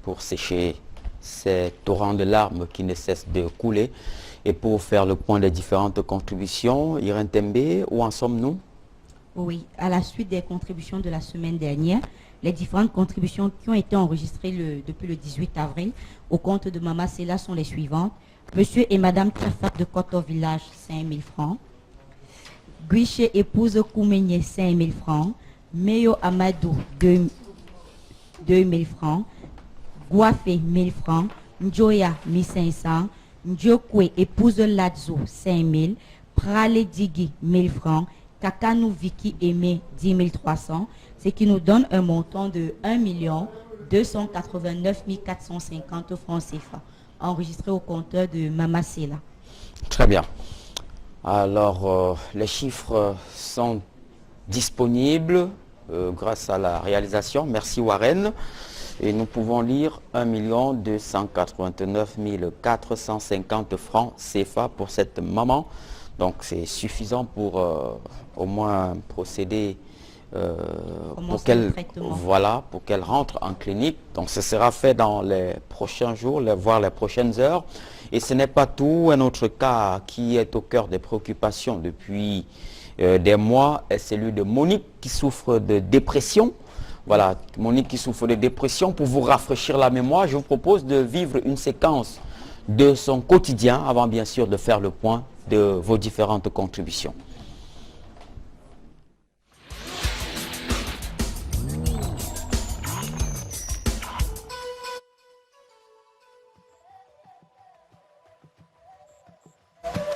pour sécher ces torrents de larmes qui ne cessent de couler. Et pour faire le point des différentes contributions, Irène Tembe, où en sommes-nous?
Oui, à la suite des contributions de la semaine dernière, les différentes contributions qui ont été enregistrées depuis le 18 avril au compte de Mama Sela sont les suivantes. Monsieur et Madame Trafat de Koto Village, 5 000 francs. Guiche épouse Koumenye, 5 000 francs. Meyo Amadou, 2 000 francs. Guafé 1000 francs, Njoya 1500, Njokwe épouse Ladzo 5000, Prale Digi 1000 francs, Kakanou Vicky Aimé 10 300, ce qui nous donne un montant de 1 289 450 francs CFA, enregistré au compteur de Mama Sela.
Très bien. Alors, les chiffres sont disponibles grâce à la réalisation. Merci Warren. Et nous pouvons lire 1 289 450 francs CFA pour cette maman. Donc c'est suffisant pour au moins procéder pour qu'elle rentre en clinique. Donc ce sera fait dans les prochains jours, voire les prochaines heures. Et ce n'est pas tout. Un autre cas qui est au cœur des préoccupations depuis des mois est celui de Monique qui souffre de dépression. Voilà, Monique qui souffre de dépression. Pour vous rafraîchir la mémoire, je vous propose de vivre une séquence de son quotidien avant bien sûr de faire le point de vos différentes contributions.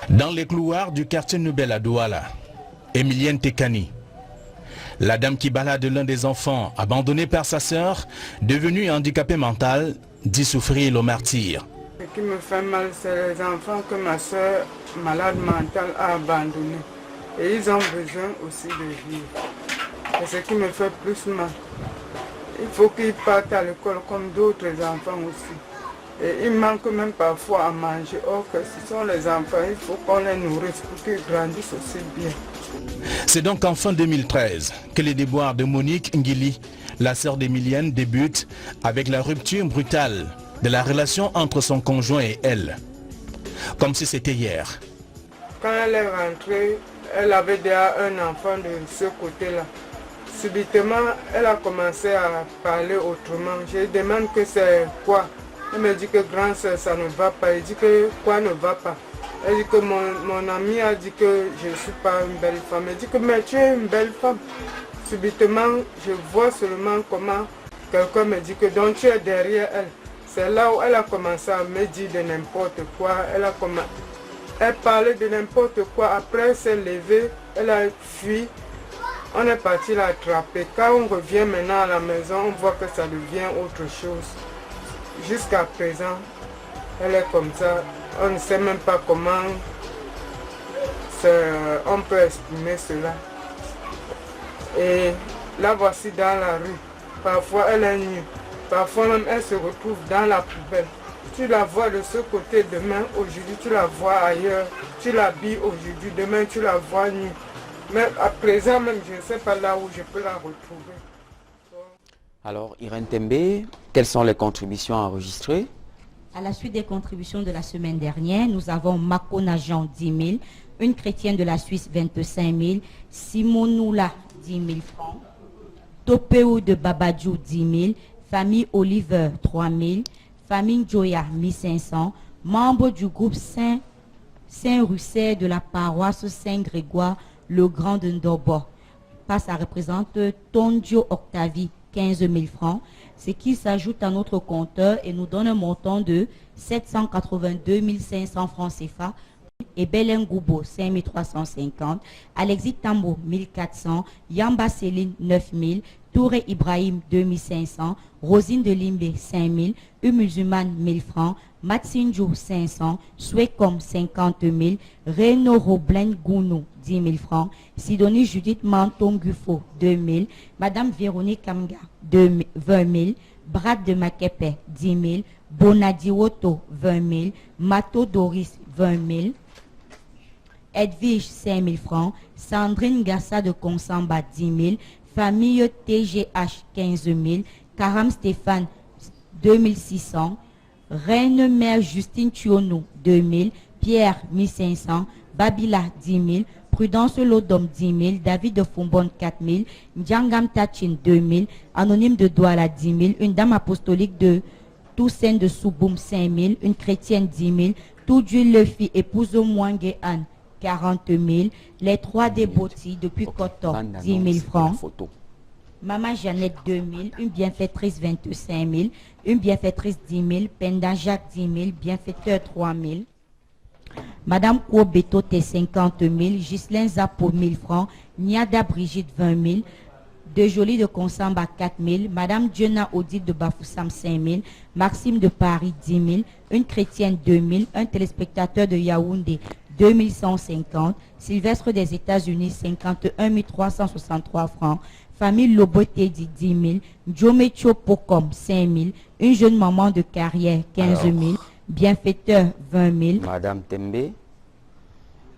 Dans les couloirs du quartier Noubel à Douala, Emilienne Tekani, la dame qui balade l'un des enfants abandonné par sa sœur, devenu handicapé mental, dit souffrir le martyr.
Ce qui me fait mal, c'est les enfants que ma sœur malade mentale a abandonnés. Et ils ont besoin aussi de vivre. C'est ce qui me fait plus mal. Il faut qu'ils partent à l'école comme d'autres enfants aussi. Et ils manquent même parfois à manger. Or que ce sont les enfants, il faut qu'on les nourrisse pour qu'ils grandissent aussi bien.
C'est donc en fin 2013 que les déboires de Monique Ngili, la sœur d'Emilienne, débutent avec la rupture brutale de la relation entre son conjoint et elle. Comme si c'était hier.
Quand elle est rentrée, elle avait déjà un enfant de ce côté-là. Subitement, elle a commencé à parler autrement. Je demande que c'est quoi. Elle me dit que grand sœur, ça ne va pas. Elle dit que quoi ne va pas. Elle dit que mon ami a dit que je ne suis pas une belle femme. Elle dit que mais tu es une belle femme. Subitement, je vois seulement comment quelqu'un me dit que donc tu es derrière elle. C'est là où elle a commencé à me dire de n'importe quoi. Elle parlait de n'importe quoi. Après, elle s'est levée, elle a fui. On est parti l'attraper. Quand on revient maintenant à la maison, on voit que ça devient autre chose. Jusqu'à présent, elle est comme ça. On ne sait même pas comment on peut exprimer cela. Et la voici dans la rue. Parfois, elle est nue. Parfois même, elle se retrouve dans la poubelle. Tu la vois de ce côté, demain, aujourd'hui, tu la vois ailleurs. Tu l'habilles aujourd'hui, demain, tu la vois nue. Mais à présent même, je ne sais pas là où je peux la retrouver.
Alors, Irène Tembe, quelles sont les contributions enregistrées?
À la suite des contributions de la semaine dernière, nous avons Makona Jean 10 000, une chrétienne de la Suisse 25 000, Simonoula 10 000 francs, Topeu de Babadjou 10 000, famille Oliver 3 000, famille Joya 1500, membre du groupe Saint-Russet de la paroisse Saint-Grégoire, le Grand de Ndobo. Ça représente Tondio Octavie 15 000 francs, ce qui s'ajoute à notre compteur et nous donne un montant de 782 500 francs CFA. Et Belen Goubo 5 350, Alexis Tambo 1400, Yamba Céline 9000, Touré Ibrahim 2500, Rosine de Limbe 5000, Musulmane 1000 francs, Matsinjou 500, Swecom 50 000, Reno Roblen Gounou 10 000 francs, Sidonie Judith Manton Gufo 2000, Madame Véronique Kamga 20 000, Brad de Makepe 10 000, Bonadioto 20 000, Mato Doris 20 000, Edwige 5 000 francs, Sandrine Gassa de Consamba 10 000, famille TGH 15 000, Karam Stéphane 2600, Reine Mère Justine Thionou 2000, Pierre 1500, Babila 10 000, Prudence Lodom 10 000, David de Fumbon 4 000, Ndjangam Tachin 2 000, Anonyme de Douala 10 000, une dame apostolique de Toussaint de Souboum 5 000, une chrétienne 10 000, Toudjou Lefi, épouse Mouangue Anne 40 000, les trois débotis depuis Kotor 10 000 francs. Maman Jeannette 2000, une bienfaitrice 25 000, une bienfaitrice 10 000, Penda Jacques 10 000, bienfaiteur 3 000. Madame Kouobeto T 50 000, Ghislaine Zapo 1000 francs, Niada Brigitte 20 000, De Jolie de Consamba 4 000, Madame Diona Odile de Bafoussam 5 000, Maxime de Paris 10 000, une chrétienne 2 000, un téléspectateur de Yaoundé 2150, Sylvestre des États-Unis 51 363 francs, famille Lobotedi 10 000, Djomecho Pocom 5 000, une jeune maman de carrière 15 000, bienfaiteur 20 000.
Madame Tembe,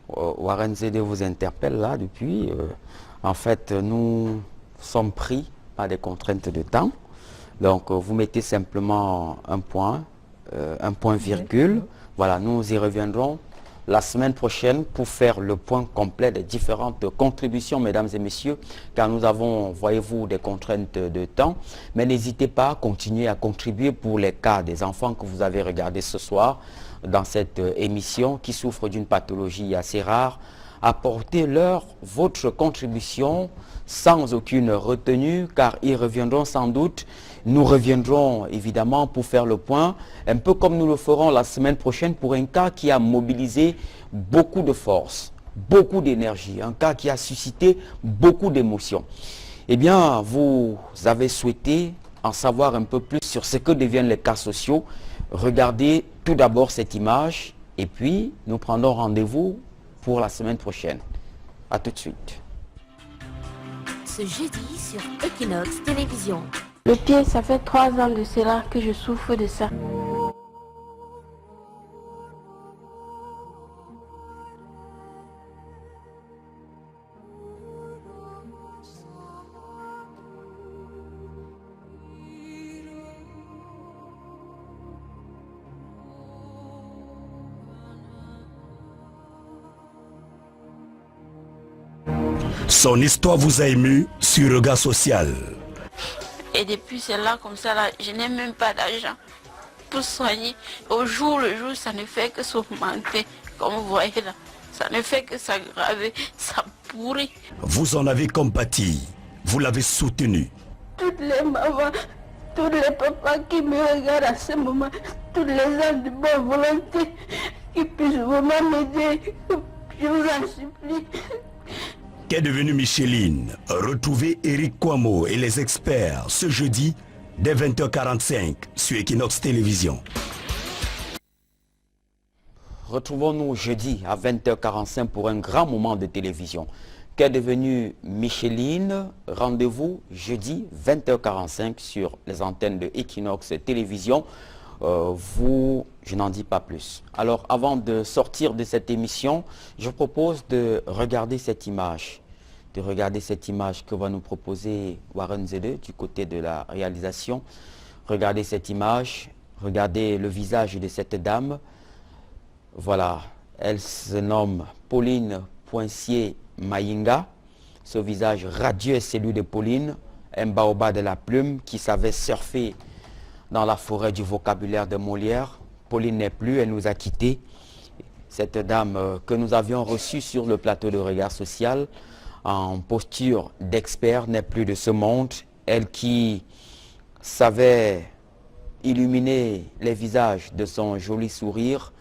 Warren Zede vous interpelle là depuis. En fait, nous sommes pris par des contraintes de temps. Donc, vous mettez simplement un point virgule. Voilà, nous y reviendrons la semaine prochaine pour faire le point complet des différentes contributions, mesdames et messieurs, car nous avons, voyez-vous, des contraintes de temps. Mais n'hésitez pas à continuer à contribuer pour les cas des enfants que vous avez regardés ce soir dans cette émission qui souffrent d'une pathologie assez rare. Apportez-leur votre contribution sans aucune retenue, car ils reviendront sans doute. Nous reviendrons évidemment pour faire le point, un peu comme nous le ferons la semaine prochaine pour un cas qui a mobilisé beaucoup de force, beaucoup d'énergie, un cas qui a suscité beaucoup d'émotions. Eh bien, vous avez souhaité en savoir un peu plus sur ce que deviennent les cas sociaux. Regardez tout d'abord cette image et puis nous prendrons rendez-vous pour la semaine prochaine. A tout de suite.
Ce jeudi sur Equinox Télévision.
Le pied, ça fait 3 ans de cela que je souffre de ça.
Son histoire vous a ému sur Regard Social.
Et depuis cela, comme ça, là, je n'ai même pas d'argent pour soigner. Au jour le jour, ça ne fait que s'augmenter. Comme vous voyez là, ça ne fait que s'aggraver, ça pourrit.
Vous en avez compati, vous l'avez soutenu.
Toutes les mamans, tous les papas qui me regardent à ce moment, tous les gens de bonne volonté qui puissent vraiment m'aider, je vous en supplie.
Qu'est devenue Micheline? Retrouvez Eric Kwamo et les experts ce jeudi dès 20h45 sur Equinox Télévision.
Retrouvons-nous jeudi à 20h45 pour un grand moment de télévision. Qu'est devenue Micheline? Rendez-vous jeudi 20h45 sur les antennes de Equinox Télévision. Je n'en dis pas plus. Alors, avant de sortir de cette émission, je propose de regarder cette image. Que va nous proposer Warren Zede du côté de la réalisation. Regardez cette image, regardez le visage de cette dame. Voilà, elle se nomme Pauline Poincier Mayinga. Ce visage radieux est celui de Pauline, un baobab de la plume qui savait surfer dans la forêt du vocabulaire de Molière. Pauline n'est plus, elle nous a quittés. Cette dame que nous avions reçue sur le plateau de Regard Social, en posture d'expert, n'est plus de ce monde. Elle qui savait illuminer les visages de son joli sourire,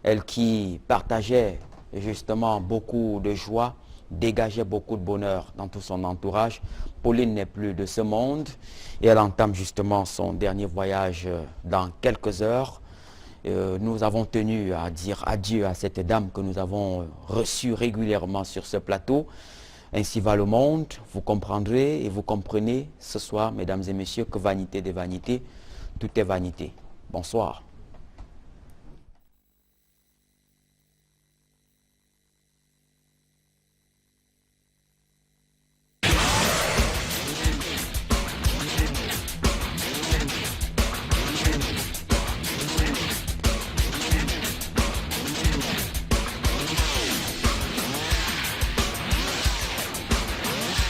elle qui partageait justement beaucoup de joie, dégageait beaucoup de bonheur dans tout son entourage. Pauline n'est plus de ce monde et elle entame justement son dernier voyage dans quelques heures. Nous avons tenu à dire adieu à cette dame que nous avons reçue régulièrement sur ce plateau. Ainsi va le monde, vous comprendrez et vous comprenez ce soir, mesdames et messieurs, que vanité des vanités, tout est vanité. Bonsoir.